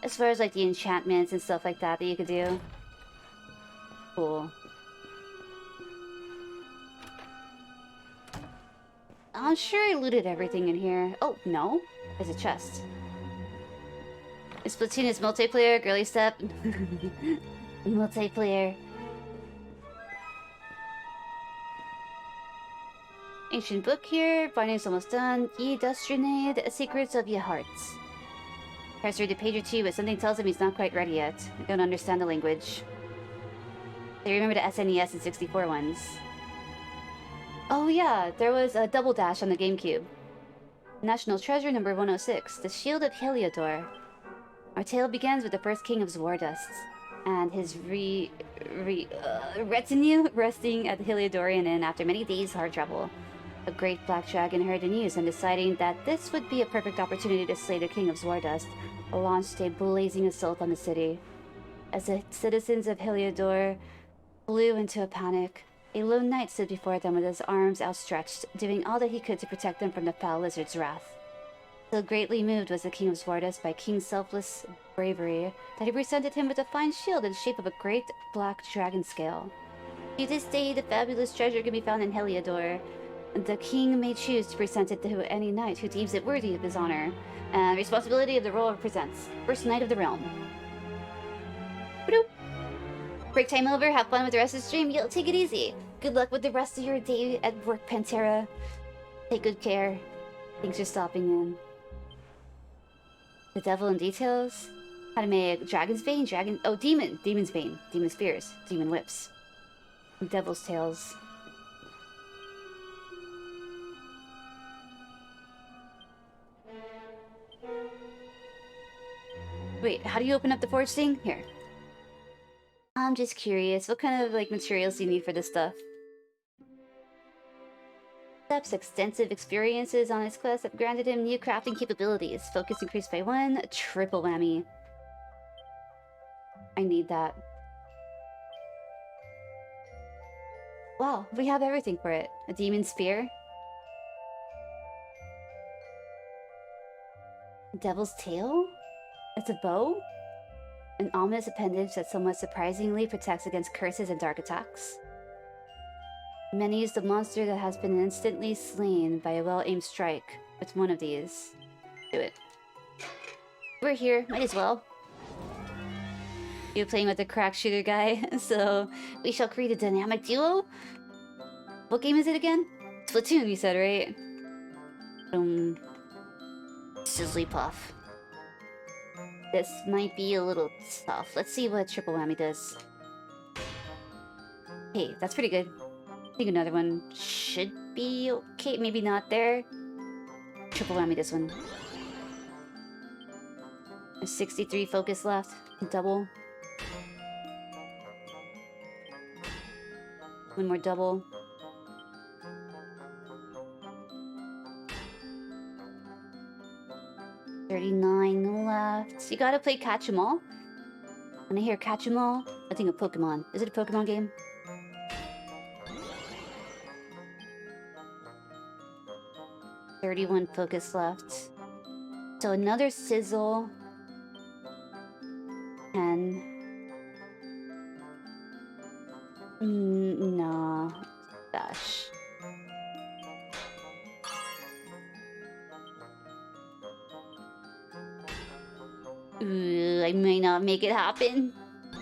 As far as like the enchantments and stuff like that you could do. Cool. I'm sure I looted everything in here. Oh, no. There's a chest. Is Splatoon is multiplayer, girly step? Multiplayer. Ancient book here. Binding's almost done. Ye Dustrinade, Secrets of Ye Hearts. Tries to read a page or two, but something tells him he's not quite ready yet. I don't understand the language. They remember the SNES and 64 ones. Oh yeah, there was a Double Dash on the GameCube. National Treasure number 106, the Shield of Heliodor. Our tale begins with the first king of Zwardust, and his retinue resting at the Heliodorian Inn after many days' hard travel. A great black dragon heard the news and deciding that this would be a perfect opportunity to slay the king of Zwardust, launched a blazing assault on the city. As the citizens of Heliodor flew into a panic, a lone knight stood before them with his arms outstretched, doing all that he could to protect them from the foul lizard's wrath. So greatly moved was the king of Zwardust by King's selfless bravery that he presented him with a fine shield in the shape of a great black dragon scale. To this day, the fabulous treasure can be found in Heliodor. The king may choose to present it to any knight who deems it worthy of his honor, and responsibility of the role it presents. First knight of the realm. Bloop. Break time over, have fun with the rest of the stream. Yo, take it easy. Good luck with the rest of your day at work, Pantera. Take good care. Thanks for stopping in. The devil in details? How to make dragon's bane, demon's bane, demon spears, demon whips, and devil's tails. Wait, how do you open up the forge thing? Here. I'm just curious, what kind of like materials do you need for this stuff? Steps extensive experiences on his quest have granted him new crafting capabilities. Focus increased by 1, triple whammy. I need that. Wow, we have everything for it. A demon spear. Devil's tail? It's a bow? An ominous appendage that somewhat surprisingly protects against curses and dark attacks. Many use the monster that has been instantly slain by a well-aimed strike with one of these. Do it. We're here, might as well. You're playing with the crack shooter guy, so we shall create a dynamic duo? What game is it again? Splatoon, you said, right? Sizzly puff. This might be a little tough. Let's see what triple whammy does. Hey, that's pretty good. I think another one should be okay. Maybe not there. Triple whammy this one. There's 63 focus left. Double. One more double. $39 left. You gotta play Catch 'em All. When I hear Catch 'em All, I think of Pokemon. Is it a Pokemon game? $31 focus left. So another sizzle. 10. No. Gosh. Ooh, I may not make it happen.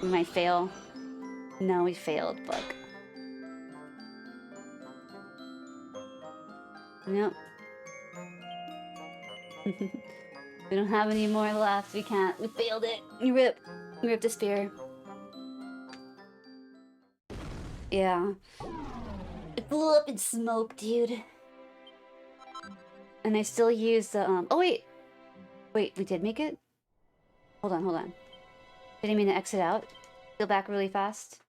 We might fail. No, we failed, Buck. Nope. We don't have any more left. We can't. We failed it. You rip. You ripped the spear. Yeah. It blew up in smoke, dude. And I still use the, oh, wait. Wait, we did make it? Hold on, hold on. Didn't mean to exit out. Go back really fast.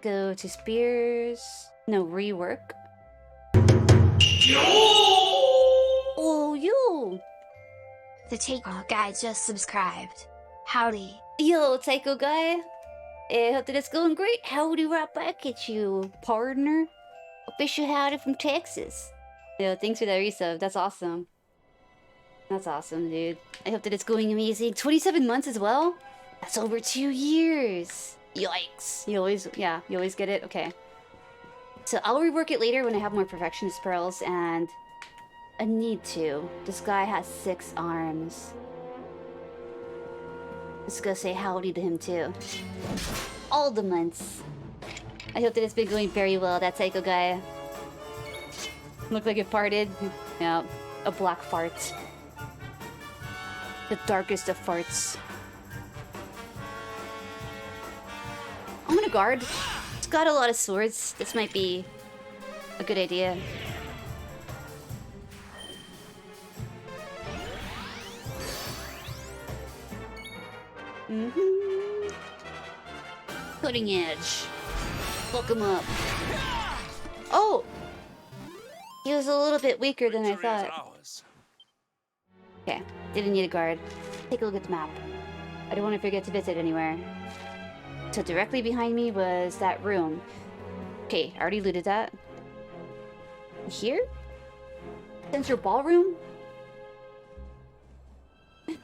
Go to spears. No, rework. Oh, you! The Taiko guy just subscribed. Howdy. Yo, Taiko guy. I hope that it's going great. Howdy right back at you, partner. Official howdy from Texas. Yo, thanks for that resub. That's awesome. That's awesome, dude. I hope that it's going amazing. 27 months as well? That's over 2 years. Yikes. You always get it? Okay. So I'll rework it later when I have more perfectionist pearls, and I need to. This guy has 6 arms. Let's go say howdy to him too. All the months. I hope that it's been going very well, that Psycho guy. Looked like it farted. Yeah, a black fart. The darkest of farts. I'm gonna guard. It's got a lot of swords. This might be a good idea. Cutting edge. Fuck him up. Oh! He was a little bit weaker than I thought. Okay, didn't need a guard. Take a look at the map. I don't want to forget to visit anywhere. So directly behind me was that room. Okay, I already looted that. Here? Central Ballroom?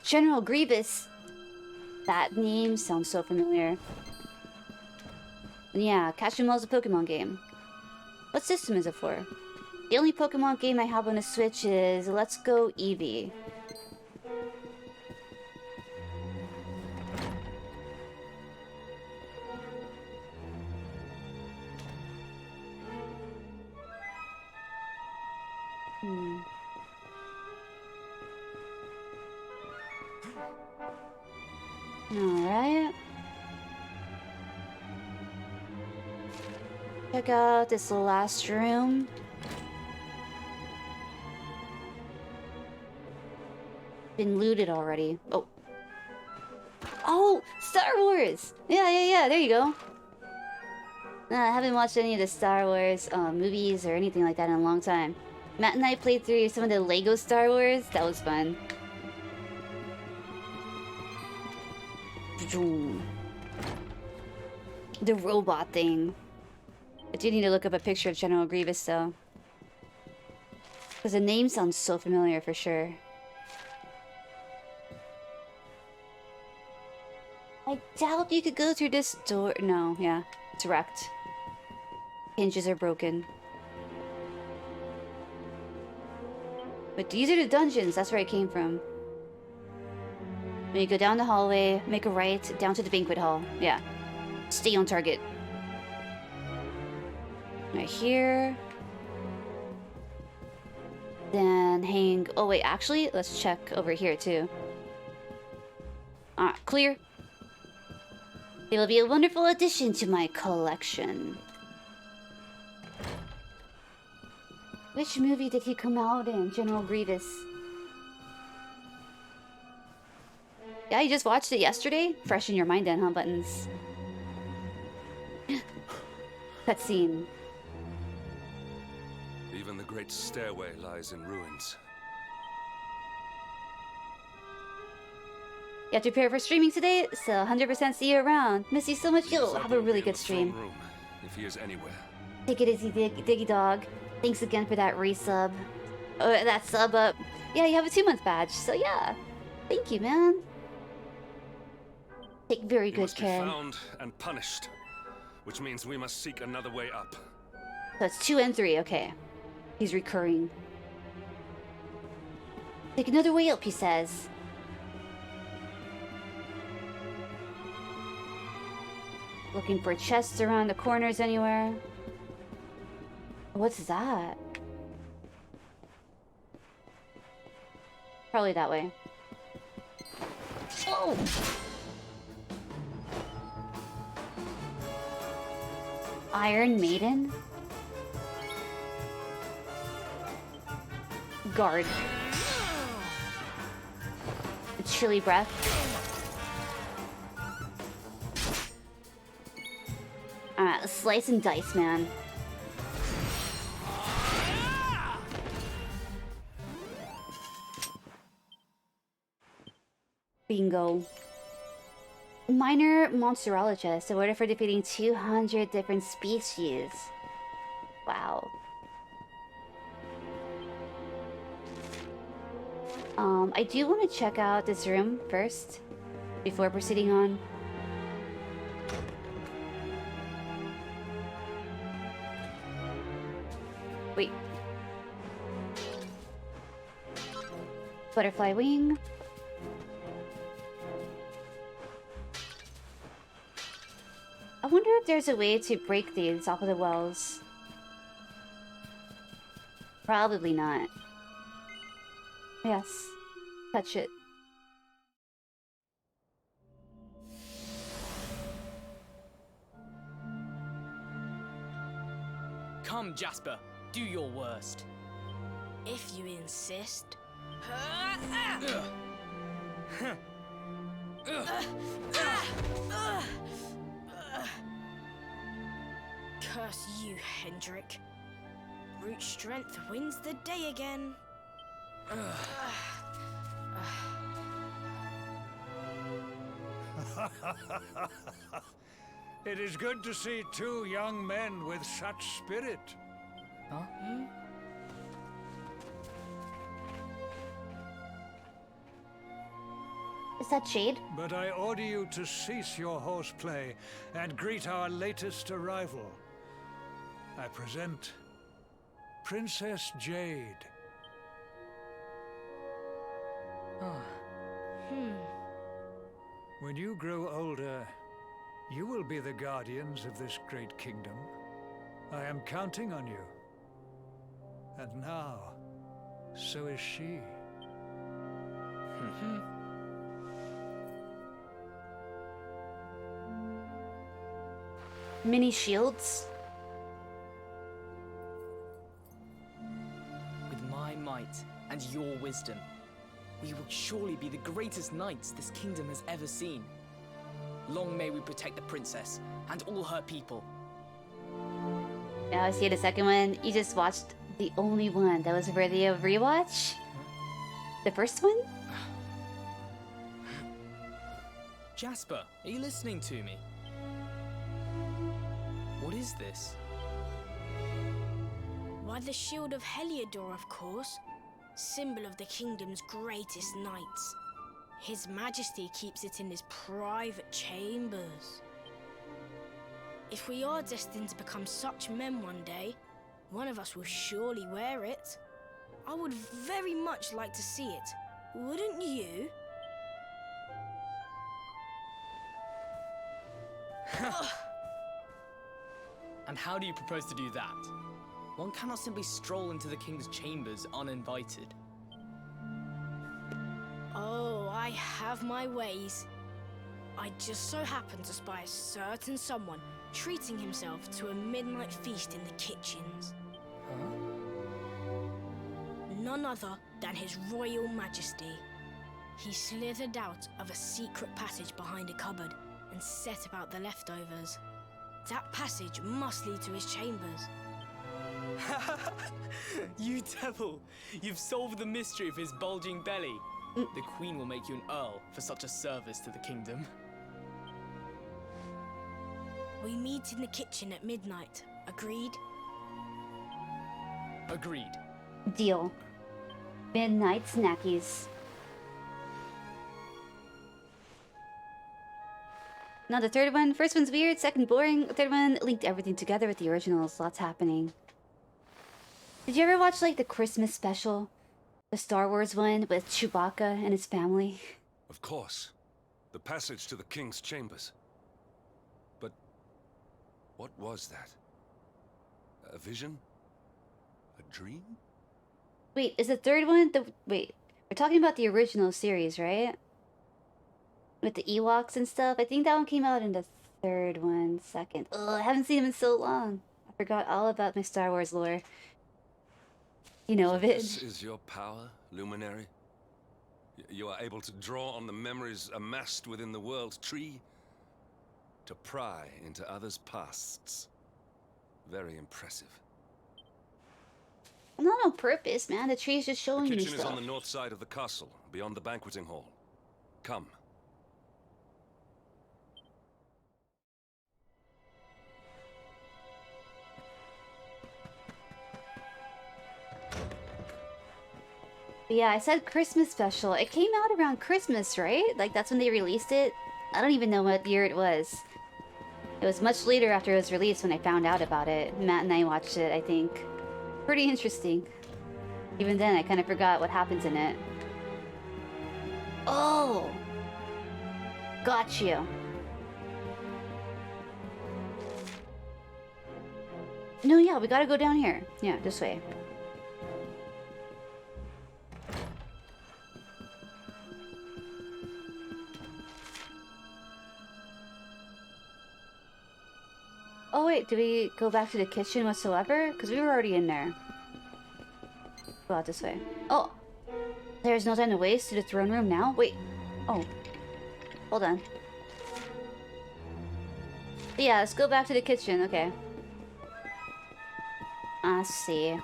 General Grievous. That name sounds so familiar. And yeah, Catch 'em All's a Pokemon game. What system is it for? The only Pokemon game I have on the Switch is Let's Go Eevee. Alright. Check out this last room. Been looted already. Oh. Oh! Star Wars! Yeah, there you go. I haven't watched any of the Star Wars movies or anything like that in a long time. Matt and I played through some of the Lego Star Wars. That was fun. The robot thing. I do need to look up a picture of General Grievous though. Because the name sounds so familiar for sure. I doubt you could go through this door. No, yeah. It's wrecked. Hinges are broken. But these are the dungeons. That's where I came from. When you go down the hallway, make a right, down to the banquet hall. Yeah. Stay on target. Right here. Then hang... Oh, wait. Actually, let's check over here, too. Alright, clear. It will be a wonderful addition to my collection. Which movie did he come out in, General Grievous? Yeah, you just watched it yesterday? Fresh in your mind then, huh, Buttons? Cutscene. Even the great stairway lies in ruins. You have to prepare for streaming today, so 100% see you around. Miss you so much, you'll have a really good stream. Room, if he is anywhere. Take it easy, Diggy Dog. Thanks again for that resub. That sub up. Yeah, you have a 2-month badge, so yeah. Thank you, man. Take very good care. He must be found and punished, which means we must seek another way up. So it's 2 and 3, okay. He's recurring. Take another way up, he says. Looking for chests around the corners anywhere. What's that? Probably that way. Oh! Iron Maiden? Guard. A chilly breath. Alright, slice and dice, man. Bingo. Minor monsterologist, awarded for defeating 200 different species. Wow. I do want to check out this room first, before proceeding on. Wait. Butterfly wing. I wonder if there's a way to break these off of the wells. Probably not. Yes. Touch it. Come, Jasper. Do your worst. If you insist. Curse you, Hendrik. Brute strength wins the day again. It is good to see 2 young men with such spirit. Huh? Is that Jade? But I order you to cease your horseplay and greet our latest arrival. I present Princess Jade. When you grow older, you will be the guardians of this great kingdom. I am counting on you. And now, so is she. Mini shields? With my might and your wisdom, we will surely be the greatest knights this kingdom has ever seen. Long may we protect the princess and all her people. Now I see the second one. You just watched the only one that was worthy of rewatch? The first one? Jasper, are you listening to me? What is this? Why, the shield of Heliodor, of course. Symbol of the kingdom's greatest knights. His Majesty keeps it in his private chambers. If we are destined to become such men one day, one of us will surely wear it. I would very much like to see it. Wouldn't you? And how do you propose to do that? One cannot simply stroll into the king's chambers uninvited. Oh, I have my ways. I just so happen to spy a certain someone treating himself to a midnight feast in the kitchens. Huh? None other than His Royal Majesty. He slithered out of a secret passage behind a cupboard and set about the leftovers. That passage must lead to his chambers. You devil! You've solved the mystery of his bulging belly. The Queen will make you an earl for such a service to the kingdom. We meet in the kitchen at midnight. Agreed? Agreed. Deal. Midnight snackies. Now the third one. First one's weird, second boring. The third one linked everything together with the originals. Lots happening. Did you ever watch like the Christmas special? The Star Wars one with Chewbacca and his family? Of course. The passage to the king's chambers. But what was that? A vision? A dream? Wait, is the third one wait, we're talking about the original series, right? With the Ewoks and stuff. I think that one came out in the third one, second. Oh, I haven't seen them in so long. I forgot all about my Star Wars lore. You know of it. This is your power, Luminary? You are able to draw on the memories amassed within the world tree to pry into others' pasts. Very impressive. Not on purpose, man. The tree's just showing The me kitchen stuff. is on the north side of the castle, beyond the banqueting hall. Come. But yeah, I said Christmas special. It came out around Christmas, right? Like, that's when they released it? I don't even know what year it was. It was much later after it was released when I found out about it. Matt and I watched it, I think. Pretty interesting. Even then, I kind of forgot what happens in it. Oh! Got you. No, yeah, we gotta go down here. Yeah, this way. Oh wait, do we go back to the kitchen whatsoever? Because we were already in there. Go out this way. Oh! There's no time to waste to the throne room now? Wait. Oh. Hold on. Yeah, let's go back to the kitchen. Okay. I see.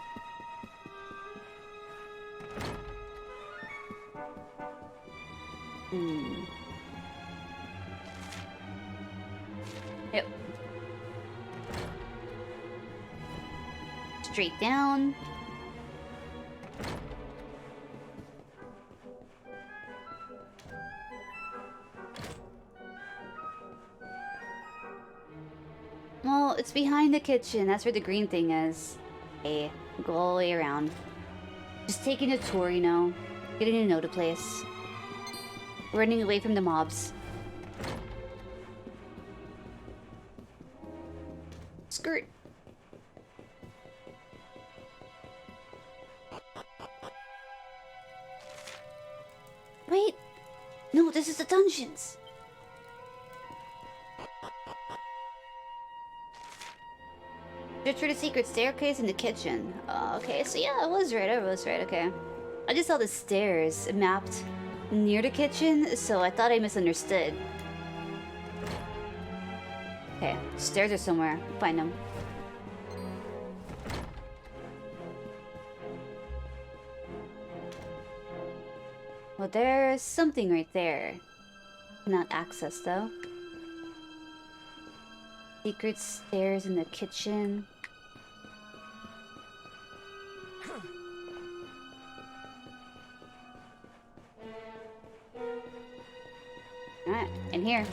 Yep. Straight down. Well, it's behind the kitchen. That's where the green thing is. Okay, go all the way around. Just taking a tour, you know. Getting to know the place. Running away from the mobs. Skirt. Wait. No, this is the dungeons. Search for the secret staircase in the kitchen. Okay, so yeah, I was right, okay. I just saw the stairs mapped near the kitchen, so I thought I misunderstood. Okay, stairs are somewhere. Find them. Well, there's something right there. Not access though. Secret stairs in the kitchen. Alright, in here.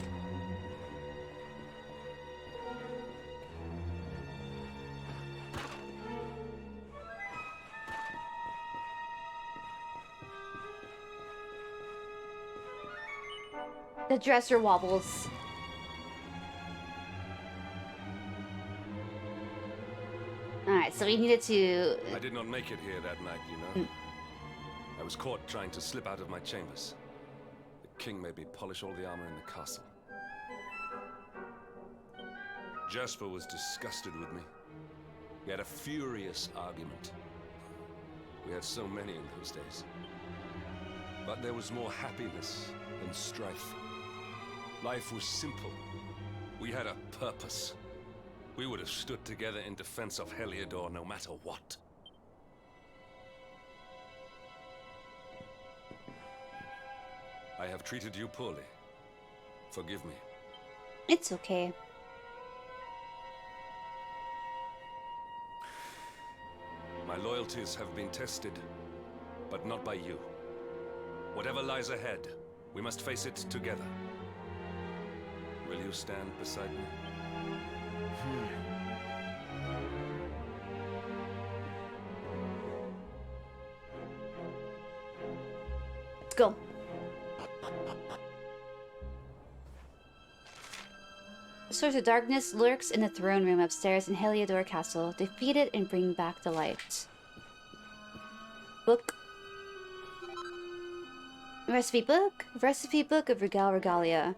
The dresser wobbles. Alright, so we needed to... I did not make it here that night, you know. I was caught trying to slip out of my chambers. The king made me polish all the armor in the castle. Jasper was disgusted with me. We had a furious argument. We had so many in those days. But there was more happiness than strife. Life was simple. We had a purpose. We would have stood together in defense of Heliodor no matter what. I have treated you poorly. Forgive me. It's okay. My loyalties have been tested, but not by you. Whatever lies ahead, we must face it together. Will you stand beside me? Let's go. The source of darkness lurks in the throne room upstairs in Heliodor Castle. Defeat it and bring back the light. Book. Recipe book? Recipe book of Regal Regalia.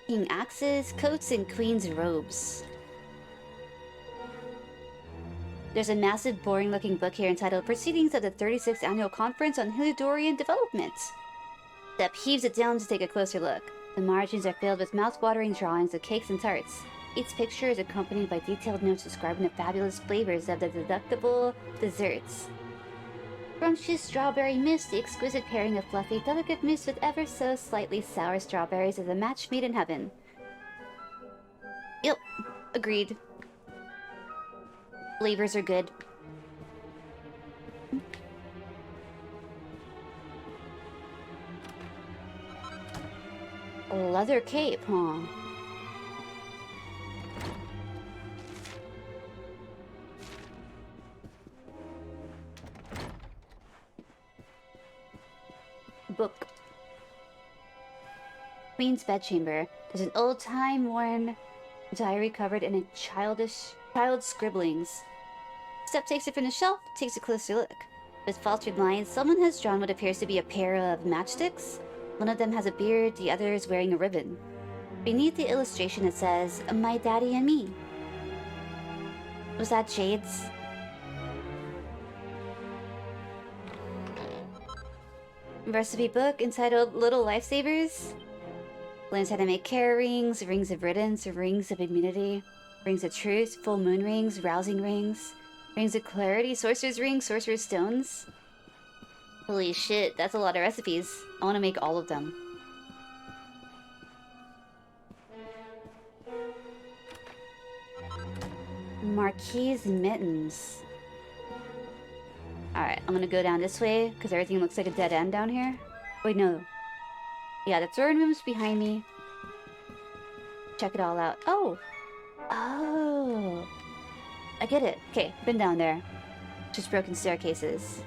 King axes, coats, and queen's robes. There's a massive, boring-looking book here entitled Proceedings of the 36th Annual Conference on Heliodorian Development. Step heaves it down to take a closer look. The margins are filled with mouth-watering drawings of cakes and tarts. Each picture is accompanied by detailed notes describing the fabulous flavors of the delectable desserts. Scrumptious strawberry mist, the exquisite pairing of fluffy, delicate mist with ever so slightly sour strawberries is a match made in heaven. Yep, agreed. Flavors are good. A leather cape, huh? Book. Queen's bedchamber. There's an old time-worn diary covered in a child's scribblings. Step takes it from the shelf, takes a closer look. With faltered lines, someone has drawn what appears to be a pair of matchsticks. One of them has a beard, the other is wearing a ribbon. Beneath the illustration it says, "My daddy and me." Was that Jade's? Recipe book entitled Little Lifesavers. Learns how to make care rings, rings of riddance, rings of immunity, rings of truth, full moon rings, rousing rings, rings of clarity, sorcerer's rings, sorcerer's stones. Holy shit, that's a lot of recipes. I want to make all of them. Marquise mittens. Alright, I'm gonna go down this way, because everything looks like a dead end down here. Wait, no. Yeah, the throne room's behind me. Check it all out. Oh! Oh! I get it. Okay, been down there. Just broken staircases.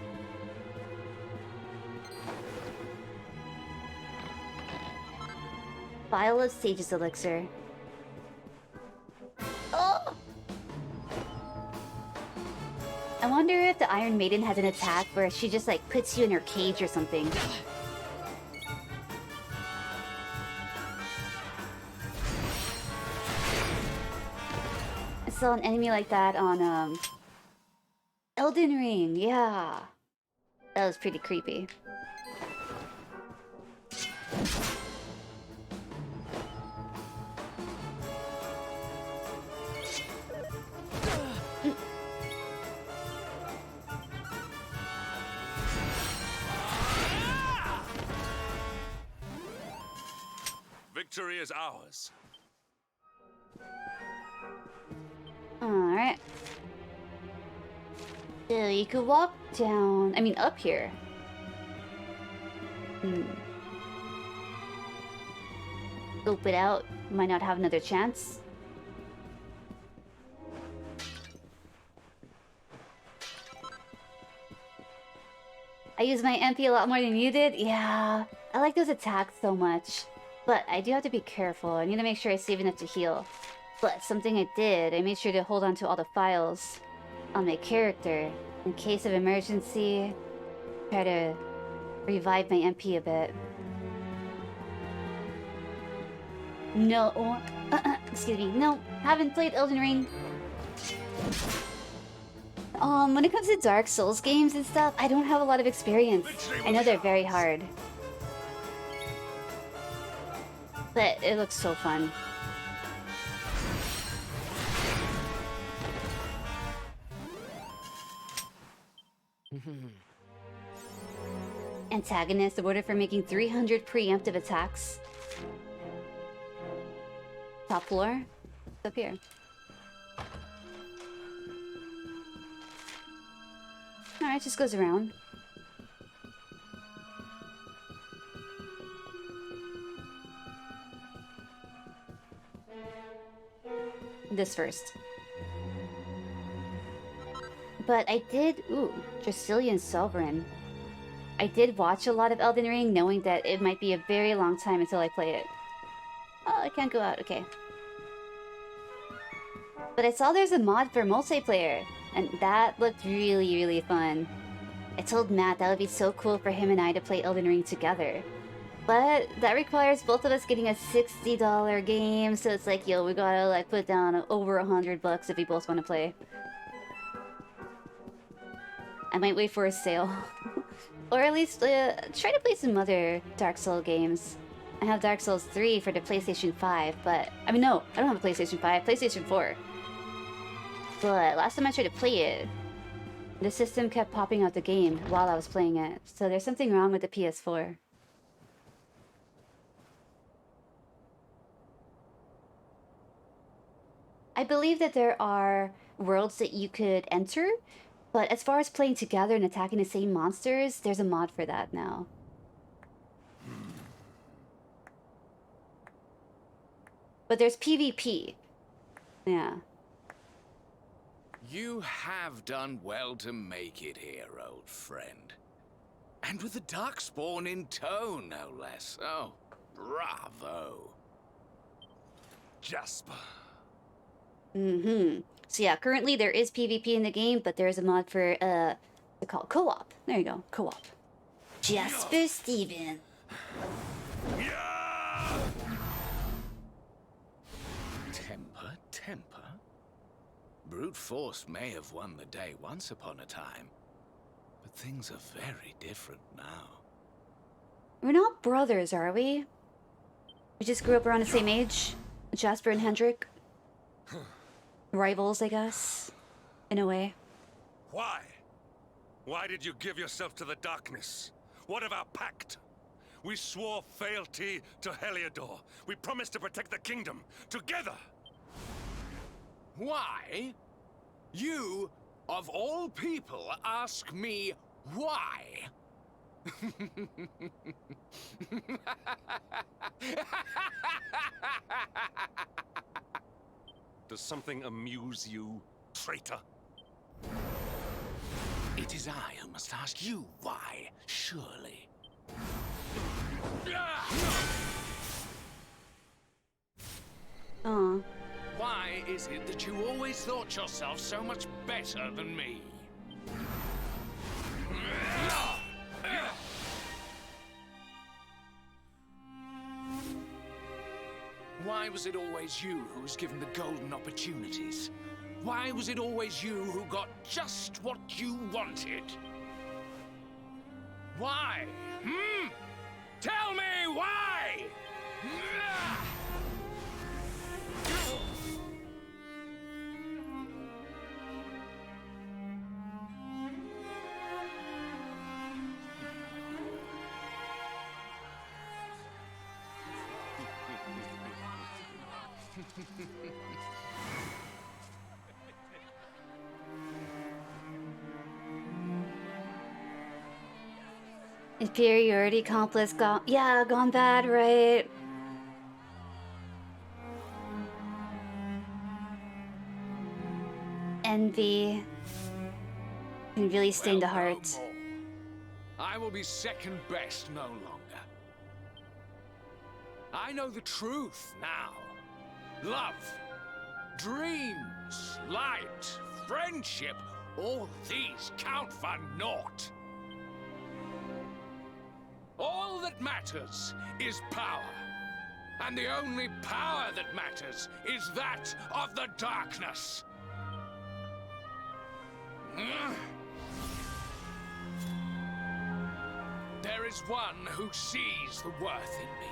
Vial of Sage's Elixir. Oh! I wonder if the Iron Maiden has an attack where she just like puts you in her cage or something. I saw an enemy like that on Elden Ring, yeah. That was pretty creepy. is ours. Alright. So you could walk down, I mean up here. Scope it out. Might not have another chance. I use my MP a lot more than you did? Yeah. I like those attacks so much. But I do have to be careful. I need to make sure I save enough to heal. But something I did, I made sure to hold on to all the files on my character. In case of emergency, try to revive my MP a bit. No. Excuse me. No. Haven't played Elden Ring. When it comes to Dark Souls games and stuff, I don't have a lot of experience. I know they're very hard. But it looks so fun. Antagonist awarded for making 300 preemptive attacks. Top floor? It's up here. Alright, just goes around. This first. But I did... Ooh, Dracilian Sovereign. I did watch a lot of Elden Ring, knowing that it might be a very long time until I play it. Oh, I can't go out. Okay. But I saw there's a mod for multiplayer, and that looked really, really fun. I told Matt that would be so cool for him and I to play Elden Ring together. But that requires both of us getting a $60 game, so it's like, yo, we gotta like put down over $100 if we both want to play. I might wait for a sale. Or at least try to play some other Dark Souls games. I have Dark Souls 3 for the PlayStation 5, but... I mean, no, I don't have a PlayStation 5, PlayStation 4. But last time I tried to play it, the system kept popping out the game while I was playing it. So there's something wrong with the PS4. I believe that there are worlds that you could enter, but as far as playing together and attacking the same monsters, there's a mod for that now. But there's PvP. Yeah. You have done well to make it here, old friend. And with the Darkspawn in tow, no less. Oh, bravo. Jasper. So yeah, currently there is PvP in the game, but there is a mod for, what's it called? Co-op. There you go, co-op. Jasper Steven. Temper? Brute force may have won the day once upon a time, but things are very different now. We're not brothers, are we? We just grew up around the same age. Jasper and Hendrik. Rivals, I guess. In a way. Why? Why did you give yourself to the darkness? What of our pact? We swore fealty to Heliodor. We promised to protect the kingdom. Together! Why? You, of all people, ask me why? Does something amuse you, traitor? It is I who must ask you why, surely. Why is it that you always thought yourself so much better than me? Why was it always you who was given the golden opportunities? Why was it always you who got just what you wanted? Why? Tell me why! Inferiority complex gone bad, right? Envy can really sting the heart. I will be second best no longer. I know the truth now. Love, dreams, light, friendship, all these count for naught. All that matters is power. And the only power that matters is that of the darkness. There is one who sees the worth in me,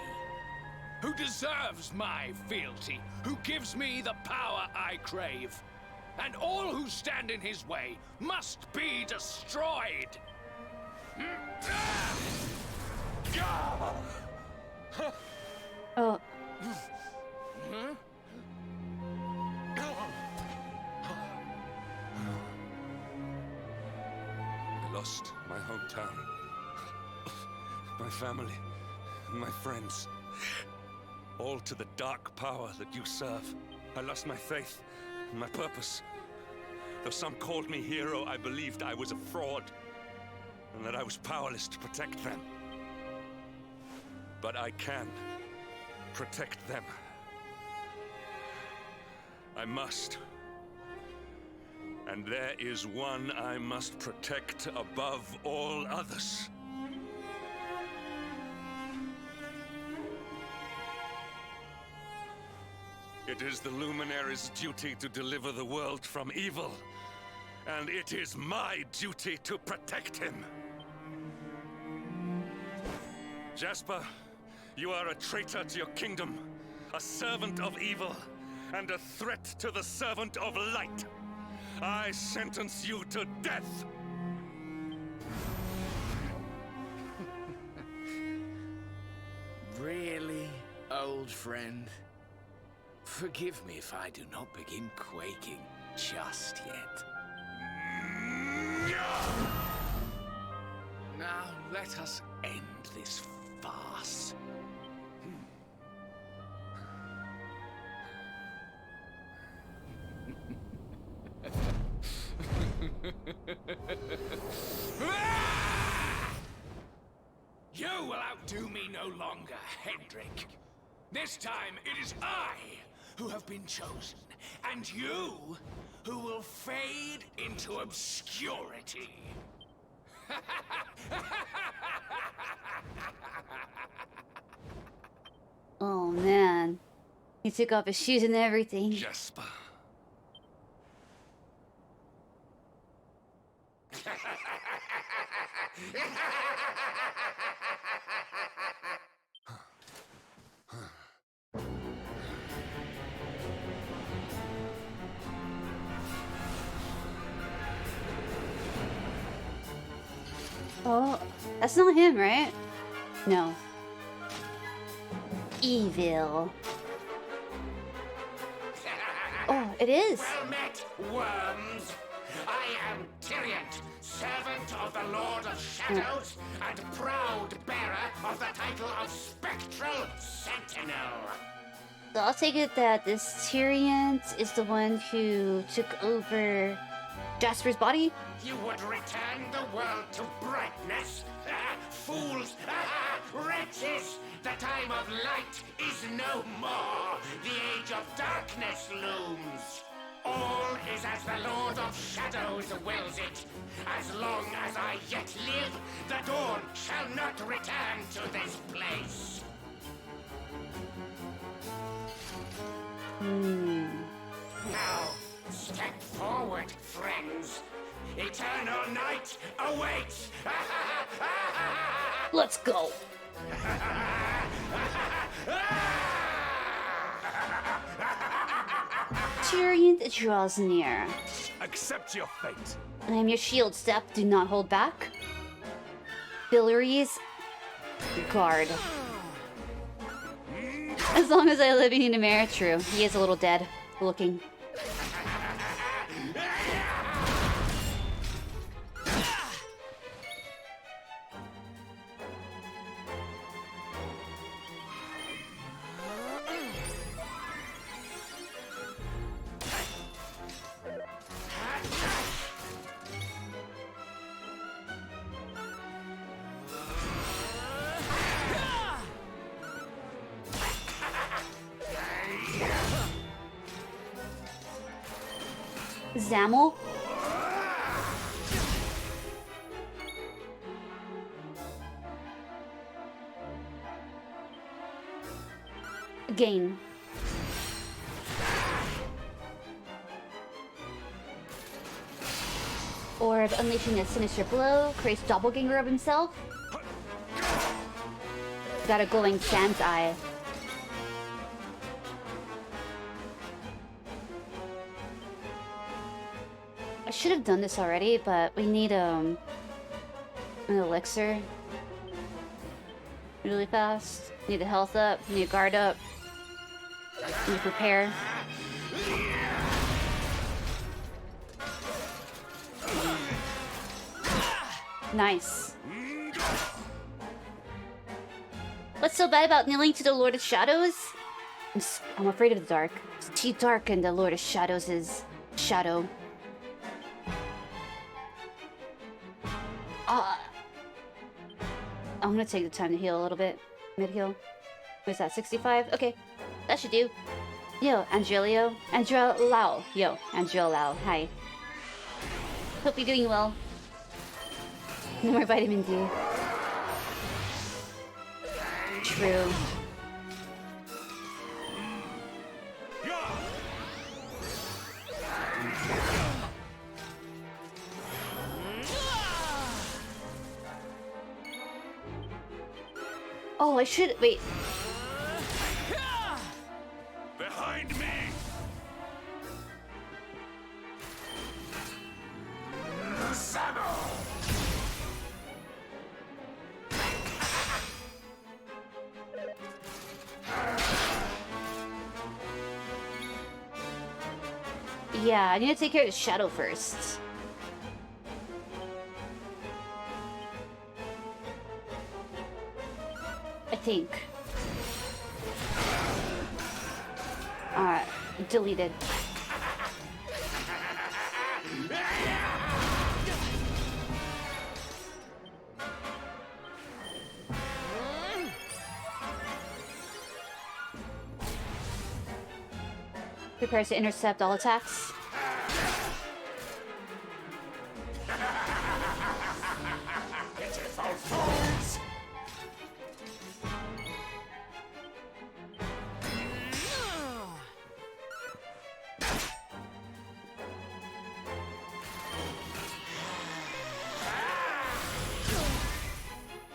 who deserves my fealty, who gives me the power I crave. And all who stand in his way must be destroyed. Oh. I lost my hometown, my family, my friends, all to the dark power that you serve. I lost my faith, my purpose. Though some called me hero, I believed I was a fraud, and that I was powerless to protect them. But I can protect them. I must. And there is one I must protect above all others. It is the Luminary's duty to deliver the world from evil, and it is my duty to protect him. Jasper, you are a traitor to your kingdom, a servant of evil, and a threat to the servant of light. I sentence you to death! Really, old friend? Forgive me if I do not begin quaking just yet. Now, let us end this farce. You will outdo me no longer, Hendrik. This time it is I who have been chosen, and you who will fade into obscurity. Oh man. He took off his shoes and everything. Jasper. Oh, that's not him, right? No. Evil. Oh, it is. Well met, worms. I am Tyriant, servant of the Lord of Shadows, and proud bearer of the title of Spectral Sentinel. So I'll take it that this Tyrion is the one who took over Jasper's body? You would return the world to brightness? Fools! Wretches! The time of light is no more. The age of darkness looms. All is as the Lord of Shadows wills it. As long as I yet live, the dawn shall not return to this place. Now, step forward, friends. Eternal night awaits. Let's go. Tyrion draws near. Accept your fate. I am your shield, Step. Do not hold back. Billory's guard. As long as I live in Numenera, true. He is a little dead looking. Zamel? Gain. Orb unleashing a sinister blow, creates doppelganger of himself. Got a glowing sand's eye. I should have done this already, but we need an elixir. Really fast. Need a health up, need a guard up. Need to prepare. Nice. What's so bad about kneeling to the Lord of Shadows? I'm afraid of the dark. It's too dark and the Lord of Shadows is shadow. I'm gonna take the time to heal a little bit. Mid-heal. What is that, 65? Okay, that should do. Yo, Angelio. Andrea Lau. Yo, Andrea Lau. Hi. Hope you're doing well. No more vitamin D. True. Oh, I should wait. Behind me. Yeah, I need to take care of the shadow first. I think. Alright, deleted. Prepares to intercept all attacks.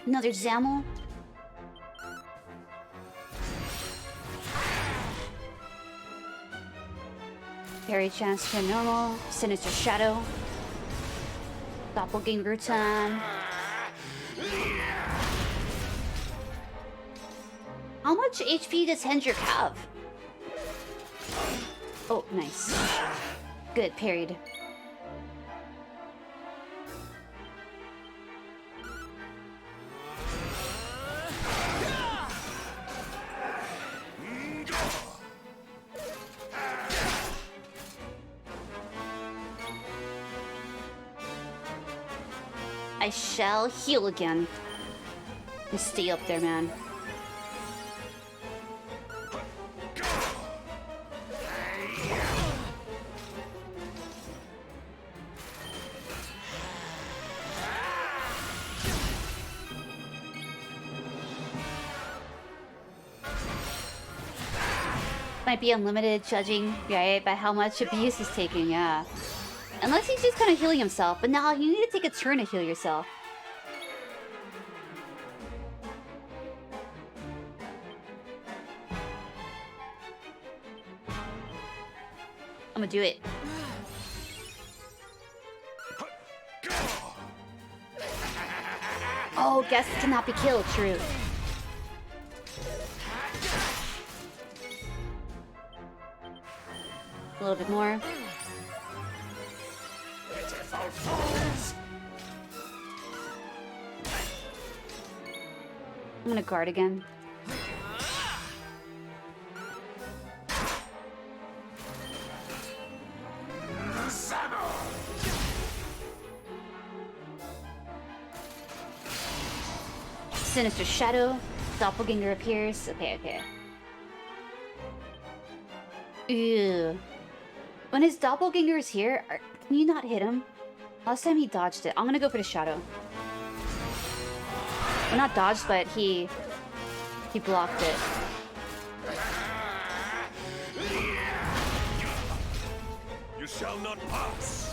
Another Zamel. Parry chance to normal. Sinister Shadow. Doppelganger time. How much HP does Hendrik have? Oh, nice. Good, parried. I shall heal again. Just stay up there, man. Might be unlimited, judging, right, by how much abuse he's taking, yeah. Unless he's just kind of healing himself, but now you need to take a turn to heal yourself. I'm gonna do it. Oh, guests cannot be killed, true. A little bit more. I'm gonna guard again. Sinister Shadow. Doppelganger appears. Okay, okay. Ew. When his doppelganger is here, can you not hit him? Last time he dodged it. I'm gonna go for the shadow. Well, not dodged, but he blocked it. You shall not pass.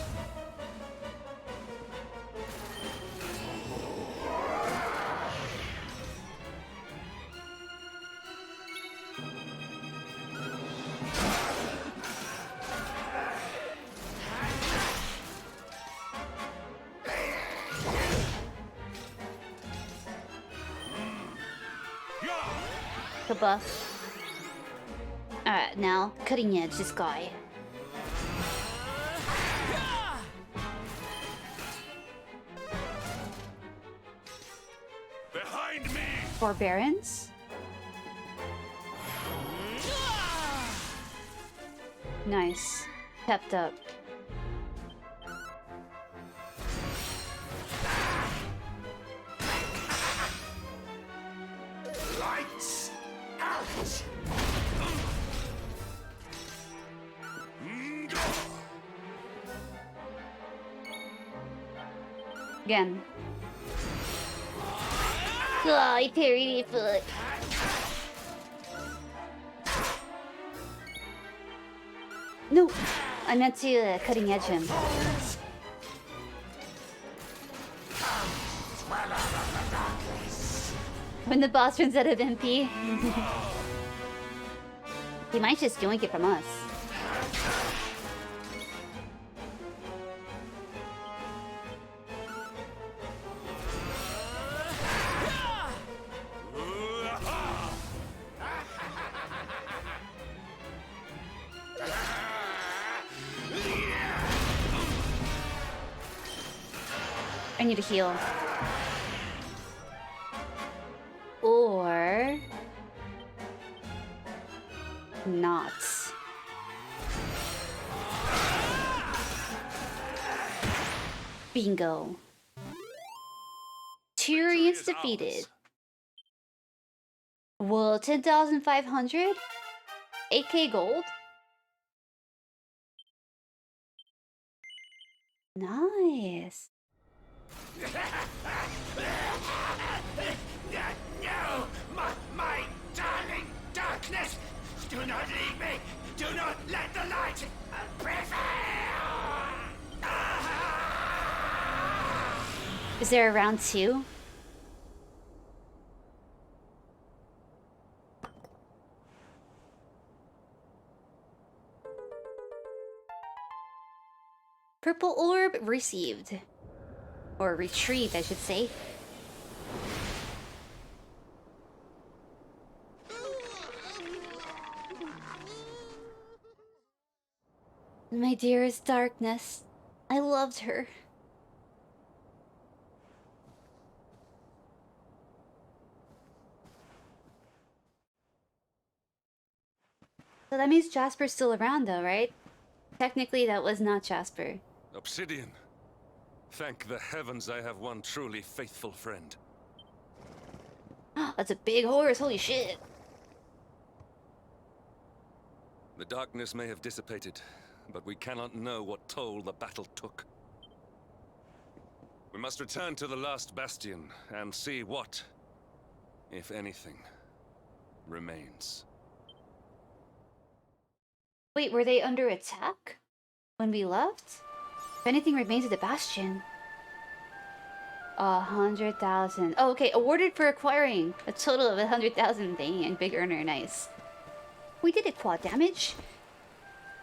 The buff. Alright, now cutting edge this guy. Behind me. Forbearance. Nice. Pepped up. Lights out! Again. Oh, he parried me foot. No, I meant to cutting edge him. When the boss runs out of MP, he might just yoink it from us. I need to heal. Or... not. Bingo. Tyrion's defeated. Well, 10,500? 8k gold? Nice. No! My darling darkness! Do not leave me! Do not let the light prevail! Is there a round 2? Purple orb received. Or retrieved, I should say. My dearest darkness. I loved her. So that means Jasper's still around though, right? Technically that was not Jasper. Obsidian. Thank the heavens I have one truly faithful friend. That's a big horse, holy shit. The darkness may have dissipated, but we cannot know what toll the battle took. We must return to the last bastion and see what, if anything, remains. Wait, were they under attack when we left? If anything remains of the bastion. 100,000. Oh, okay. Awarded for acquiring a total of 100,000. Dang, and big earner. Nice. We did it, quad damage.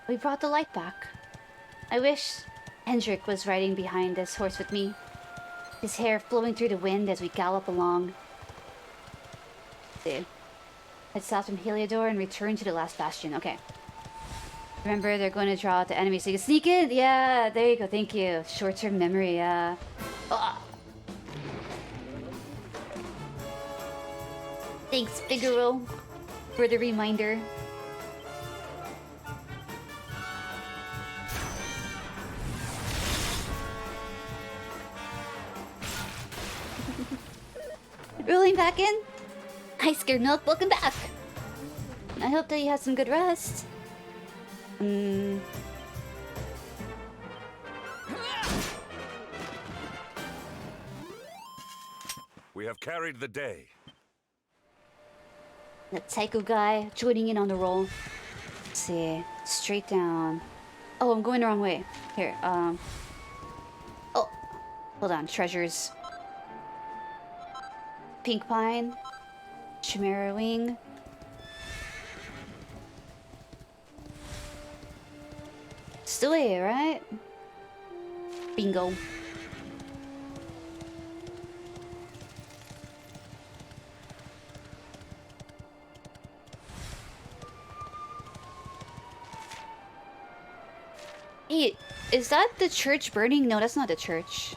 We brought the light back. I wish Hendrik was riding behind this horse with me. His hair flowing through the wind as we gallop along. See. Head south from Heliodor and return to the last bastion. Okay. Remember, they're going to draw out the enemy so you can sneak in. Yeah, there you go. Thank you. Short-term memory. Yeah. Thanks, Figaro, for the reminder. Rolling back in. Hi, Scared Milk. Welcome back. I hope that you had some good rest. We have carried the day. That psycho guy joining in on the roll. Let's see. Straight down. Oh, I'm going the wrong way. Here, oh. Hold on. Treasures. Pink Pine. Chimera Wing. Still here, right? Bingo. Hey, is that the church burning? No, that's not the church.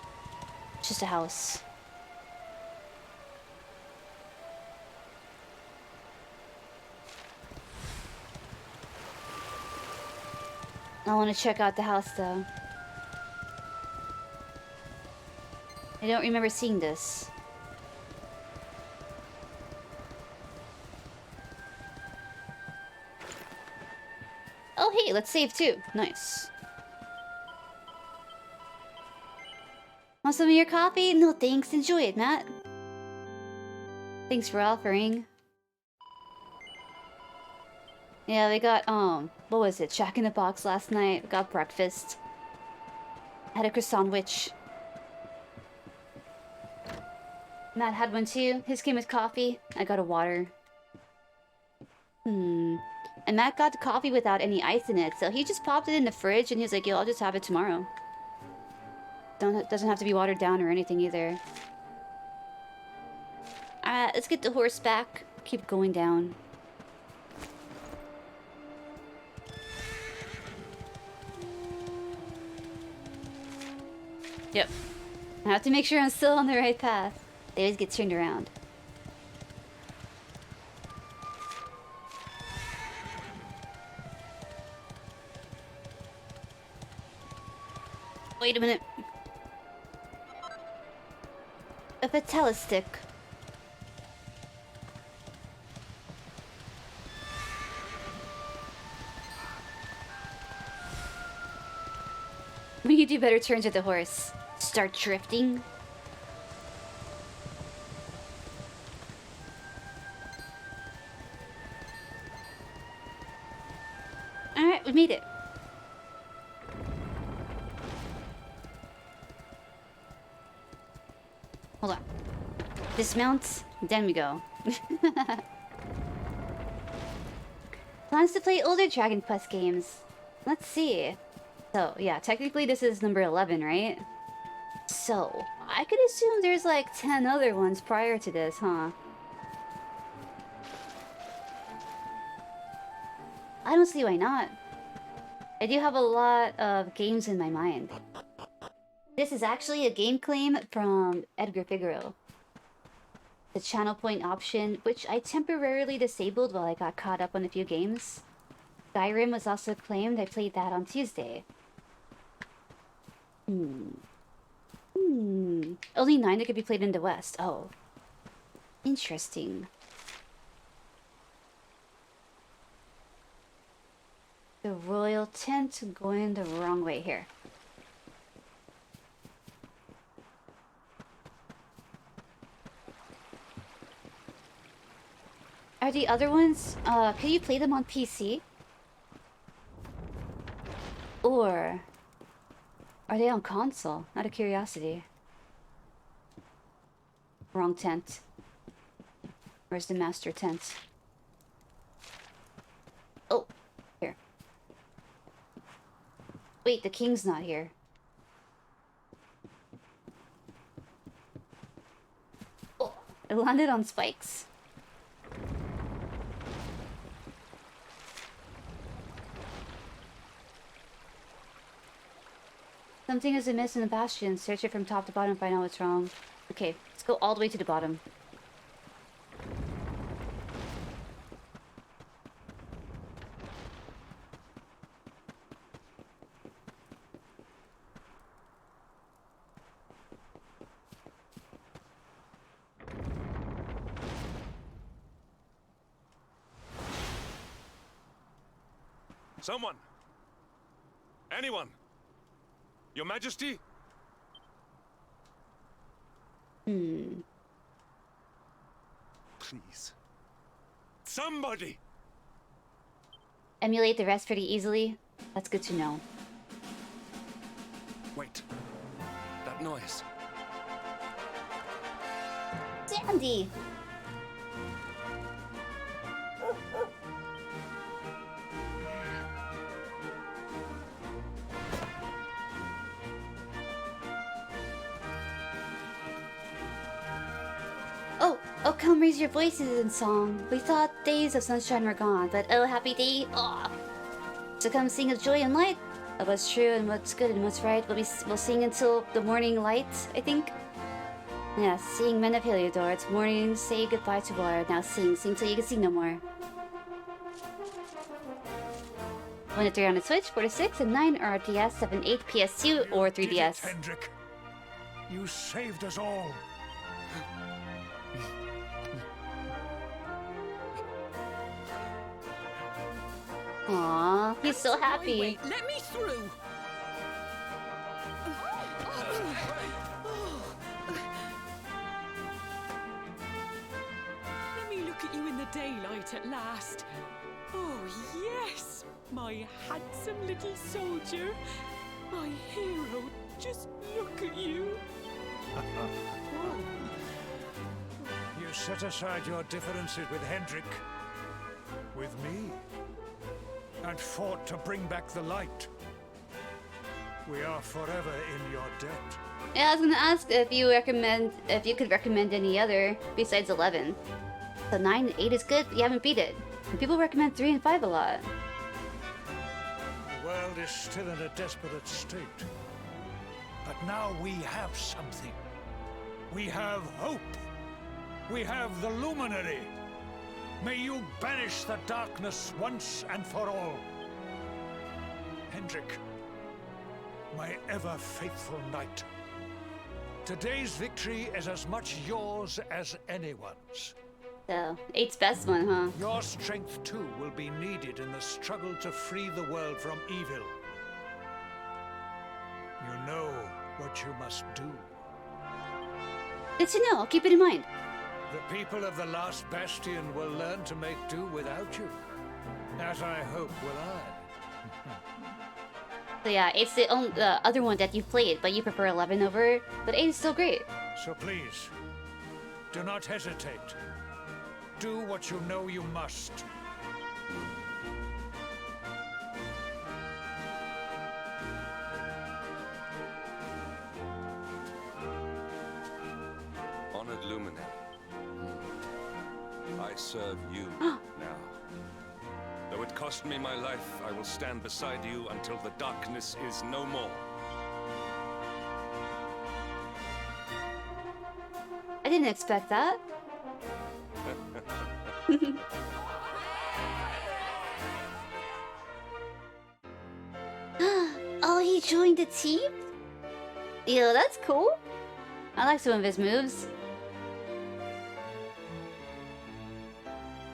It's just a house. I want to check out the house though. I don't remember seeing this. Oh hey, let's save too. Nice. Want some of your coffee? No thanks, enjoy it, Matt. Thanks for offering. Yeah, we got, what was it? Jack in the Box last night. We got breakfast. Had a croissant witch. Matt had one too. His came with coffee. I got a water. And Matt got the coffee without any ice in it, so he just popped it in the fridge and he was like, yo, I'll just have it tomorrow. Doesn't have to be watered down or anything either. Alright, let's get the horse back. Keep going down. Yep. I have to make sure I'm still on the right path. They always get turned around. Wait a minute. A fatalistic. We could do better turns with the horse. Start drifting. Alright, we made it. Hold on. Dismount, then we go. Plans to play older Dragon Quest games. Let's see. So, yeah, technically this is number 11, right? So, I could assume there's like 10 other ones prior to this, huh? I don't see why not. I do have a lot of games in my mind. This is actually a game claim from Edgar Figueroa. The channel point option, which I temporarily disabled while I got caught up on a few games. Skyrim was also claimed. I played that on Tuesday. Only 9 that could be played in the West. Oh. Interesting. The royal tent going the wrong way here. Are the other ones, can you play them on PC? Or are they on console? Out of curiosity. Wrong tent. Where's the master tent? Oh, here. Wait, the king's not here. Oh, it landed on spikes. Something is amiss in the bastion. Search it from top to bottom, find out what's wrong. Okay, let's go all the way to the bottom. Someone! Anyone! Your Majesty? please. Somebody! Emulate the rest pretty easily. That's good to know. Wait. That noise. Sandy! Oh, come raise your voices in song. We thought days of sunshine were gone, but oh, happy day, oh. So come sing of joy and light, of what's true and what's good and what's right. We'll sing until the morning light, I think. Yeah, sing men of Heliodor. It's morning, say goodbye to war. Now sing till you can sing no more. 1 to 3 on the Switch, 4 to 6, and 9 are DS, 7, 8, PS2, or 3DS. Hendrik, you saved us all. Aww, he's so happy. Wait, let me through. Let me look at you in the daylight at last. Oh, yes, my handsome little soldier. My hero. Just look at you. You set aside your differences with Hendrik, with me, and fought to bring back the light. We are forever in your debt. Yeah, I was gonna ask if you could recommend any other besides 11. So 9 and 8 is good, but you haven't beat it. And people recommend 3 and 5 a lot. The world is still in a desperate state. But now we have something. We have hope. We have the Luminary. May you banish the darkness once and for all. Hendrik, my ever-faithful knight. Today's victory is as much yours as anyone's. So, 8's best one, huh? Your strength, too, will be needed in the struggle to free the world from evil. You know what you must do. Good to know, I'll keep it in mind. The people of the last bastion will learn to make do without you. As I hope will I. So yeah, 8's the other one that you've played, but you prefer 11 over it. But 8 is still great. So please, do not hesitate. Do what you know you must. Honored Luminary. I serve you now. Though it cost me my life, I will stand beside you until the darkness is no more. I didn't expect that. Oh, he joined the team? Yo, that's cool. I like some of his moves.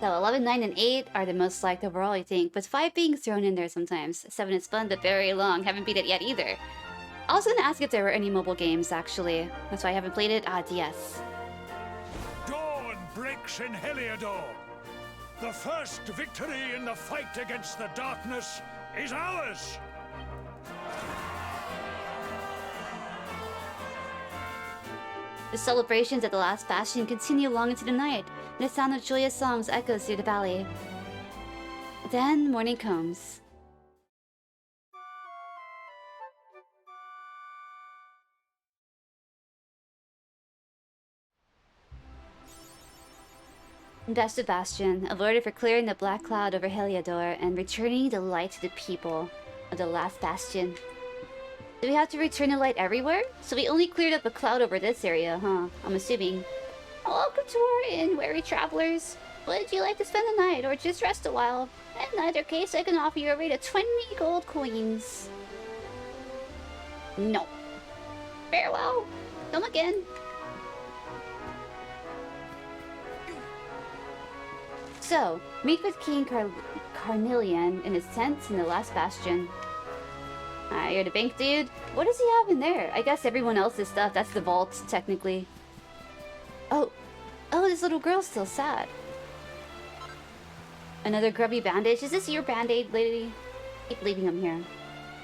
So 11, 9, and 8 are the most liked overall, I think. But 5 being thrown in there sometimes. 7 is fun, but very long. Haven't beat it yet either. I was gonna ask if there were any mobile games, actually. That's why I haven't played it. DS. Dawn breaks in Heliodor. The first victory in the fight against the darkness is ours. The celebrations at the last bastion continue long into the night, and the sound of joyous songs echoes through the valley. Then morning comes. Invested Bastion, awarded for clearing the black cloud over Heliodor and returning the light to the people of the last bastion. Do we have to return the light everywhere? So we only cleared up a cloud over this area, huh? I'm assuming. Welcome to our inn, weary travelers. Would you like to spend the night or just rest a while? In either case, I can offer you a rate of 20 gold coins. No. Farewell. Come again. So, meet with King Carnelian in his tent in the last bastion. You're the bank dude. What does he have in there? I guess everyone else's stuff. That's the vault, technically. Oh, Oh, this little girl's still sad. Another grubby bandage. Is this your band-aid, lady? Keep leaving them here.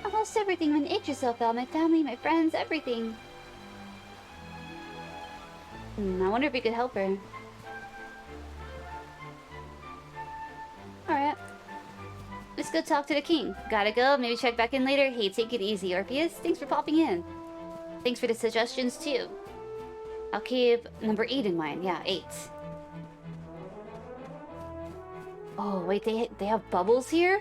I lost everything when Idrisil fell. My family, my friends, everything. I wonder if we could help her. Alright. Let's go talk to the king. Gotta go. Maybe check back in later. Hey, take it easy, Orpheus. Thanks for popping in. Thanks for the suggestions, too. I'll keep number 8 in mind. Yeah, 8. Oh, wait. They have bubbles here?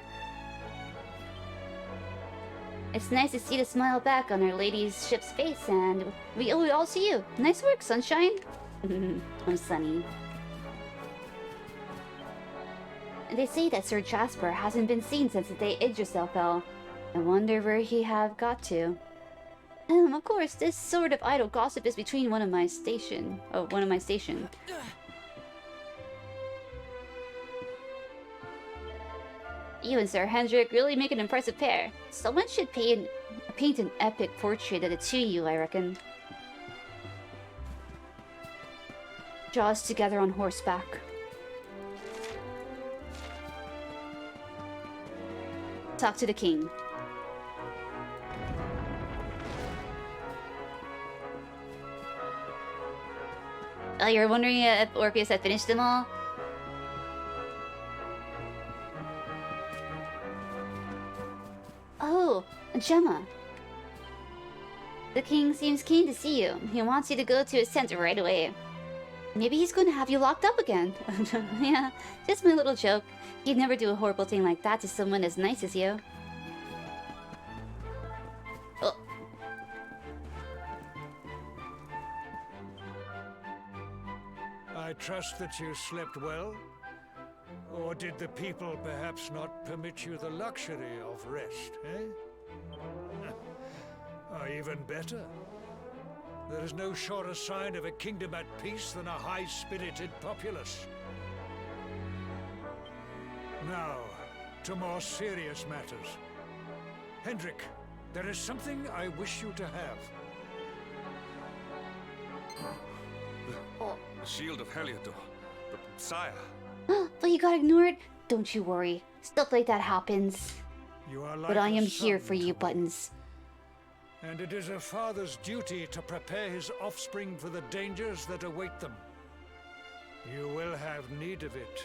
It's nice to see the smile back on our lady's ship's face, and we owe it all to you. Nice work, sunshine. I'm sunny. They say that Sir Jasper hasn't been seen since the day Idrisil fell. I wonder where he have got to. Of course, this sort of idle gossip is between one of my station. You and Sir Hendrik really make an impressive pair. Someone should paint an epic portrait of the two of you, I reckon. Draw us together on horseback. Talk to the king. Oh, you're wondering if Orpheus had finished them all? Oh, Gemma. The king seems keen to see you. He wants you to go to his tent right away. Maybe he's going to have you locked up again. Yeah, just my little joke. He'd never do a horrible thing like that to someone as nice as you. Oh. I trust that you slept well? Or did the people perhaps not permit you the luxury of rest, eh? Or even better, there is no surer sign of a kingdom at peace than a high-spirited populace. Now, to more serious matters. Hendrik, there is something I wish you to have. The shield of Heliodor. Sire. But you got ignored? Don't you worry. Stuff like that happens. You are like but I am a here son for you, Buttons. And it is a father's duty to prepare his offspring for the dangers that await them. You will have need of it,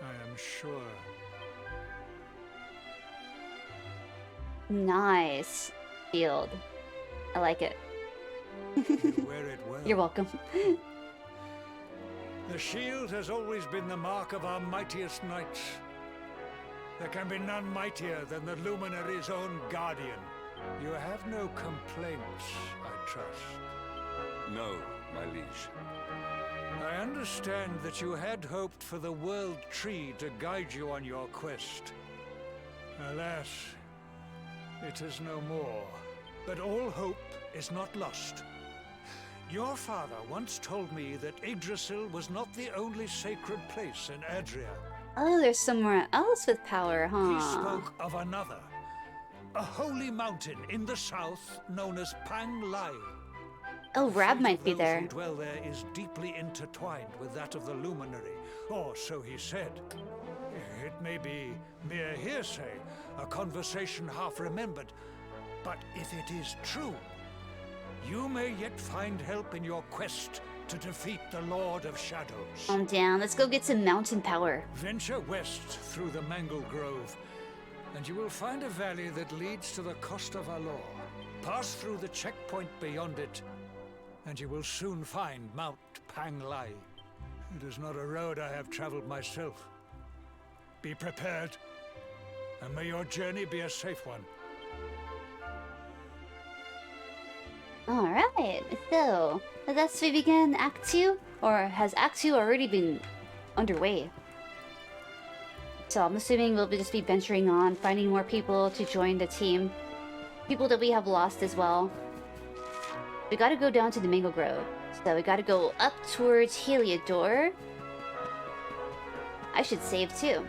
I am sure. Nice. Shield. I like it. You wear it well. You're welcome. The shield has always been the mark of our mightiest knights. There can be none mightier than the Luminary's own guardian. You have no complaints, I trust. No, my liege. I understand that you had hoped for the World Tree to guide you on your quest. Alas, it is no more. But all hope is not lost. Your father once told me that Yggdrasil was not the only sacred place in Adria. Oh, there's somewhere else with power, huh? He spoke of another. A holy mountain in the south known as Pang Lai. Oh, Rab might be Those there. who dwell there is deeply intertwined with that of the Luminary, or so he said. It may be mere hearsay, a conversation half remembered, but if it is true, you may yet find help in your quest to defeat the Lord of Shadows. Calm down. Let's go get some mountain power. Venture west through the Mangle Grove, and you will find a valley that leads to the Coast of Alor. Pass through the checkpoint beyond it, and you will soon find Mount Pang Lai. It is not a road I have traveled myself. Be prepared, and may your journey be a safe one. Alright, so thus we begin Act 2? Or has Act 2 already been underway? So I'm assuming we'll just be venturing on, finding more people to join the team. People that we have lost as well. We gotta go down to the Mango Grove. So we gotta go up towards Heliodor. I should save too.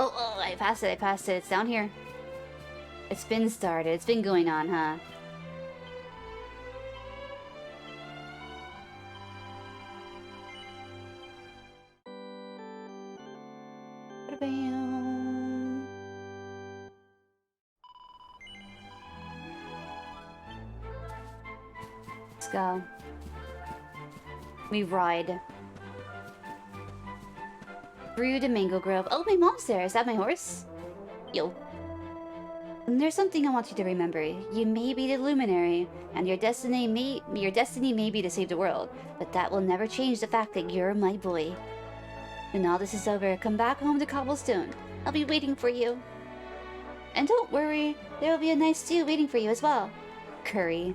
Oh, I passed it, It's down here. It's been started. It's been going on, huh? Ba-bam. Let's go. We ride. Through the mango grove. Oh, my mom's there. Is that my horse? Yo. There's something I want you to remember. You may be the luminary, and your destiny may be to save the world, but that will never change the fact that you're my boy. When all this is over, come back home to Cobblestone. I'll be waiting for you. And don't worry, there will be a nice stew waiting for you as well. Curry.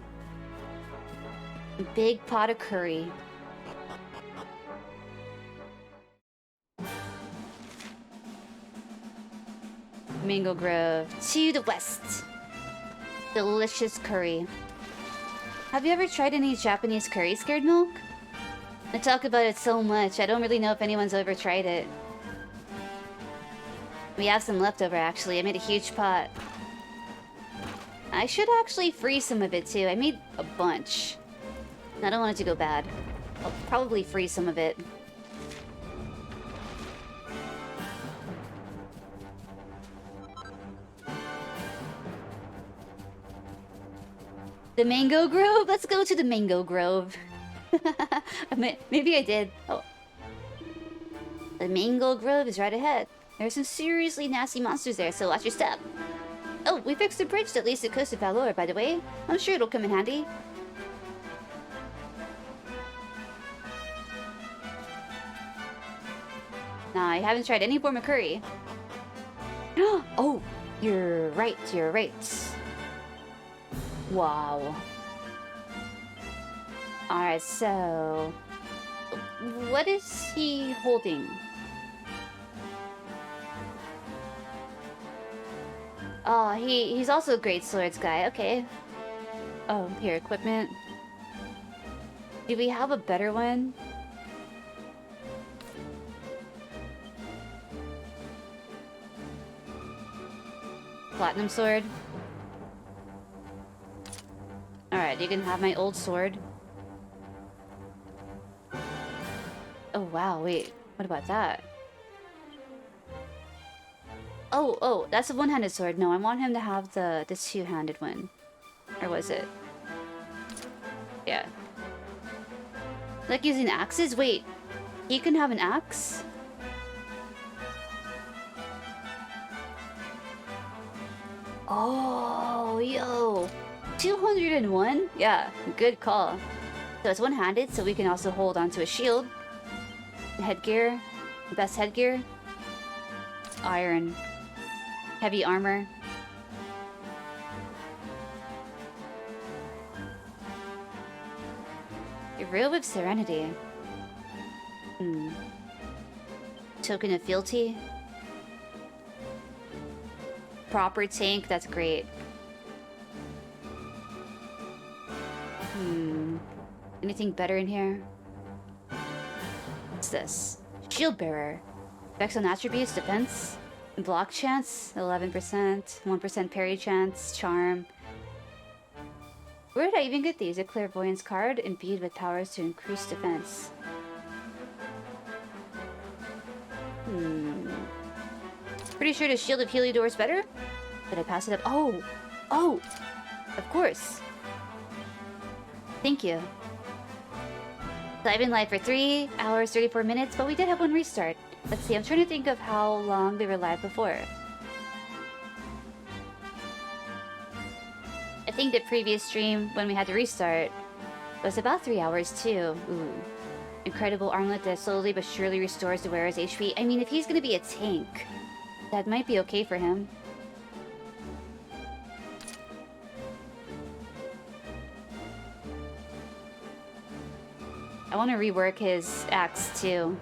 A big pot of curry. Mango Grove to the west. Delicious curry. Have you ever tried any Japanese curry scared milk? I talk about it so much, I don't really know if anyone's ever tried it. We have some leftover actually, I made a huge pot. I should actually freeze some of it too, I made a bunch. I don't want it to go bad. I'll probably freeze some of it. The Mango Grove? Let's go to the Mango Grove. Maybe I did. Oh. The Mango Grove is right ahead. There's some seriously nasty monsters there, so watch your step. Oh, we fixed the bridge that leads to the coast of Valor, by the way. I'm sure it'll come in handy. Nah, I haven't tried any form of curry. Oh, you're right, you're right. Wow. Alright, so... what is he holding? Oh, he's also a great swords guy, okay. Oh, here, equipment. Do we have a better one? Platinum sword. Alright, you can have my old sword. Oh wow, wait. What about that? Oh, that's a one-handed sword. No, I want him to have the two-handed one. Or was it? Yeah. Like using axes? Wait. He can have an axe? Oh, yo. 201? Yeah, good call. So it's one-handed, so we can also hold onto a shield. Headgear. Best headgear. Iron. Heavy armor. A robe of serenity. Token of fealty. Proper tank, that's great. Anything better in here? What's this? Shield bearer. Effects on attributes, defense. Block chance, 11%. 1% parry chance, charm. Where did I even get these? A clairvoyance card imbued with powers to increase defense. Pretty sure the Shield of Heliodor is better? Did I pass it up? Oh! Oh! Of course. Thank you. So I've been live for 3 hours, 34 minutes, but we did have one restart. Let's see, I'm trying to think of how long we were live before. I think the previous stream, when we had to restart, was about 3 hours too. Ooh. Incredible armlet that slowly but surely restores the wearer's HP. I mean, if he's gonna be a tank, that might be okay for him. I want to rework his axe too.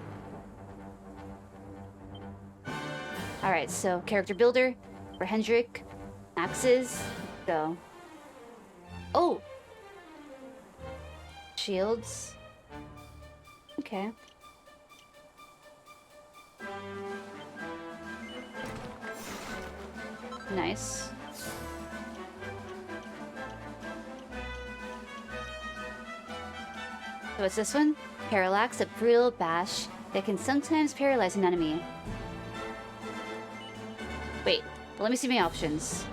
Alright, so character builder for Hendrik. Axes. Go. Oh! Shields. Okay. Nice. So what's this one? Parallax, a brutal bash that can sometimes paralyze an enemy. Wait, let me see my options.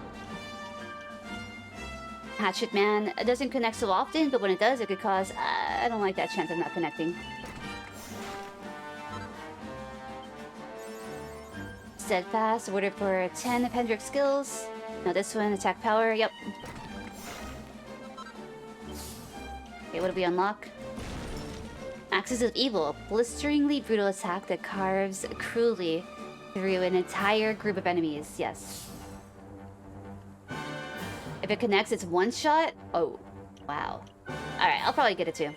Hatchet Man doesn't connect so often, but when it does, it could cause... I don't like that chance of not connecting. Steadfast, awarded for 10 of Hendrick's skills. Now this one, attack power, yep. Okay, what do we unlock? Axis of Evil, a blisteringly brutal attack that carves cruelly through an entire group of enemies, yes. If it connects, it's one shot? Oh, wow. Alright, I'll probably get it too.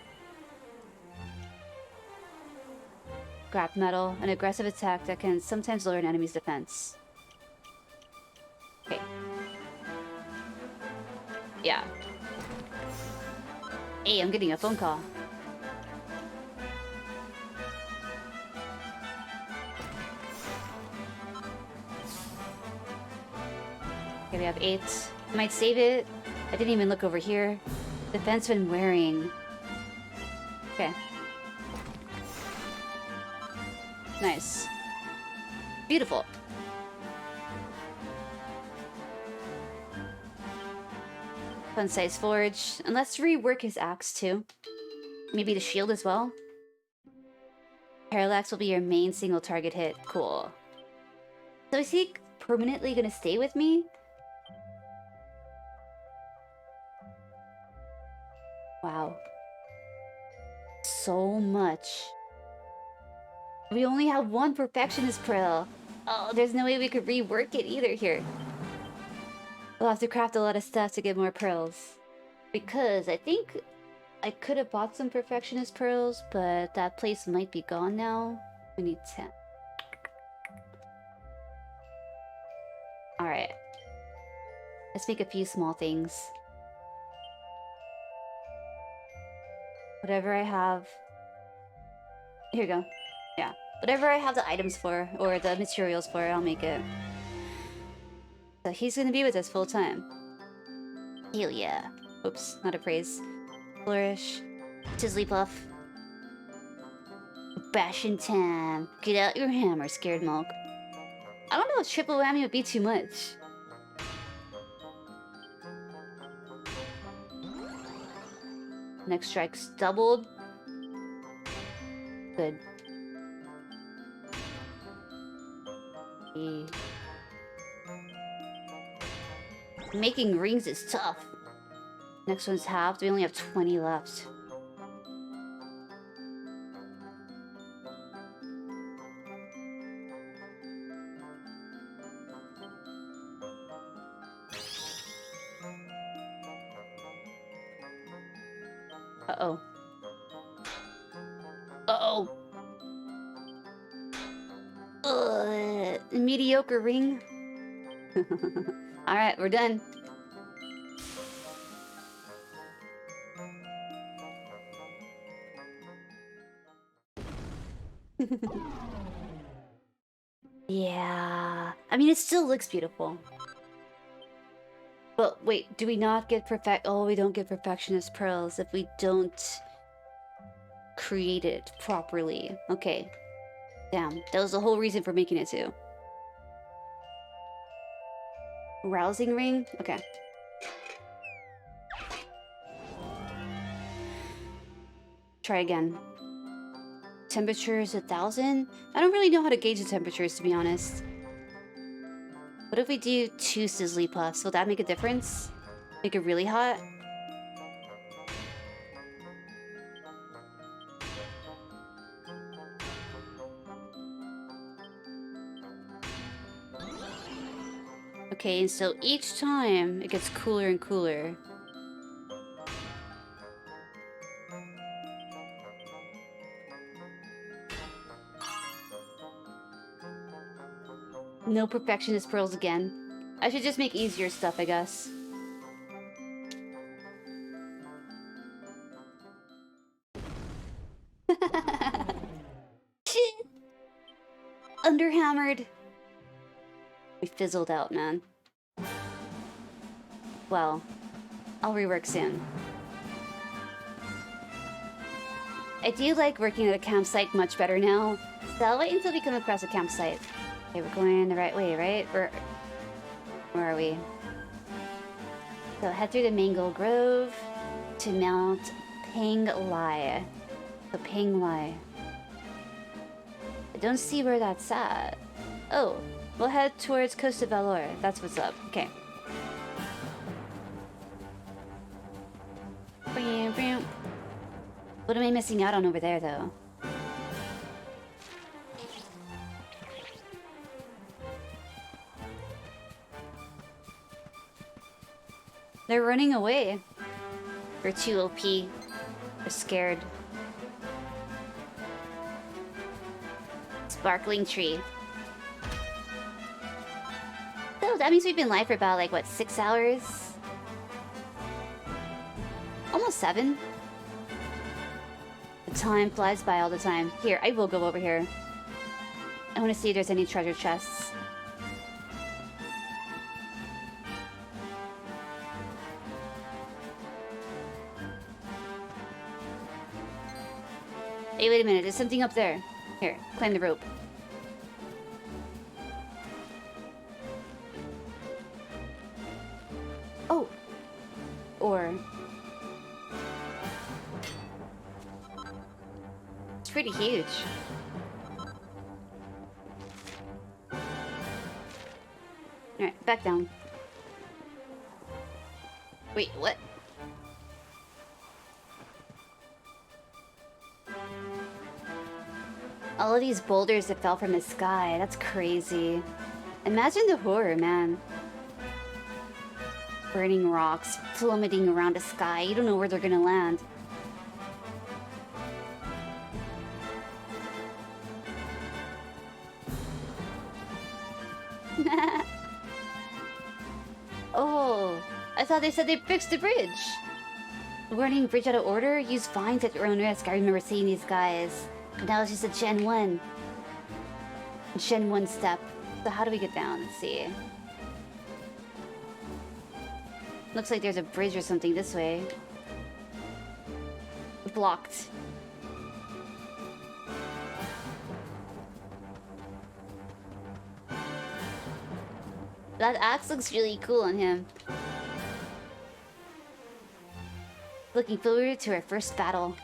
Scrap Metal, an aggressive attack that can sometimes lower an enemy's defense. Okay. Yeah. Hey, I'm getting a phone call. Okay, we have 8. I might save it. I didn't even look over here. Defense when wearing. Okay. Nice. Beautiful. Fun size forge. And let's rework his axe too. Maybe the shield as well. Parallax will be your main single target hit. Cool. So is he permanently gonna stay with me? Wow. So much. We only have one Perfectionist Pearl. Oh, there's no way we could rework it either here. We'll have to craft a lot of stuff to get more pearls. Because I think I could have bought some Perfectionist Pearls, but that place might be gone now. We need 10. Alright. Let's make a few small things. Whatever I have... Here we go. Yeah. Whatever I have the items for, or the materials for, I'll make it. So he's gonna be with us full time. Hell yeah. Oops, not a praise. Flourish. Tizzlypuff. Bashing time. Get out your hammer, Scared Milk. I don't know if triple whammy would be too much. Next strike's doubled. Good. Making rings is tough. Next one's halved. We only have 20 left. Uh-oh. Uh-oh. Mediocre ring. Alright, we're done. Yeah. I mean, it still looks beautiful. But wait, do we not get Oh, we don't get Perfectionist Pearls if we don't create it properly. Okay. Damn, that was the whole reason for making it too. Rousing ring? Okay. Try again. Temperature is 1,000? I don't really know how to gauge the temperatures, to be honest. What if we do 2 Sizzly Puffs? Will that make a difference? Make it really hot? Okay, and so each time it gets cooler and cooler. No Perfectionist Pearls again. I should just make easier stuff, I guess. Shit! Underhammered. We fizzled out, man. Well, I'll rework soon. I do like working at a campsite much better now. So I'll wait until we come across a campsite. Okay, we're going the right way, right? Where are we? So head through the Mango Grove to Mount Pang Lai. So Pang Lai. I don't see where that's at. Oh, we'll head towards Coast of Valor. That's what's up. Okay. What am I missing out on over there, though? They're running away. They're too OP. They're scared. Sparkling tree. Oh, that means we've been live for about, like, what, 6 hours? Almost 7. The time flies by all the time. Here, I will go over here. I want to see if there's any treasure chests. Hey, wait a minute. There's something up there. Here, climb the rope. Oh. Or... It's pretty huge. Alright, back down. Wait, what? All of these boulders that fell from the sky, that's crazy. Imagine the horror, man. Burning rocks, plummeting around the sky, you don't know where they're gonna land. Oh, I thought they said they fixed the bridge. Warning, bridge out of order? Use vines at your own risk. I remember seeing these guys. But now it's just a Gen 1. Gen 1 step. So how do we get down? Let's see. Looks like there's a bridge or something this way. Blocked. That axe looks really cool on him. Looking forward to our first battle.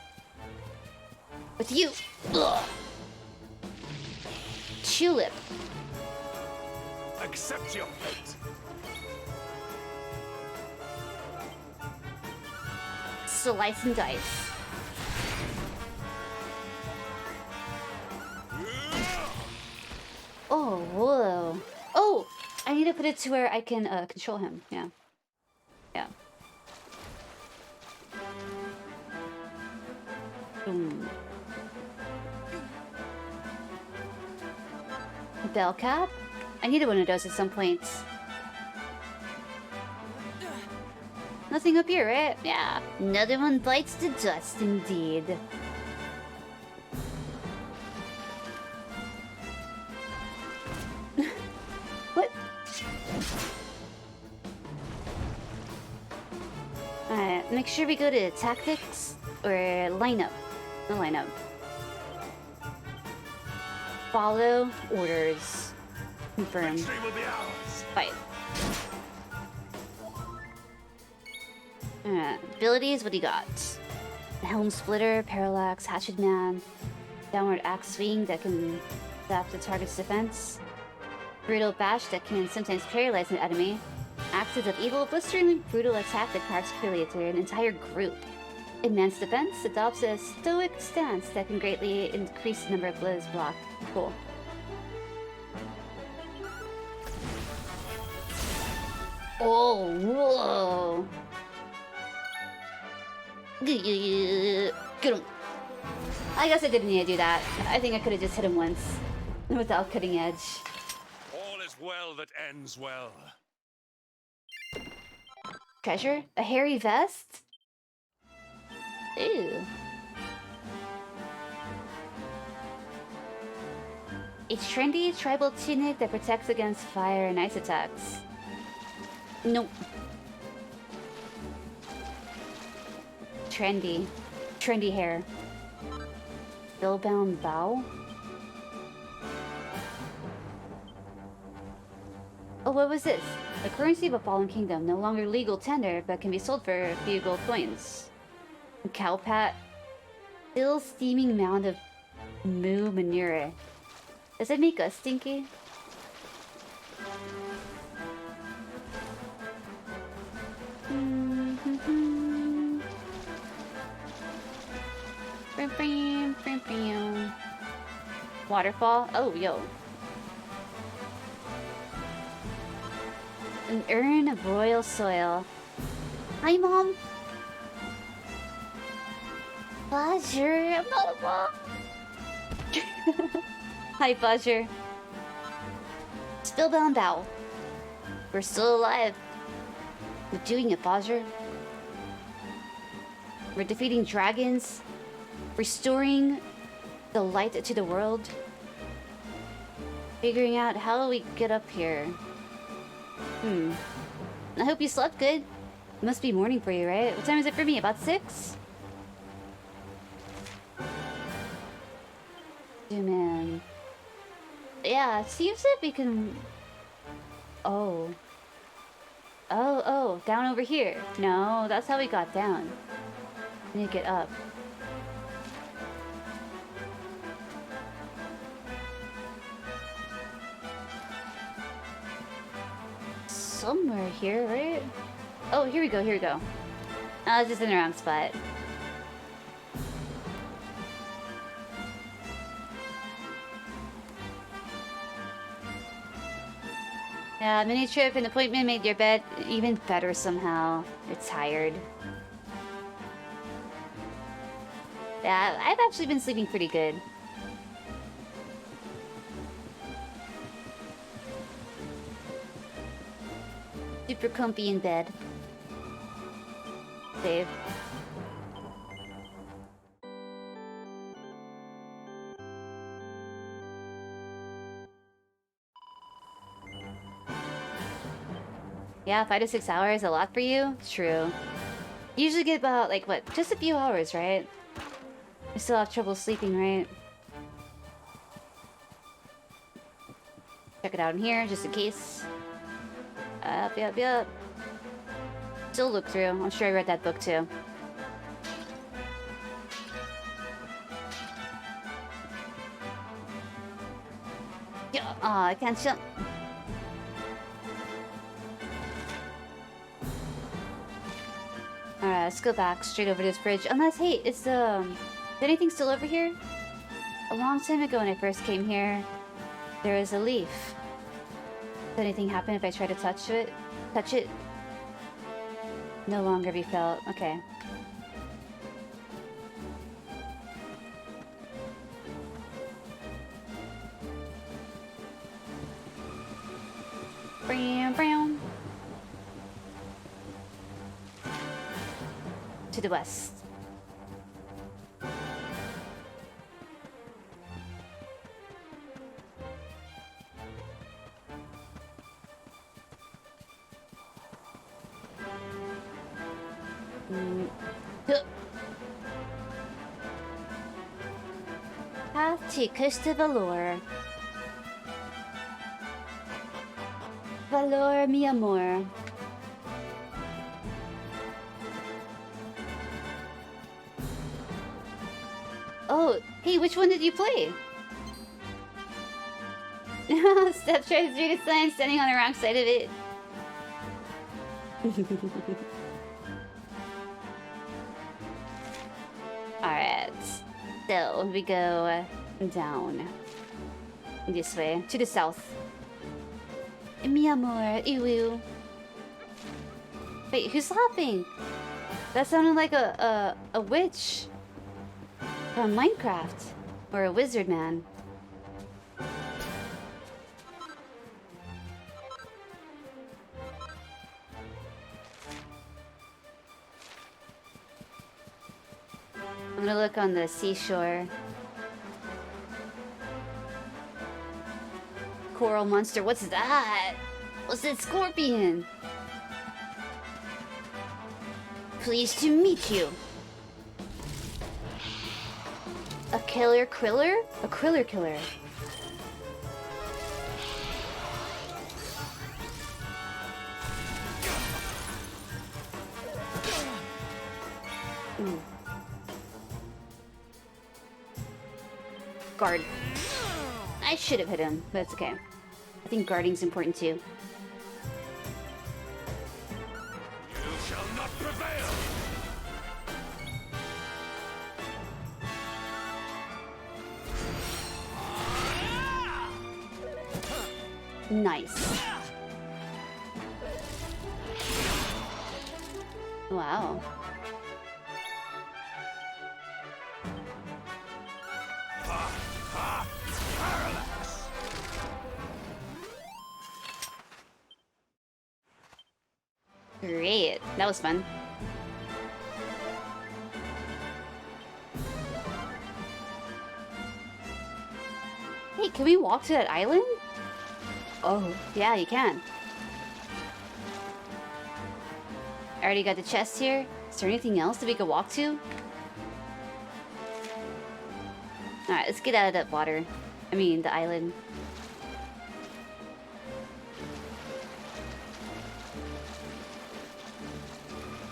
With you! Ugh. Tulip. Accept your fate. Slice and dice. Oh, whoa. Oh! I need to put it to where I can control him. Yeah. Yeah. Boom. Bell cap? I needed one of those at some point. Nothing up here, right? Yeah. Another one bites the dust, indeed. What? Alright, make sure we go to tactics or lineup. The lineup. Follow orders. Confirm. Fight. Abilities, what do you got? Helm Splitter, Parallax, Hatchet Man, Downward Axe Swing that can zap the target's defense, Brutal Bash that can sometimes paralyze an enemy, Axes of Evil, blistering brutal attack that carves clearly to an entire group. Immense Defense adopts a stoic stance that can greatly increase the number of blows blocked. Cool. Oh, whoa! Get him. I guess I didn't need to do that. I think I could have just hit him once without cutting edge. All is well that ends well. Treasure? A hairy vest? Ew. A trendy tribal tunic that protects against fire and ice attacks. Nope. Trendy. Trendy hair. Spellbound Vow? Oh, what was this? The currency of a fallen kingdom, no longer legal tender, but can be sold for a few gold coins. A cowpat. Still steaming mound of moo manure. Does it make us stinky? Waterfall? Oh, yo. An urn of royal soil. Hi, Mom. Buzzer. Hi, Buzzer. Spellbound Bow. We're still alive. We're doing it, Buzzer. We're defeating dragons. Restoring the light to the world. Figuring out how we get up here. I hope you slept good. It must be morning for you, right? What time is it for me? About 6? Zoom in. Yeah, it seems that we can... Oh. Oh, down over here. No, that's how we got down. We need to get up. Somewhere here, right? Oh, here we go, here we go. I was just in the wrong spot. Yeah, mini trip and appointment made your bed even better somehow. You're tired. Yeah, I've actually been sleeping pretty good. Super comfy in bed. Save. Yeah, 5 to 6 hours, a lot for you? True. You usually get about, like, what? Just a few hours, right? You still have trouble sleeping, right? Check it out in here, just in case. Yep. Still look through. I'm sure I read that book too. Yeah, I can't jump. Alright, let's go back straight over this bridge. Unless, hey, is anything still over here? A long time ago when I first came here, there was a leaf. Does anything happen if I try to touch it? Touch it? No longer be felt. Okay. Brown. To the west. Path to Coast of Valor. Valor, mi amor. Oh, hey, which one did you play? Step tries to read a sign standing on the wrong side of it. Alright, so we go down this way to the south. Mi amor, iwu. Wait, who's laughing? That sounded like a witch from Minecraft or a wizard man. I'm gonna look on the seashore. Coral monster, what's that? What's that scorpion? Pleased to meet you. A killer kriller? A kriller killer. Ooh. Guard. I should have hit him, but it's okay. I think guarding's important too. You shall not prevail! Nice. Wow. Great. That was fun. Hey, can we walk to that island? Oh, yeah, you can. I already got the chest here. Is there anything else that we could walk to? Alright, let's get out of that water. I mean, the island.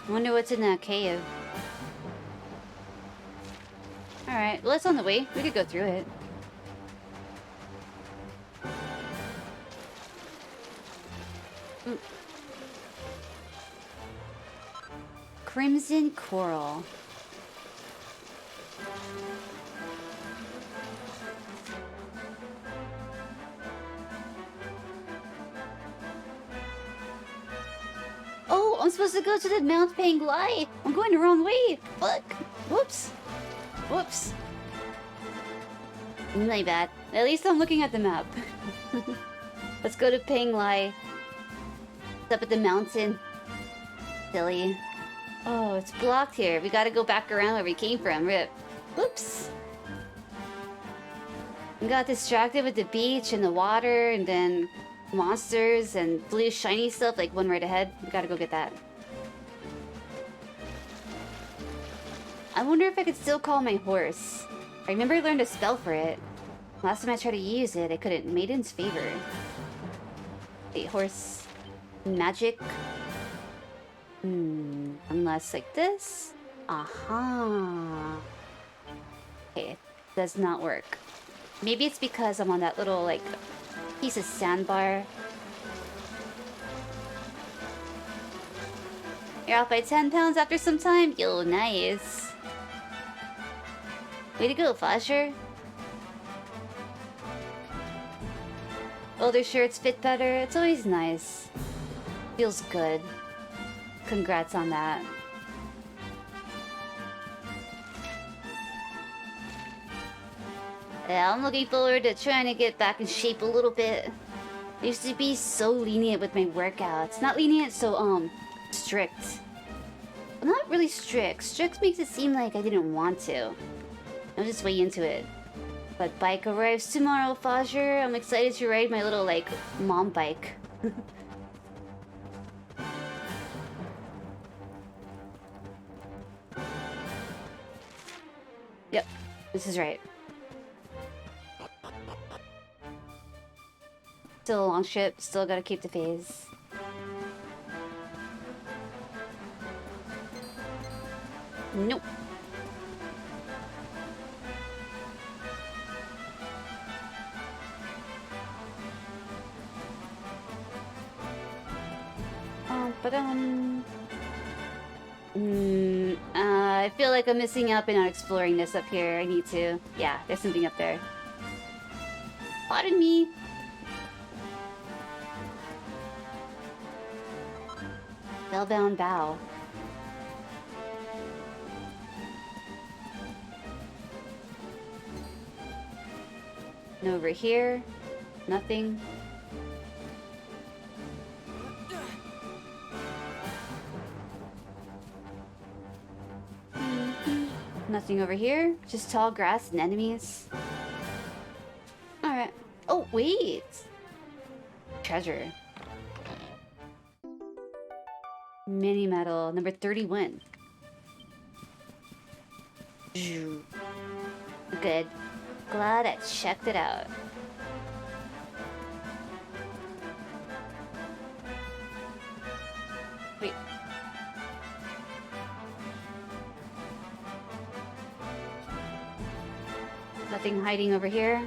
I wonder what's in that cave. Alright, well, it's on the way. We could go through it. Crimson Coral. Oh, I'm supposed to go to the Mount Panglai. I'm going the wrong way. Fuck. Whoops. Whoops. My bad. At least I'm looking at the map. Let's go to Panglai. It's up at the mountain. Silly. Oh, it's blocked here. We gotta go back around where we came from. Rip. Whoops. We got distracted with the beach and the water and then monsters and blue shiny stuff like one right ahead. We gotta go get that. I wonder if I could still call my horse. I remember I learned a spell for it. Last time I tried to use it, I couldn't. Maiden's Favor. Wait, horse. Magic. Unless like this. Aha. Okay, does not work. Maybe it's because I'm on that little like piece of sandbar. You're off by 10 pounds after some time? Yo, nice. Way to go, Flasher. Older shirts fit better. It's always nice. Feels good. Congrats on that. Yeah, I'm looking forward to trying to get back in shape a little bit. I used to be so lenient with my workouts. Not lenient, so, strict. Well, not really strict. Strict makes it seem like I didn't want to. I'm just way into it. But bike arrives tomorrow, Fajr. I'm excited to ride my little, like, mom bike. Yep, this is right. Still a long ship, still gotta keep the phase. Nope. I feel like I'm missing out by not exploring this up here. I need to. Yeah, there's something up there. Pardon me. Spellbound Bow. And over here, nothing. Nothing over here, just tall grass and enemies. Alright. Oh, wait! Treasure. Mini medal, number 31. Good. Glad I checked it out. Wait. Nothing hiding over here.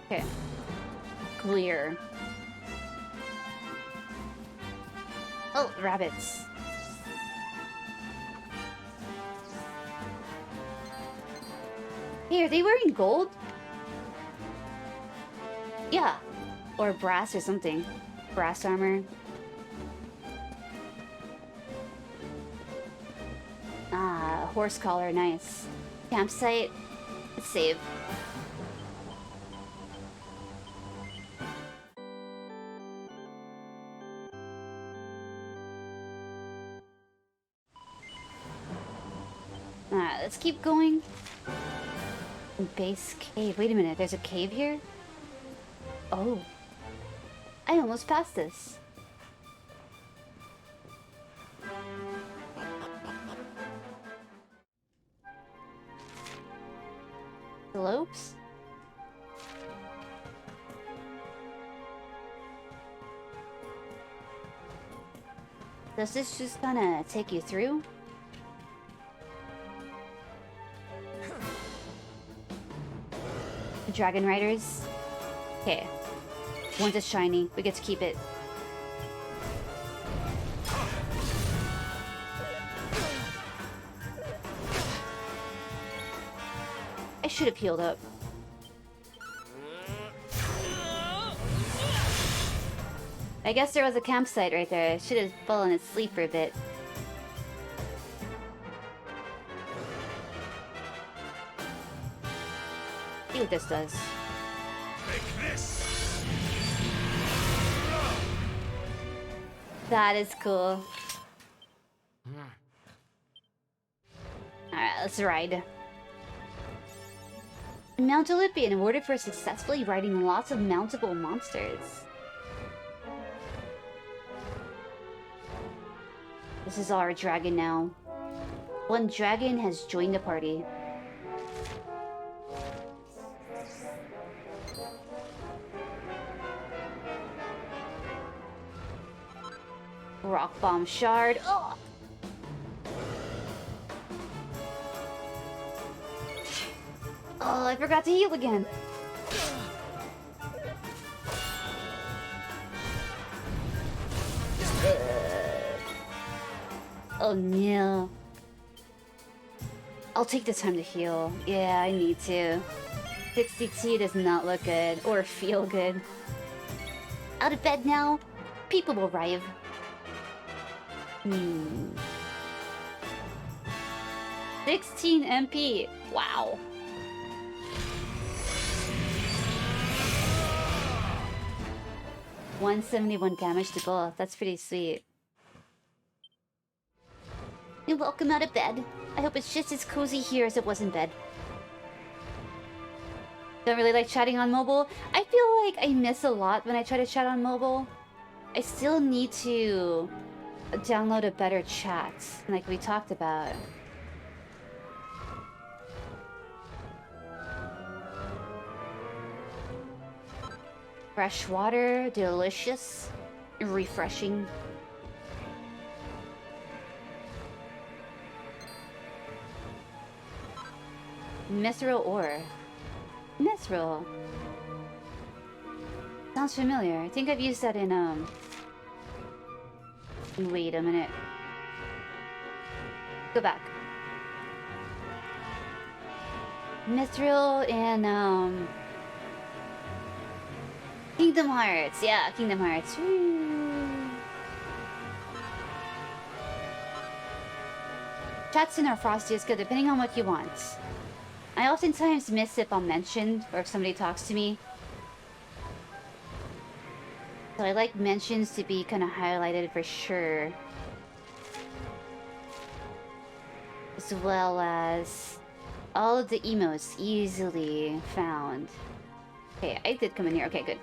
Okay. Clear. Oh, rabbits. Hey, are they wearing gold? Yeah. Or brass or something. Brass armor. Ah, horse collar, nice. Campsite. Let's save. Alright, let's keep going. Base cave. Wait a minute, there's a cave here? Oh. I almost passed this. Slopes? Does this just kinda take you through? Dragon Riders. Okay. Once it's shiny, we get to keep it. I should have healed up. I guess there was a campsite right there. I should have fallen asleep for a bit. See what this does. Take this. That is cool. Alright, let's ride. Mount Olympian awarded for successfully riding lots of mountable monsters. This is our dragon now. One dragon has joined the party. Rock bomb shard. Oh! Oh, I forgot to heal again. Oh no. I'll take the time to heal. Yeah, I need to. 62 does not look good or feel good. Out of bed now? People will arrive. 16 MP. Wow. $171 damage to both. That's pretty sweet. And welcome out of bed. I hope it's just as cozy here as it was in bed. Don't really like chatting on mobile. I feel like I miss a lot when I try to chat on mobile. I still need to download a better chat, like we talked about. Fresh water, delicious, refreshing. Mithril ore. Mithril. Sounds familiar. I think I've used that in, Wait a minute. Go back. Mithril and, Kingdom Hearts. Yeah, Kingdom Hearts. Woo. Chatson or Frosty is good, depending on what you want. I oftentimes miss if I'm mentioned or if somebody talks to me. So I like mentions to be kind of highlighted for sure. As well as all of the emotes easily found. Okay, I did come in here. Okay, good.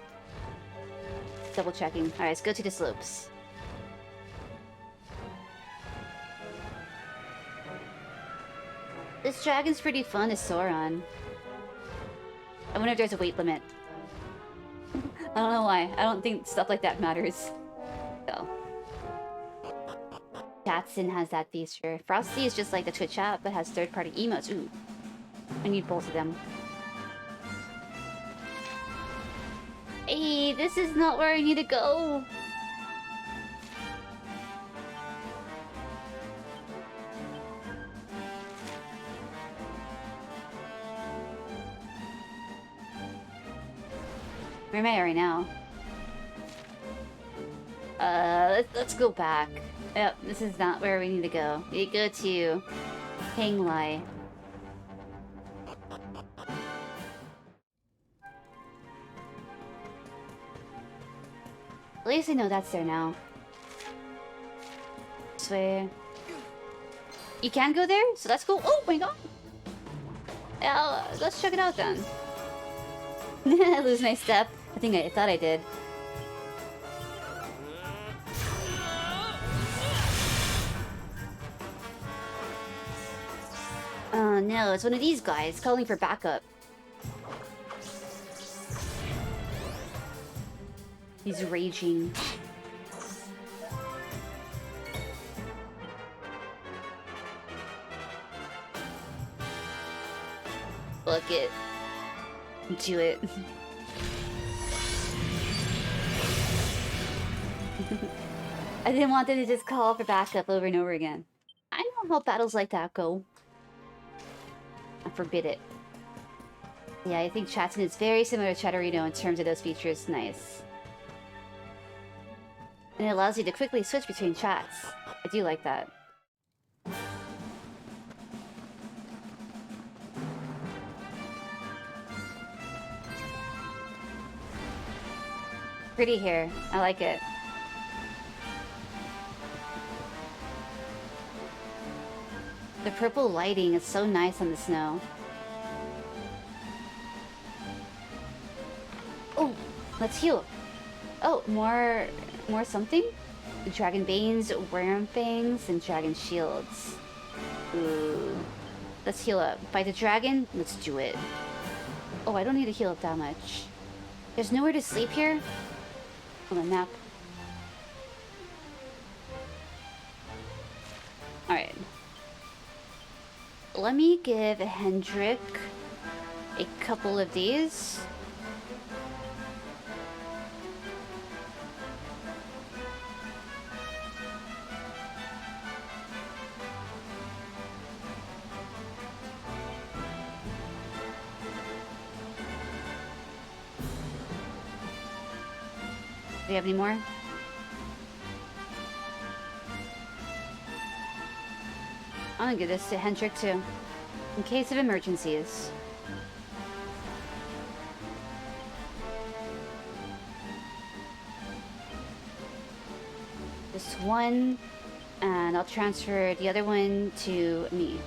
Double checking. Alright, let's go to the slopes. This dragon's pretty fun to soar on. wonder if there's a weight limit. I don't know why. I don't think stuff like that matters. So. Chatson has that feature. Frosty is just like the Twitch app, but has third-party emotes. Ooh. I need both of them. Hey, this is not where I need to go. Where am I right now? Let's go back. Yep, this is not where we need to go. We go to Hang Lai. At least I know that's there now. Swear. You can go there? So that's cool. Oh my god! Yeah, let's check it out then. Lose my step. I thought I did. Oh no, it's one of these guys calling for backup. He's raging. Look it. Do it. I didn't want them to just call for backup over and over again. I know how battles like that go. I forbid it. Yeah, I think Chatson is very similar to Chatterino in terms of those features. Nice. And it allows you to quickly switch between chats. I do like that. Pretty hair. I like it. The purple lighting is so nice on the snow. Oh, let's heal. Oh, more something? Dragon Banes, Worm Fangs, and Dragon Shields. Ooh. Let's heal up. Fight the dragon? Let's do it. Oh, I don't need to heal up that much. There's nowhere to sleep here? On a nap. Alright. Let me give Hendrik a couple of these. Do you have any more? I'm gonna give this to Hendrik too, in case of emergencies. This one, and I'll transfer the other one to me.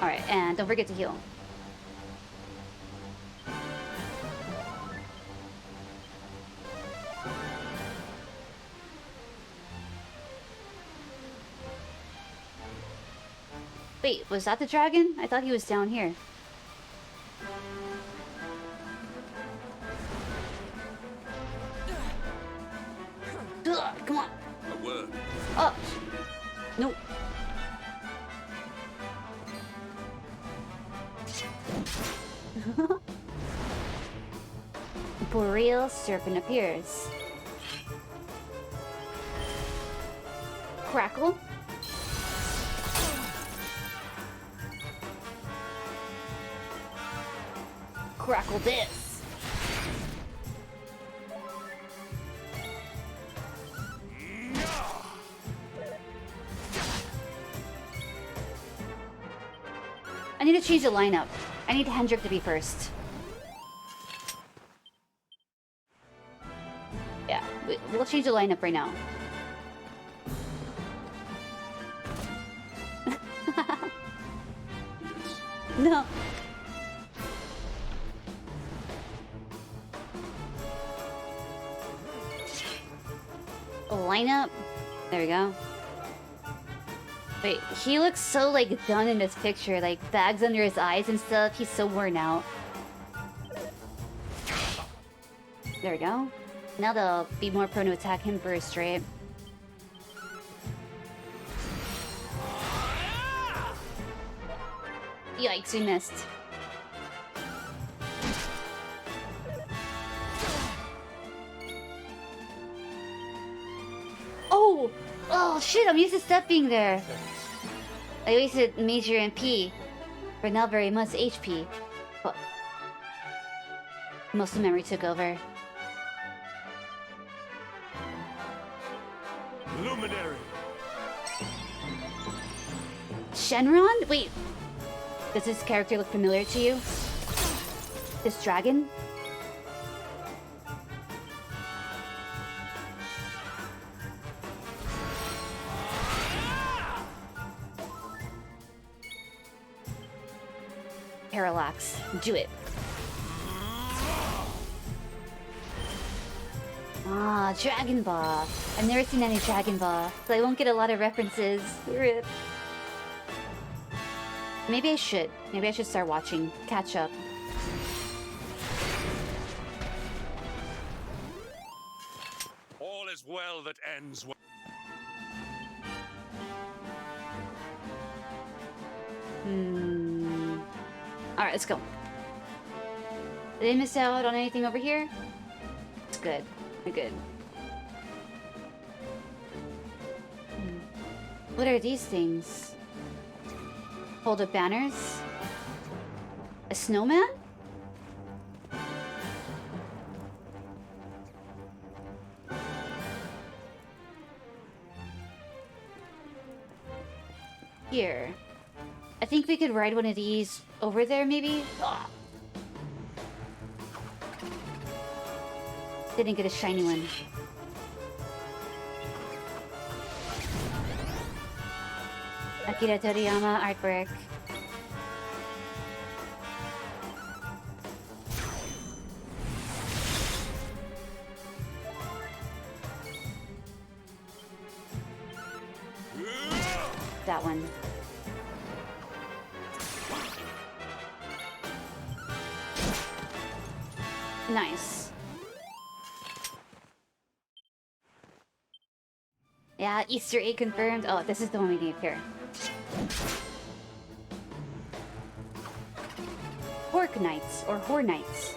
Alright, and don't forget to heal. Wait, was that the dragon? I thought he was down here. Ugh, come on. A word. Oh. Nope. Boreal serpent appears. Crackle. Crackle this. I need to change the lineup. I need Hendrik to be first. Yeah, we'll change the lineup right now. No. Lineup. There we go. Wait, he looks so, like, done in this picture. Like, bags under his eyes and stuff. He's so worn out. There we go. Now they'll be more prone to attack him first, right? Yikes, we missed. Oh! Oh, shit, I'm used to step being there. I wasted major MP, but not very much HP. But most of memory took over. Luminary. Shenron? Wait. Does this character look familiar to you? This dragon? Parallax. Do it. Ah, Dragon Ball. I've never seen any Dragon Ball, so I won't get a lot of references. RIP. Maybe I should. Maybe I should start watching. Catch up. All is well that ends well. Alright, let's go. Did I miss out on anything over here? It's good. We're good. What are these things? Hold up banners? A snowman? Here. I think we could ride one of these over there, maybe? Ugh. Didn't get a shiny one. Akira Toriyama artwork. That one. Nice. Yeah, Easter egg confirmed. Oh, this is the one we need here. Pork Knights, or Whore Knights.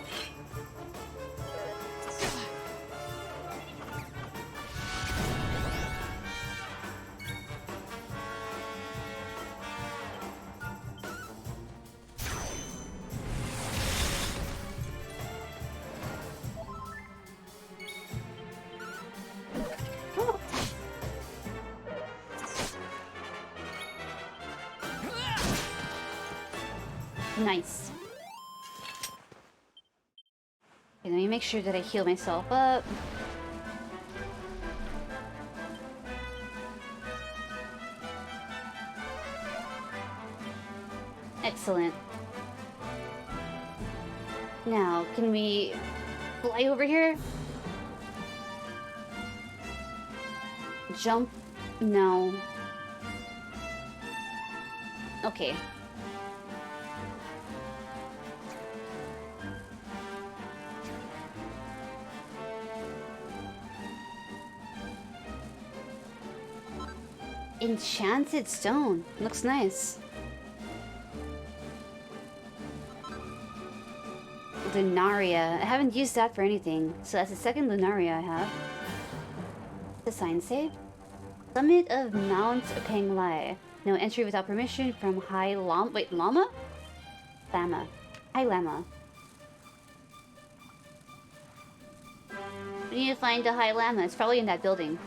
Nice. Okay, let me make sure that I heal myself up. Excellent. Now, can we fly over here? Jump? No. Okay. Enchanted stone. Looks nice. Lunaria. I haven't used that for anything, so that's the second Lunaria I have. The sign say? Summit of Mount Penglai. No entry without permission from High Lama. Wait, Lama? Lama. High Lama. We need to find the High Lama. It's probably in that building.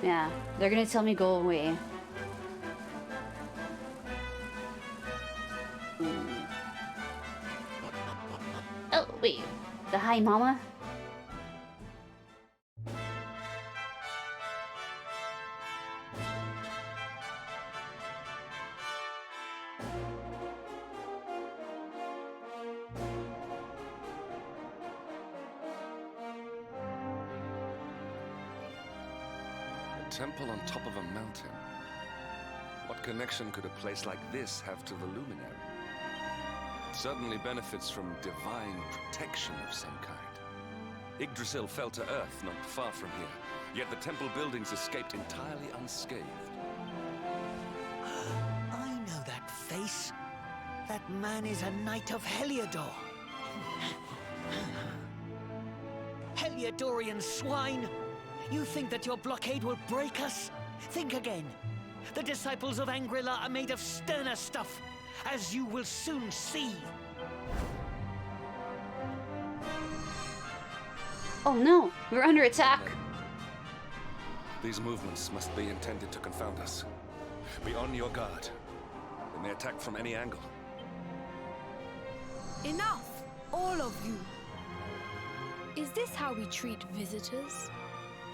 Yeah, they're gonna tell me go away. Oh, wait. The High Mama? Temple on top of a mountain. What connection could a place like this have to the Luminary? It certainly benefits from divine protection of some kind. Yggdrasil fell to earth not far from here, yet the temple buildings escaped entirely unscathed. I know that face. That man is a knight of Heliodor. Heliodorian swine! You think that your blockade will break us? Think again. The disciples of Angrila are made of sterner stuff, as you will soon see. Oh no, we're under attack. These movements must be intended to confound us. Be on your guard. They may attack from any angle. Enough, all of you. Is this how we treat visitors?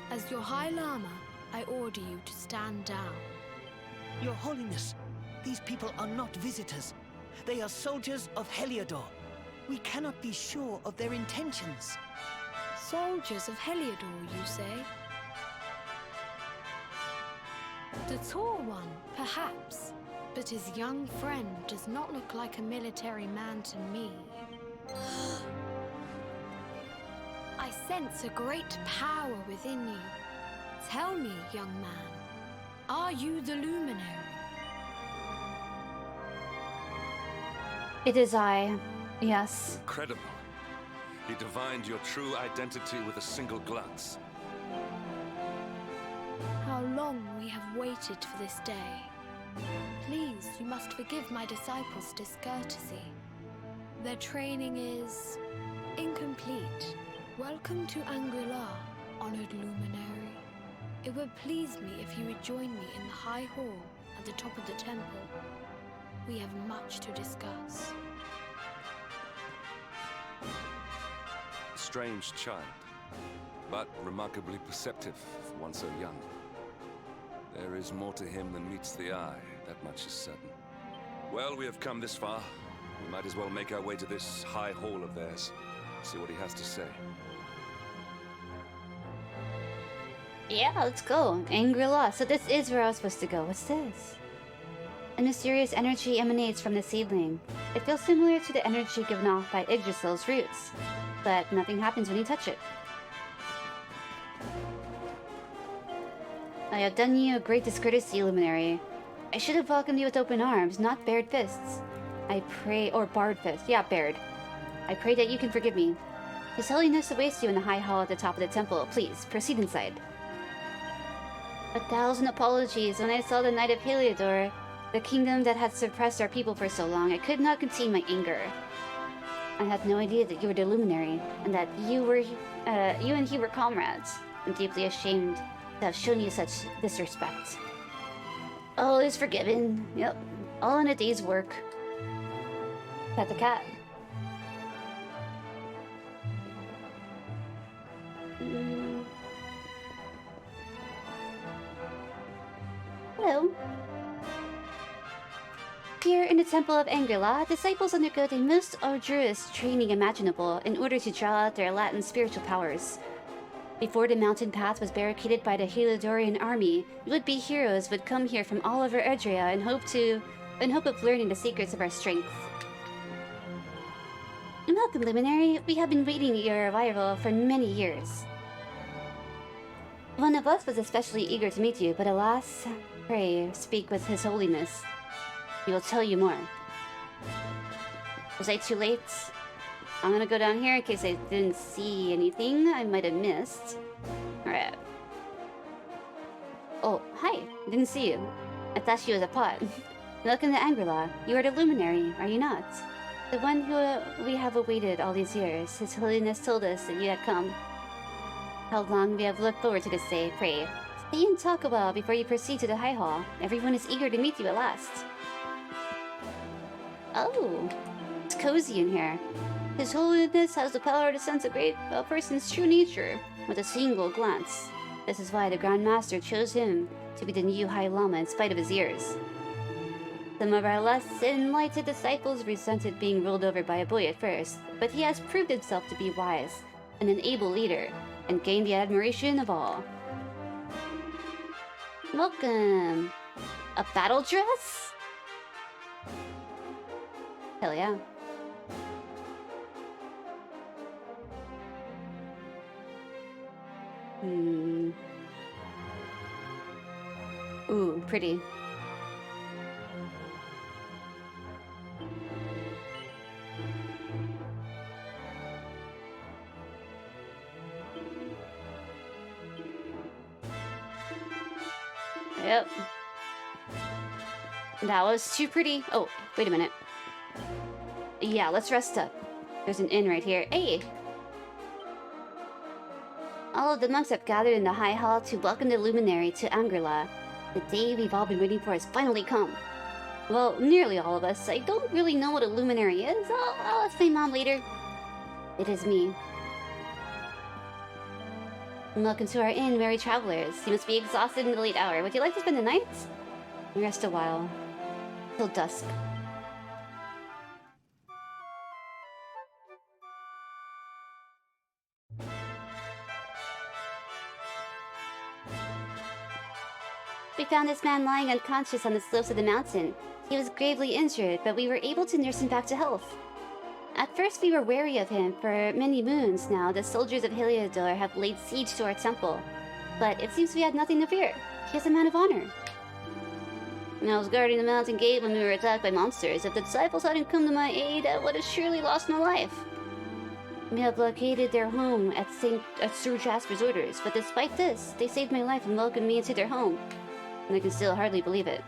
As your High Lama, I order you to stand down. Your Holiness, these people are not visitors. They are soldiers of Heliodor. We cannot be sure of their intentions. Soldiers of Heliodor, you say? The tall one, perhaps. But his young friend does not look like a military man to me. I sense a great power within you. Tell me, young man, are you the Luminary? It is I, yes. Incredible. He divined your true identity with a single glance. How long we have waited for this day. Please, you must forgive my disciples' discourtesy. Their training is incomplete. Welcome to Angrila, honored Luminary. It would please me if you would join me in the High Hall at the top of the temple. We have much to discuss. Strange child, but remarkably perceptive for one so young. There is more to him than meets the eye, that much is certain. Well, we have come this far. We might as well make our way to this high hall of theirs. See what he has to say. Yeah, let's go. Angrila. So this is where I was supposed to go. What's this? A mysterious energy emanates from the seedling. It feels similar to the energy given off by Yggdrasil's roots, but nothing happens when you touch it. I have done you a great discourtesy, Luminary. I should have welcomed you with open arms, not bared fists. I pray, or barred fists, yeah, bared. I pray that you can forgive me. His Holiness awaits you in the high hall at the top of the temple. Please, proceed inside. 1,000 apologies. When I saw the Knight of Heliodor, the kingdom that had suppressed our people for so long, I could not contain my anger. I had no idea that you were the Luminary, and that you and he were comrades. I'm deeply ashamed to have shown you such disrespect. All is forgiven. Yep, all in a day's work. Pet the cat. Hello. Here in the Temple of Angrila, disciples undergo the most arduous training imaginable in order to draw out their latent spiritual powers. Before the mountain path was barricaded by the Heliodorian army, would-be heroes would come here from all over Erdrea in hope of learning the secrets of our strength. Welcome, Luminary. We have been waiting your arrival for many years. One of us was especially eager to meet you, but alas, pray speak with His Holiness. He will tell you more. Was I too late? I'm gonna go down here in case I didn't see anything I might have missed. Alright. Oh, hi. Didn't see you. I thought she was a pot. Welcome to Angrila. You are the Luminary, are you not? The one who we have awaited all these years. His Holiness told us that you had come. How long we have looked forward to this day, pray. Stay and talk a while before you proceed to the High Hall. Everyone is eager to meet you at last. Oh, it's cozy in here. His Holiness has the power to sense a person's true nature with a single glance. This is why the Grand Master chose him to be the new High Lama in spite of his years. Some of our less enlightened disciples resented being ruled over by a boy at first, but he has proved himself to be wise and an able leader, and gained the admiration of all. Welcome! A battle dress? Hell yeah. Ooh, pretty. Yep. That was too pretty. Oh, wait a minute. Yeah, let's rest up. There's an inn right here. Hey! All of the monks have gathered in the High Hall to welcome the Luminary to Angela. The day we've all been waiting for has finally come. Well, nearly all of us. I don't really know what a Luminary is. I'll ask my mom later. It is me. Welcome to our inn, merry travelers. You must be exhausted in the late hour. Would you like to spend the night? Rest a while. Till dusk. We found this man lying unconscious on the slopes of the mountain. He was gravely injured, but we were able to nurse him back to health. At first we were wary of him. For many moons now, the soldiers of Heliodor have laid siege to our temple. But it seems we had nothing to fear. He is a man of honor. I was guarding the mountain gate when we were attacked by monsters. If the disciples hadn't come to my aid, I would have surely lost my life. We have blockaded their home at Sir Jasper's orders, but despite this, they saved my life and welcomed me into their home. And I can still hardly believe it.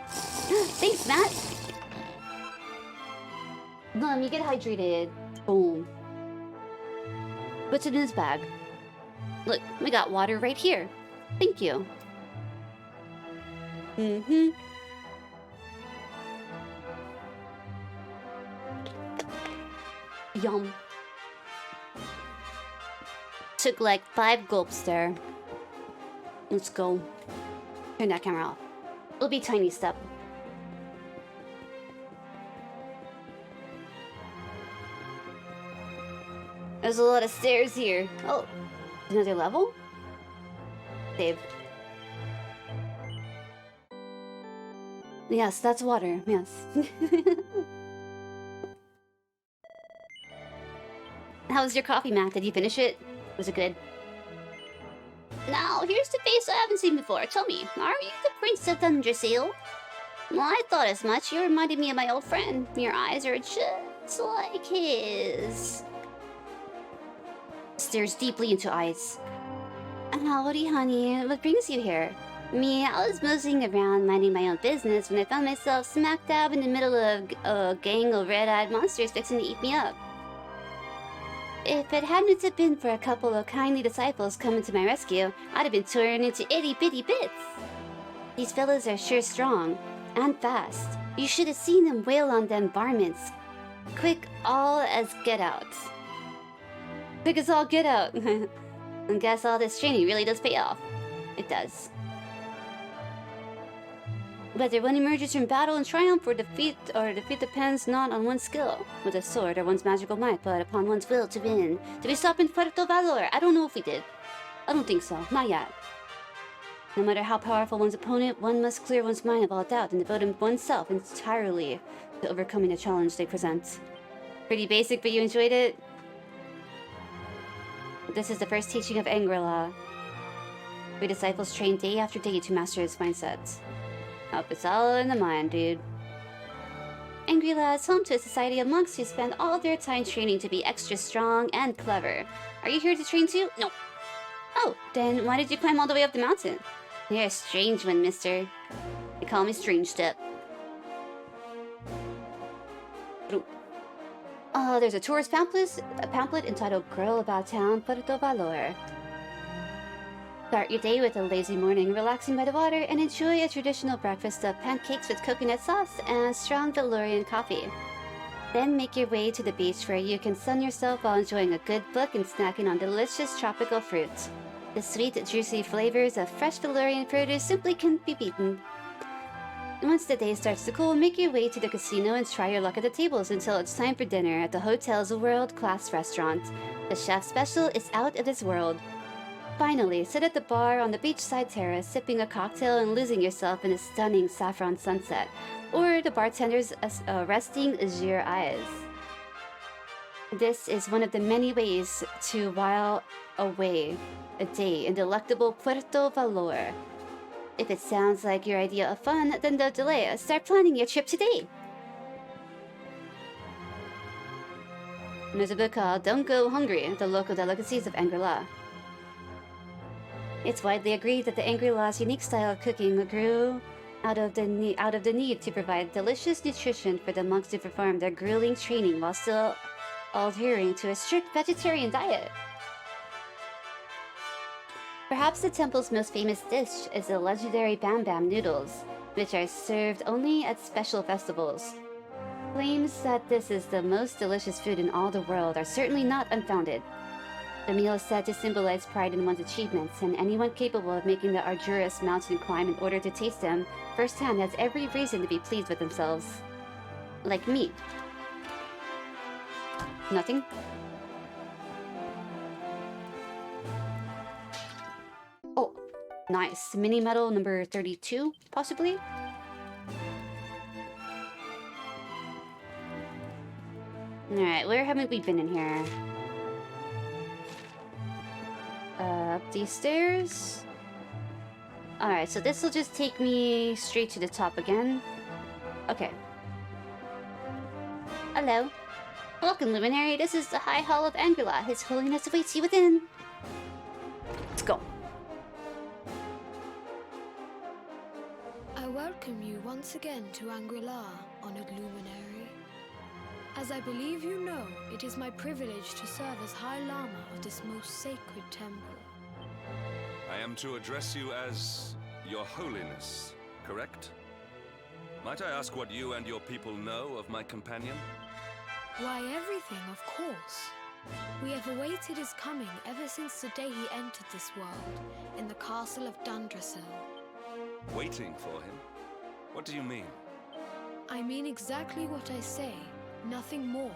Thanks, Matt! You get hydrated. Boom. Puts it in his bag. Look, we got water right here. Thank you. Yum. Took like 5 gulps there. Let's go. Turn that camera off. It'll be a tiny step. There's a lot of stairs here. Oh, another level? Save. Yes, that's water. Yes. How was your coffee, Matt? Did you finish it? Was it good? Now, here's the face I haven't seen before. Tell me, are you the Prince of Thunderseal? Well, I thought as much. You reminded me of my old friend. Your eyes are just like his. Stares deeply into eyes. Howdy, honey. What brings you here? Me, I was moseying around minding my own business when I found myself smack dab in the middle of a gang of red-eyed monsters fixing to eat me up. If it hadn't have been for a couple of kindly disciples coming to my rescue, I'd have been torn into itty-bitty bits. These fellas are sure strong, and fast. You should have seen them wail on them varmints. Quick all as get out. Quick as all get out. I guess all this training really does pay off. It does. Whether one emerges from battle in triumph or defeat depends not on one's skill with a sword or one's magical might, but upon one's will to win. Did we stop in Puerto Valor? I don't know if we did. I don't think so. Not yet. No matter how powerful one's opponent, one must clear one's mind of all doubt and devote oneself entirely to overcoming the challenge they present. Pretty basic, but you enjoyed it? This is the first teaching of Angela. We disciples train day after day to master his mindset. Oh, it's all in the mind, dude. Angela is home to a society of monks who spend all their time training to be extra strong and clever. Are you here to train too? No. Oh, then why did you climb all the way up the mountain? You're a strange one, mister. They call me Strange Step. There's a tourist pamphlet entitled Girl About Town, Puerto Valor. Start your day with a lazy morning, relaxing by the water, and enjoy a traditional breakfast of pancakes with coconut sauce and strong Valorian coffee. Then make your way to the beach where you can sun yourself while enjoying a good book and snacking on delicious tropical fruit. The sweet, juicy flavors of fresh Valorian produce simply can't be beaten. Once the day starts to cool, make your way to the casino and try your luck at the tables until it's time for dinner at the hotel's world-class restaurant. The chef's special is out of this world. Finally, sit at the bar on the beachside terrace, sipping a cocktail and losing yourself in a stunning saffron sunset, or the bartender's resting azure eyes. This is one of the many ways to while away a day in delectable Puerto Valor. If it sounds like your idea of fun, then don't delay. Start planning your trip today. There's a book called Don't Go Hungry, The Local Delicacies of Angri-La. It's widely agreed that the Angri-La's unique style of cooking grew out of the need to provide delicious nutrition for the monks to perform their grueling training while still adhering to a strict vegetarian diet. Perhaps the temple's most famous dish is the legendary Bam Bam noodles, which are served only at special festivals. Claims that this is the most delicious food in all the world are certainly not unfounded. The meal is said to symbolize pride in one's achievements, and anyone capable of making the arduous mountain climb in order to taste them firsthand has every reason to be pleased with themselves. Like me. Nothing? Oh, nice. Mini medal number 32, possibly? Alright, where haven't we been in here? Up these stairs. Alright, so this will just take me straight to the top again. Okay. Hello. Welcome, Luminary. This is the High Hall of Angri-La. His Holiness awaits you within. Let's go. I welcome you once again to Angri-La, honored Luminary. As I believe you know, it is my privilege to serve as High Lama of this most sacred temple. I am to address you as Your Holiness, correct? Might I ask what you and your people know of my companion? Why, everything, of course. We have awaited his coming ever since the day he entered this world, in the castle of Dundrasil. Waiting for him? What do you mean? I mean exactly what I say, nothing more.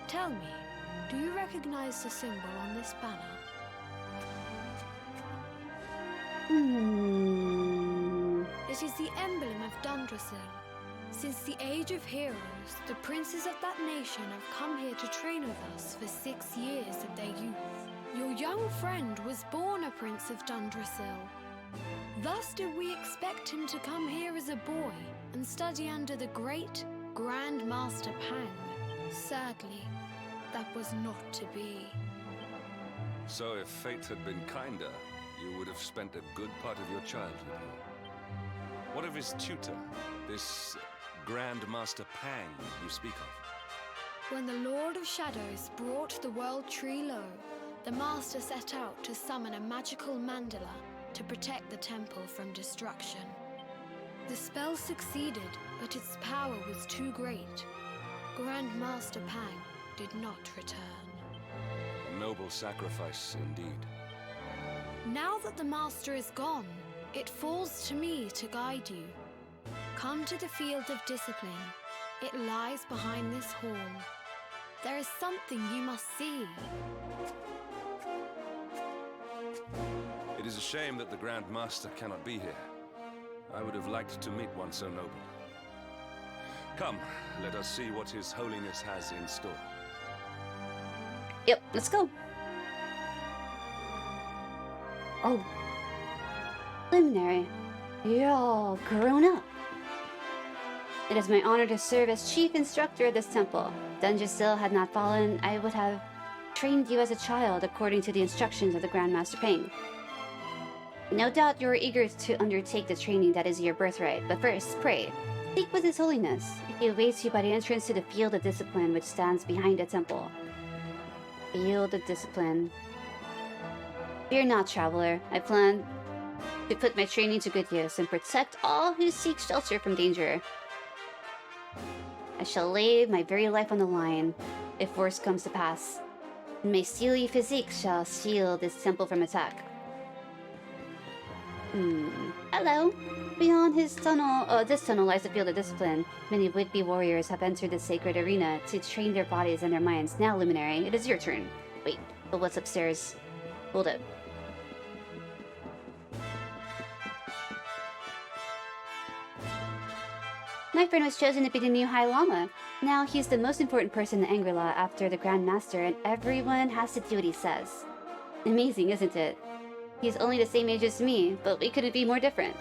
Tell me, do you recognize the symbol on this banner? It is the emblem of Dundrasil. Since the age of heroes, the princes of that nation have come here to train with us for 6 years of their youth. Your young friend was born a prince of Dundrasil. Thus did we expect him to come here as a boy and study under the great Grand Master Pang. Sadly, that was not to be. So if fate had been kinder, you would have spent a good part of your childhood here. What of his tutor, this Grand Master Pang you speak of? When the Lord of Shadows brought the World Tree low, the Master set out to summon a magical mandala to protect the temple from destruction. The spell succeeded, but its power was too great. Grand Master Pang did not return. A noble sacrifice indeed. Now that the Master is gone, it falls to me to guide you. Come to the field of discipline. It lies behind this hall. There is something you must see. It is a shame that the Grand Master cannot be here. I would have liked to meet one so noble. Come, let us see what His Holiness has in store. Yep, let's go. Oh. Luminary, you're all grown up. It is my honor to serve as chief instructor of this temple. If Dundrasil had not fallen, I would have trained you as a child according to the instructions of the Grand Master Pang. No doubt you are eager to undertake the training that is your birthright, but first, pray, speak with His Holiness. He awaits you by the entrance to the Field of Discipline, which stands behind the temple. Field of Discipline. Fear not, traveler. I plan to put my training to good use and protect all who seek shelter from danger. I shall lay my very life on the line, if worse comes to pass. My steely physique shall shield this temple from attack. Hello. Beyond this tunnel lies the Field of Discipline. Many would-be warriors have entered this sacred arena to train their bodies and their minds. Now, Luminary, it is your turn. Wait, but what's upstairs? Hold up. My friend was chosen to be the new High Llama. Now he's the most important person in Angela after the Grand Master, and everyone has to do what he says. Amazing, isn't it? He's only the same age as me, but we couldn't be more different.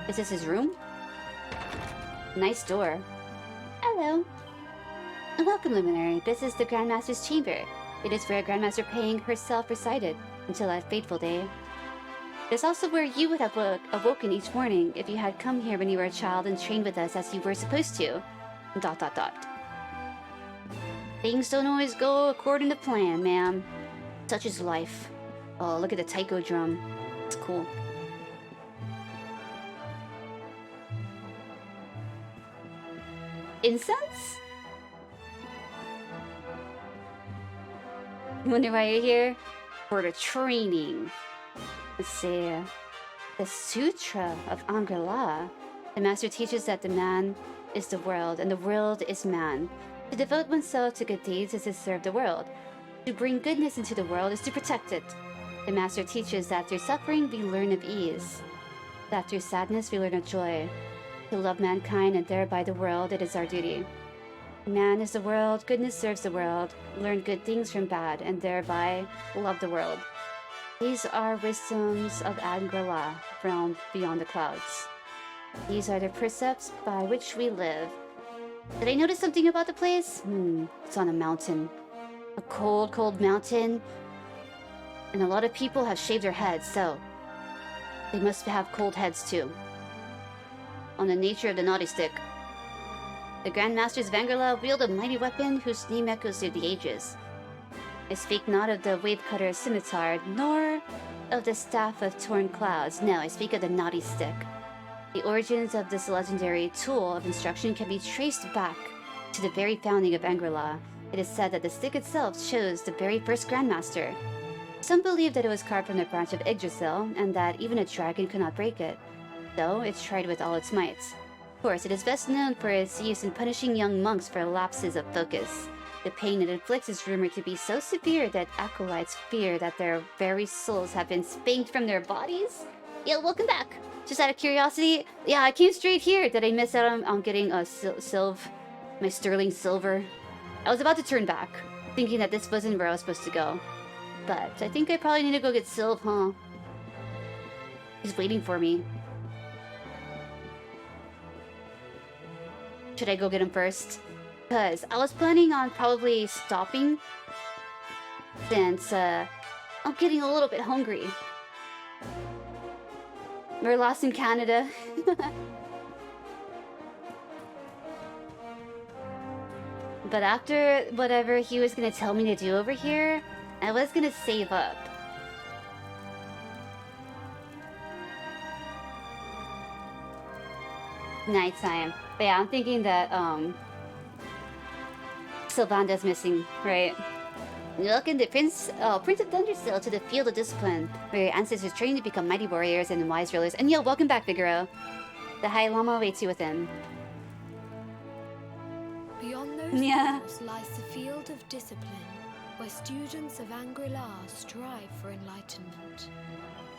Is this his room? Nice door. Hello. Welcome, Luminary. This is the Grandmaster's chamber. It is where Grandmaster Paying herself resided until that fateful day. It is also where you would have awoken each morning if you had come here when you were a child and trained with us as you were supposed to. ... Things don't always go according to plan, ma'am. Such is life. Oh, look at the taiko drum. It's cool. Incense? Wonder why you're here? For the training. Let's see. The Sutra of Angela. The master teaches that the man is the world, and the world is man. To devote oneself to good deeds is to serve the world. To bring goodness into the world is to protect it. The master teaches that through suffering we learn of ease. That through sadness we learn of joy. To love mankind and thereby the world, it is our duty. Man is the world, goodness serves the world. Learn good things from bad, and thereby love the world. These are wisdoms of Angela, realm beyond the clouds. These are the precepts by which we live. Did I notice something about the place? It's on a mountain. A cold, cold mountain. And a lot of people have shaved their heads, so they must have cold heads too. On the nature of the naughty stick. The Grand Masters of Angela wield a mighty weapon whose name echoes through the ages. I speak not of the wave cutter's scimitar, nor of the staff of torn clouds. No, I speak of the naughty stick. The origins of this legendary tool of instruction can be traced back to the very founding of Angela. It is said that the stick itself shows the very first Grandmaster. Some believe that it was carved from the branch of Yggdrasil, and that even a dragon could not break it, though it tried with all its might. Of course, it is best known for its use in punishing young monks for lapses of focus. The pain it inflicts is rumored to be so severe that acolytes fear that their very souls have been spanked from their bodies. Yo, welcome back! Just out of curiosity, yeah, I came straight here. Did I miss out on getting a my sterling silver? I was about to turn back, thinking that this wasn't where I was supposed to go. But I think I probably need to go get Sylv, huh? He's waiting for me. Should I go get him first? Because I was planning on probably stopping since I'm getting a little bit hungry. We're lost in Canada. But after whatever he was gonna tell me to do over here, I was gonna save up. Nighttime. But yeah, I'm thinking that Sylvanda's missing, right? Welcome to Prince of Thunderstill to the Field of Discipline, where your ancestors trained to become mighty warriors and wise rulers. And yo, welcome back, Figaro. The High Llama awaits you within. Beyond those walls lies the Field of Discipline, where students of Angri-La strive for enlightenment.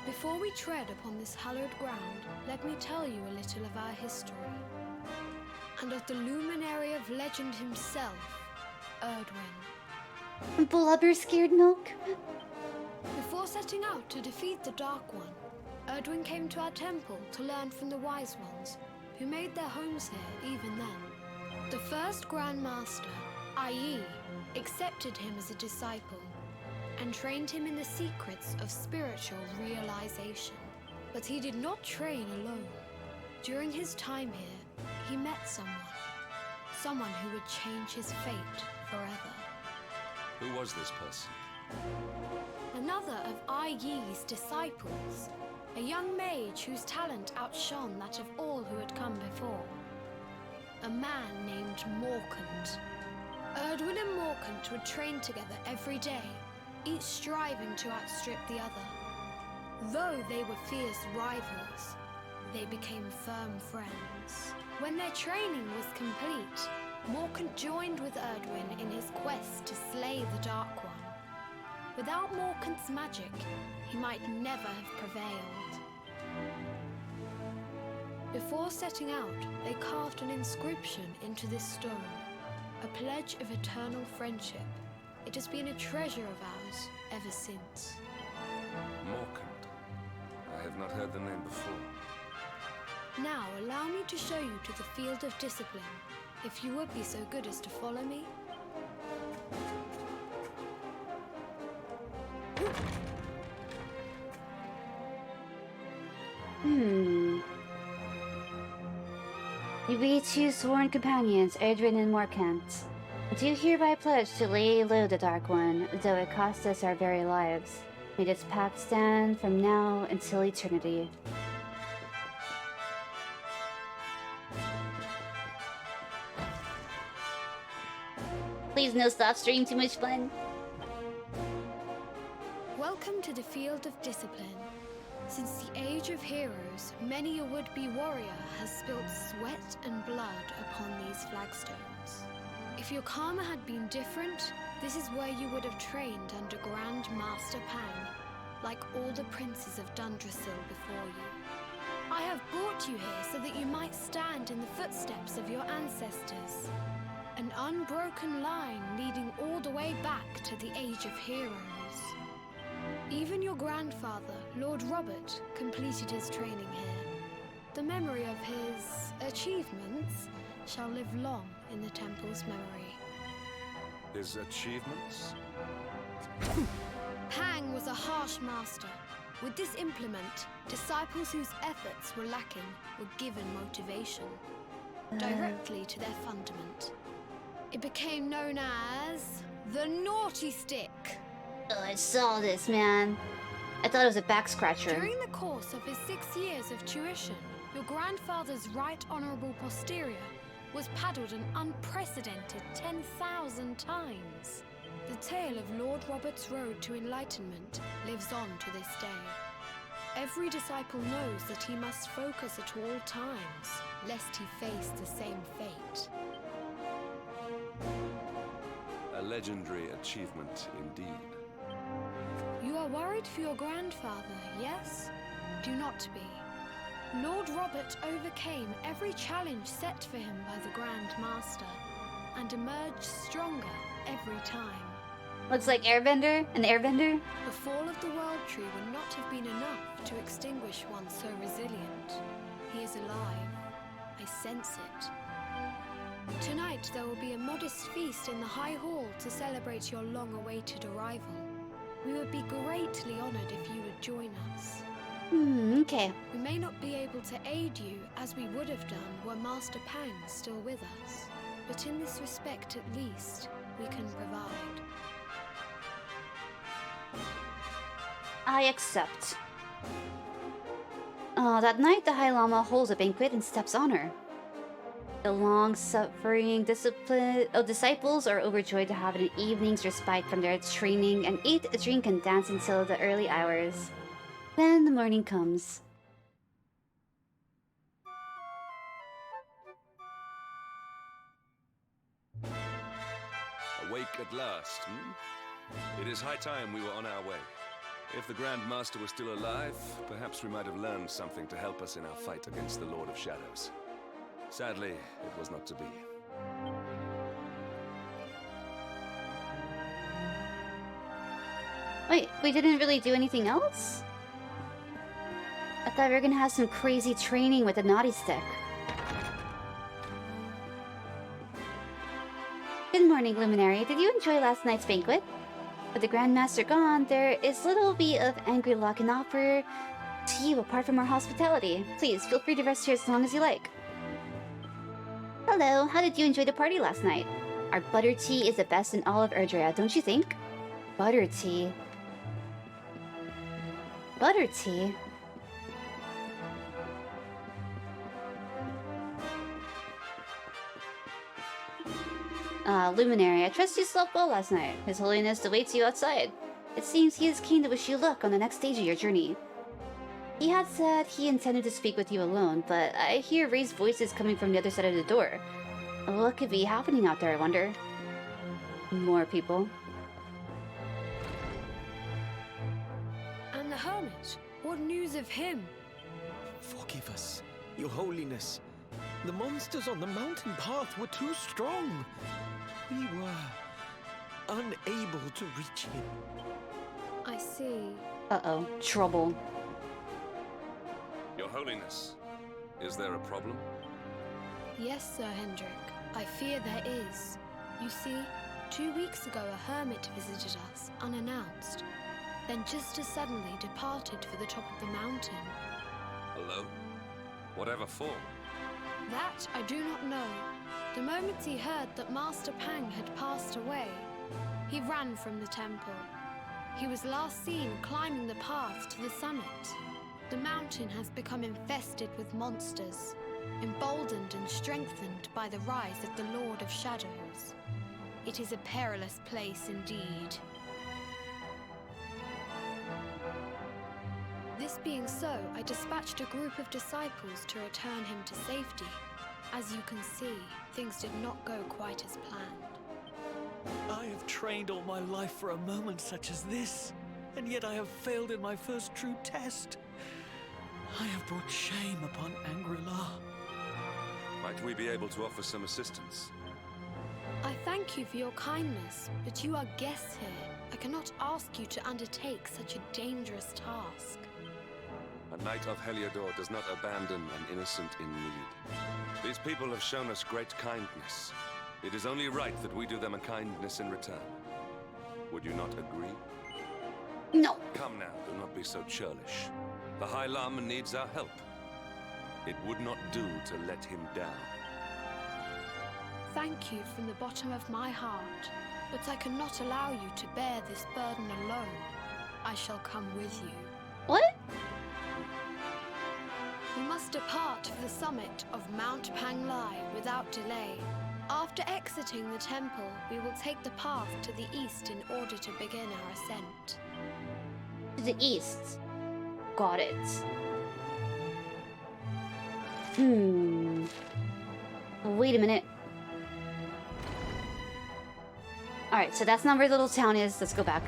Before we tread upon this hallowed ground, let me tell you a little of our history, and of the luminary of legend himself, Erdwin. Blubber scared milk? Before setting out to defeat the Dark One, Erdwin came to our temple to learn from the Wise Ones, who made their homes here even then. The first Grand Master, i.e., accepted him as a disciple, and trained him in the secrets of spiritual realization. But he did not train alone. During his time here, he met someone who would change his fate forever. Who was this person? Another of Ai Yi's disciples, a young mage whose talent outshone that of all who had come before. A man named Morkant. Erdwin and Morkant would train together every day, each striving to outstrip the other. Though they were fierce rivals, they became firm friends. When their training was complete, Morkant joined with Erdwin in his quest to slay the Dark One. Without Morkant's magic, he might never have prevailed. Before setting out, they carved an inscription into this stone, a pledge of eternal friendship. It has been a treasure of ours ever since. Morkant. I have not heard the name before. Now, allow me to show you to the field of discipline, if you would be so good as to follow me. You be two sworn companions, Erdrin and Morkant. Do hereby pledge to lay low the Dark One, though it cost us our very lives. May this pact stand from now until eternity. Please no stop stream, too much fun. Welcome to the field of discipline. Since the age of heroes, many a would-be warrior has spilt sweat and blood upon these flagstones. If your karma had been different, this is where you would have trained under Grand Master Pang, like all the princes of Dundrasil before you. I have brought you here so that you might stand in the footsteps of your ancestors. An unbroken line leading all the way back to the Age of Heroes. Even your grandfather, Lord Robert, completed his training here. The memory of his achievements shall live long in the temple's memory. His achievements? Pang was a harsh master. With this implement, disciples whose efforts were lacking were given motivation, directly to their fundament. It became known as the Naughty Stick. Oh, I saw this, man. I thought it was a back scratcher. During the course of his 6 years of tuition, your grandfather's right honourable posterior was paddled an unprecedented 10,000 times. The tale of Lord Robert's road to enlightenment lives on to this day. Every disciple knows that he must focus at all times, lest he face the same fate. A legendary achievement indeed. You are worried for your grandfather, yes? Do not be. Lord Robert overcame every challenge set for him by the Grand Master, and emerged stronger every time. Looks like Airbender? An Airbender? The fall of the World Tree would not have been enough to extinguish one so resilient. He is alive. I sense it. Tonight there will be a modest feast in the High Hall to celebrate your long-awaited arrival. We would be greatly honored if you would join us. Okay. We may not be able to aid you as we would have done were Master Pang still with us, but in this respect at least, we can provide. I accept. That night the High Lama holds a banquet in Step's honor. The long-suffering disciples are overjoyed to have an evening's respite from their training and eat, drink, and dance until the early hours. Then the morning comes. Awake at last, hmm? It is high time we were on our way. If the Grand Master were still alive, perhaps we might have learned something to help us in our fight against the Lord of Shadows. Sadly, it was not to be. Wait, we didn't really do anything else? I thought we were gonna have some crazy training with a naughty stick. Good morning, Luminary. Did you enjoy last night's banquet? With the Grand Master gone, there is little bit of angry luck can offer to you apart from our hospitality. Please, feel free to rest here as long as you like. Hello, how did you enjoy the party last night? Our butter tea is the best in all of Erdrea, don't you think? Butter tea. Butter tea? Luminary, I trust you slept well last night. His Holiness awaits you outside. It seems he is keen to wish you luck on the next stage of your journey. He had said he intended to speak with you alone, but I hear raised voices coming from the other side of the door. What could be happening out there, I wonder? More people. And the hermit? What news of him? Forgive us. Your Holiness, the monsters on the mountain path were too strong. We were unable to reach him. I see. Uh-oh, trouble. Your Holiness, is there a problem? Yes, Sir Hendrik. I fear there is. You see, 2 weeks ago a hermit visited us, unannounced. Then just as suddenly departed for the top of the mountain. Alone? Whatever for? That I do not know. The moment he heard that Master Pang had passed away, he ran from the temple. He was last seen climbing the path to the summit. The mountain has become infested with monsters, emboldened and strengthened by the rise of the Lord of Shadows. It is a perilous place indeed. This being so, I dispatched a group of disciples to return him to safety. As you can see, things did not go quite as planned. I have trained all my life for a moment such as this, and yet I have failed in my first true test. I have brought shame upon Angri-La. Might we be able to offer some assistance? I thank you for your kindness, but you are guests here. I cannot ask you to undertake such a dangerous task. A knight of Heliodor does not abandon an innocent in need. These people have shown us great kindness. It is only right that we do them a kindness in return. Would you not agree? No. Come now, do not be so churlish. The High Lama needs our help. It would not do to let him down. Thank you from the bottom of my heart, but I cannot allow you to bear this burden alone. I shall come with you. What? We must depart for the summit of Mount Panglai without delay. After exiting the temple, we will take the path to the east in order to begin our ascent. To the east. Got it. Wait a minute. Alright, so that's not where the little town is. Let's go back.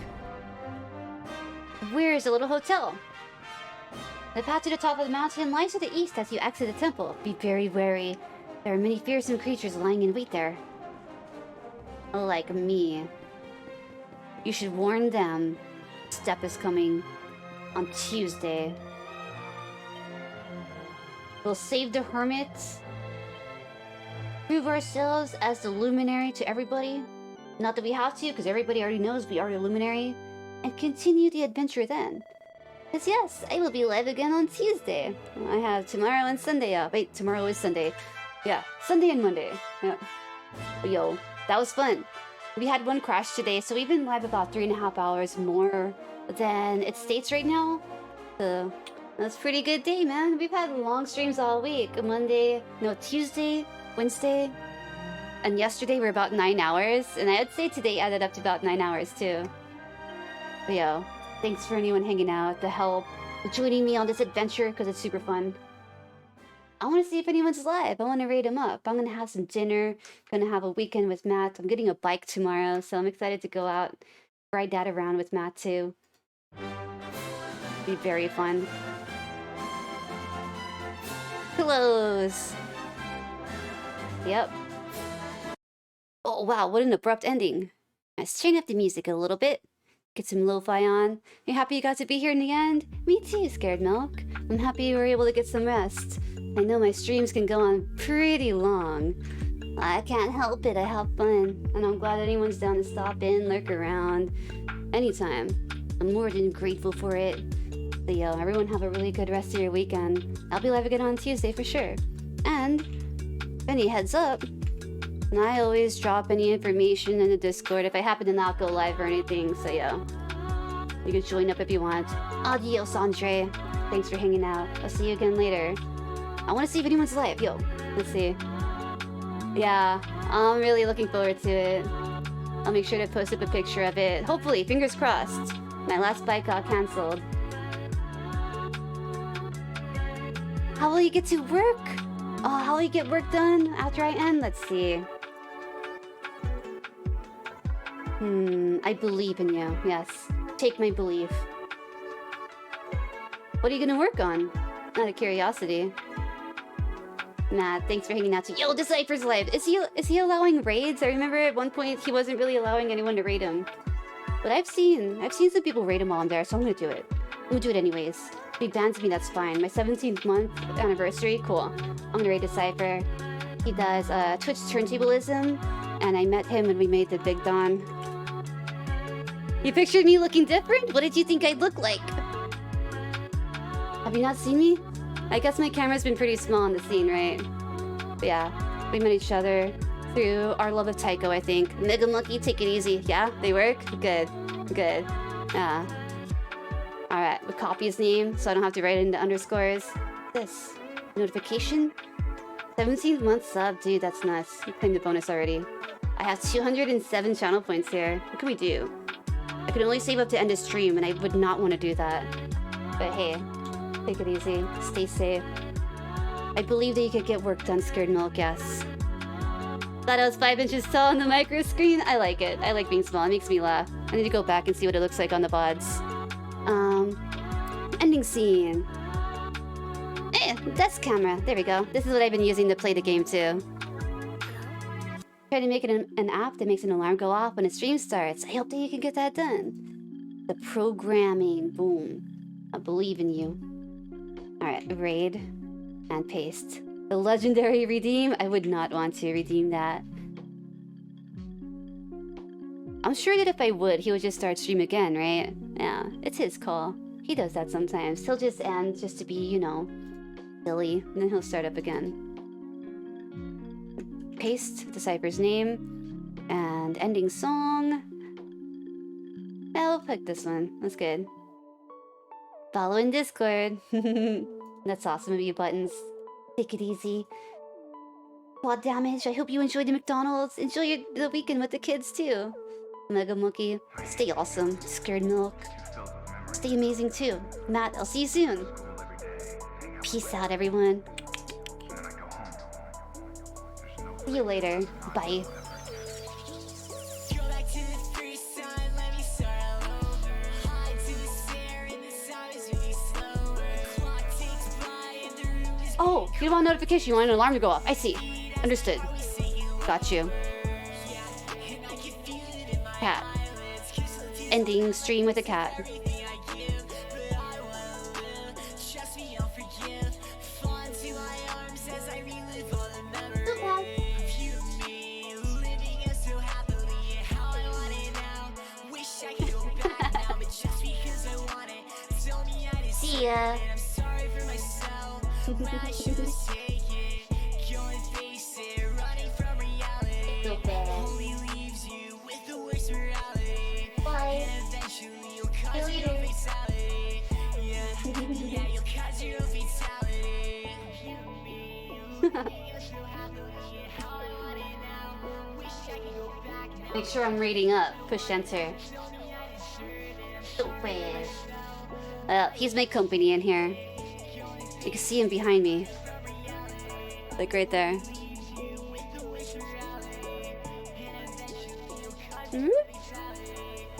Where is the little hotel? The path to the top of the mountain lies to the east as you exit the temple. Be very wary. There are many fearsome creatures lying in wait there. Like me. You should warn them. Step is coming on Tuesday. We'll save the hermits. Prove ourselves as the luminary to everybody. Not that we have to, because everybody already knows we are the luminary. And continue the adventure then. Because yes, I will be live again on Tuesday. I have tomorrow and Sunday off. Wait, tomorrow is Sunday. Yeah, Sunday and Monday. Yeah. But yo, that was fun. We had one crash today, so we've been live about 3.5 hours more than it states right now. So that's a pretty good day, man. We've had long streams all week. Tuesday, Wednesday, and yesterday were about 9 hours. And I'd say today added up to about 9 hours too. But yo, thanks for anyone hanging out, the help, joining me on this adventure, because it's super fun. I want to see if anyone's live. I want to raid them up. I'm going to have some dinner. Going to have a weekend with Matt. I'm getting a bike tomorrow, so I'm excited to go out, ride that around with Matt too. Be very fun. Close. Yep. Oh wow, what an abrupt ending. Let's turn up the music a little bit. Get some lo-fi on. You happy you got to be here in the end? Me too, Scared Milk. I'm happy you were able to get some rest. I know my streams can go on pretty long. I can't help it, I have fun. And I'm glad anyone's down to stop in, lurk around. Anytime. I'm more than grateful for it. So yo, everyone have a really good rest of your weekend. I'll be live again on Tuesday for sure. And, any heads up, and I always drop any information in the Discord if I happen to not go live or anything, so yeah. You can join up if you want. Adios, Andre. Thanks for hanging out. I'll see you again later. I want to see if anyone's live. Yo, let's see. Yeah, I'm really looking forward to it. I'll make sure to post up a picture of it. Hopefully, fingers crossed. My last bike got cancelled. How will you get to work? Oh, how will you get work done after I end? Let's see. I believe in you. Yes. Take my belief. What are you gonna work on? Out of curiosity. Matt, thanks for hanging out too. Yo, Decipher's live. Is he allowing raids? I remember at one point he wasn't really allowing anyone to raid him. But I've seen some people raid him while I'm there, so I'm gonna do it. I'm gonna do it anyways. If he bans me, that's fine. My 17th month anniversary, cool. I'm gonna raid Decipher. He does Twitch turntablism, and I met him when we made the Big Dawn. You pictured me looking different? What did you think I'd look like? Have you not seen me? I guess my camera's been pretty small on the scene, right? But yeah, we met each other through our love of Taiko, I think. Mega Monkey, take it easy. Yeah, they work? Good, good. Yeah. Alright, we copy his name so I don't have to write it into underscores. This. Notification? 17th month sub, dude, that's nuts. You claimed the bonus already. I have 207 channel points here. What can we do? I could only save up to end a stream, and I would not want to do that. But hey, take it easy. Stay safe. I believe that you could get work done, Scared Milk, yes. Thought I was 5 inches tall on the micro screen. I like it. I like being small. It makes me laugh. I need to go back and see what it looks like on the VODs. Ending scene. Desk camera. There we go. This is what I've been using to play the game too. Try to make it an app that makes an alarm go off when a stream starts. I hope that you can get that done. The programming. Boom. I believe in you. Alright, raid and paste. The legendary redeem? I would not want to redeem that. I'm sure that if I would, he would just start stream again, right? Yeah, it's his call. He does that sometimes. He'll just end just to be, you know, silly, and then he'll start up again. Paste Decipher's name and ending song. I'll pick this one. That's good. Follow in Discord. That's awesome of you, Buttons. Take it easy. Quad damage. I hope you enjoyed the McDonald's. Enjoy the weekend with the kids too. Mega Monkey. Stay awesome. Scared Milk. Stay amazing too. Matt, I'll see you soon. Peace out, everyone. See you later. Bye. Oh, you want a notification. You want an alarm to go off. I see. Understood. Got you. Cat. Ending stream with a cat. See ya. Bye. Make sure I'm reading up. Push enter. Stupid. He's my company in here. You can see him behind me. Like right there.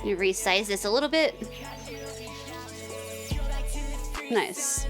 You resize this a little bit. Nice.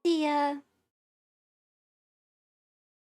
See ya.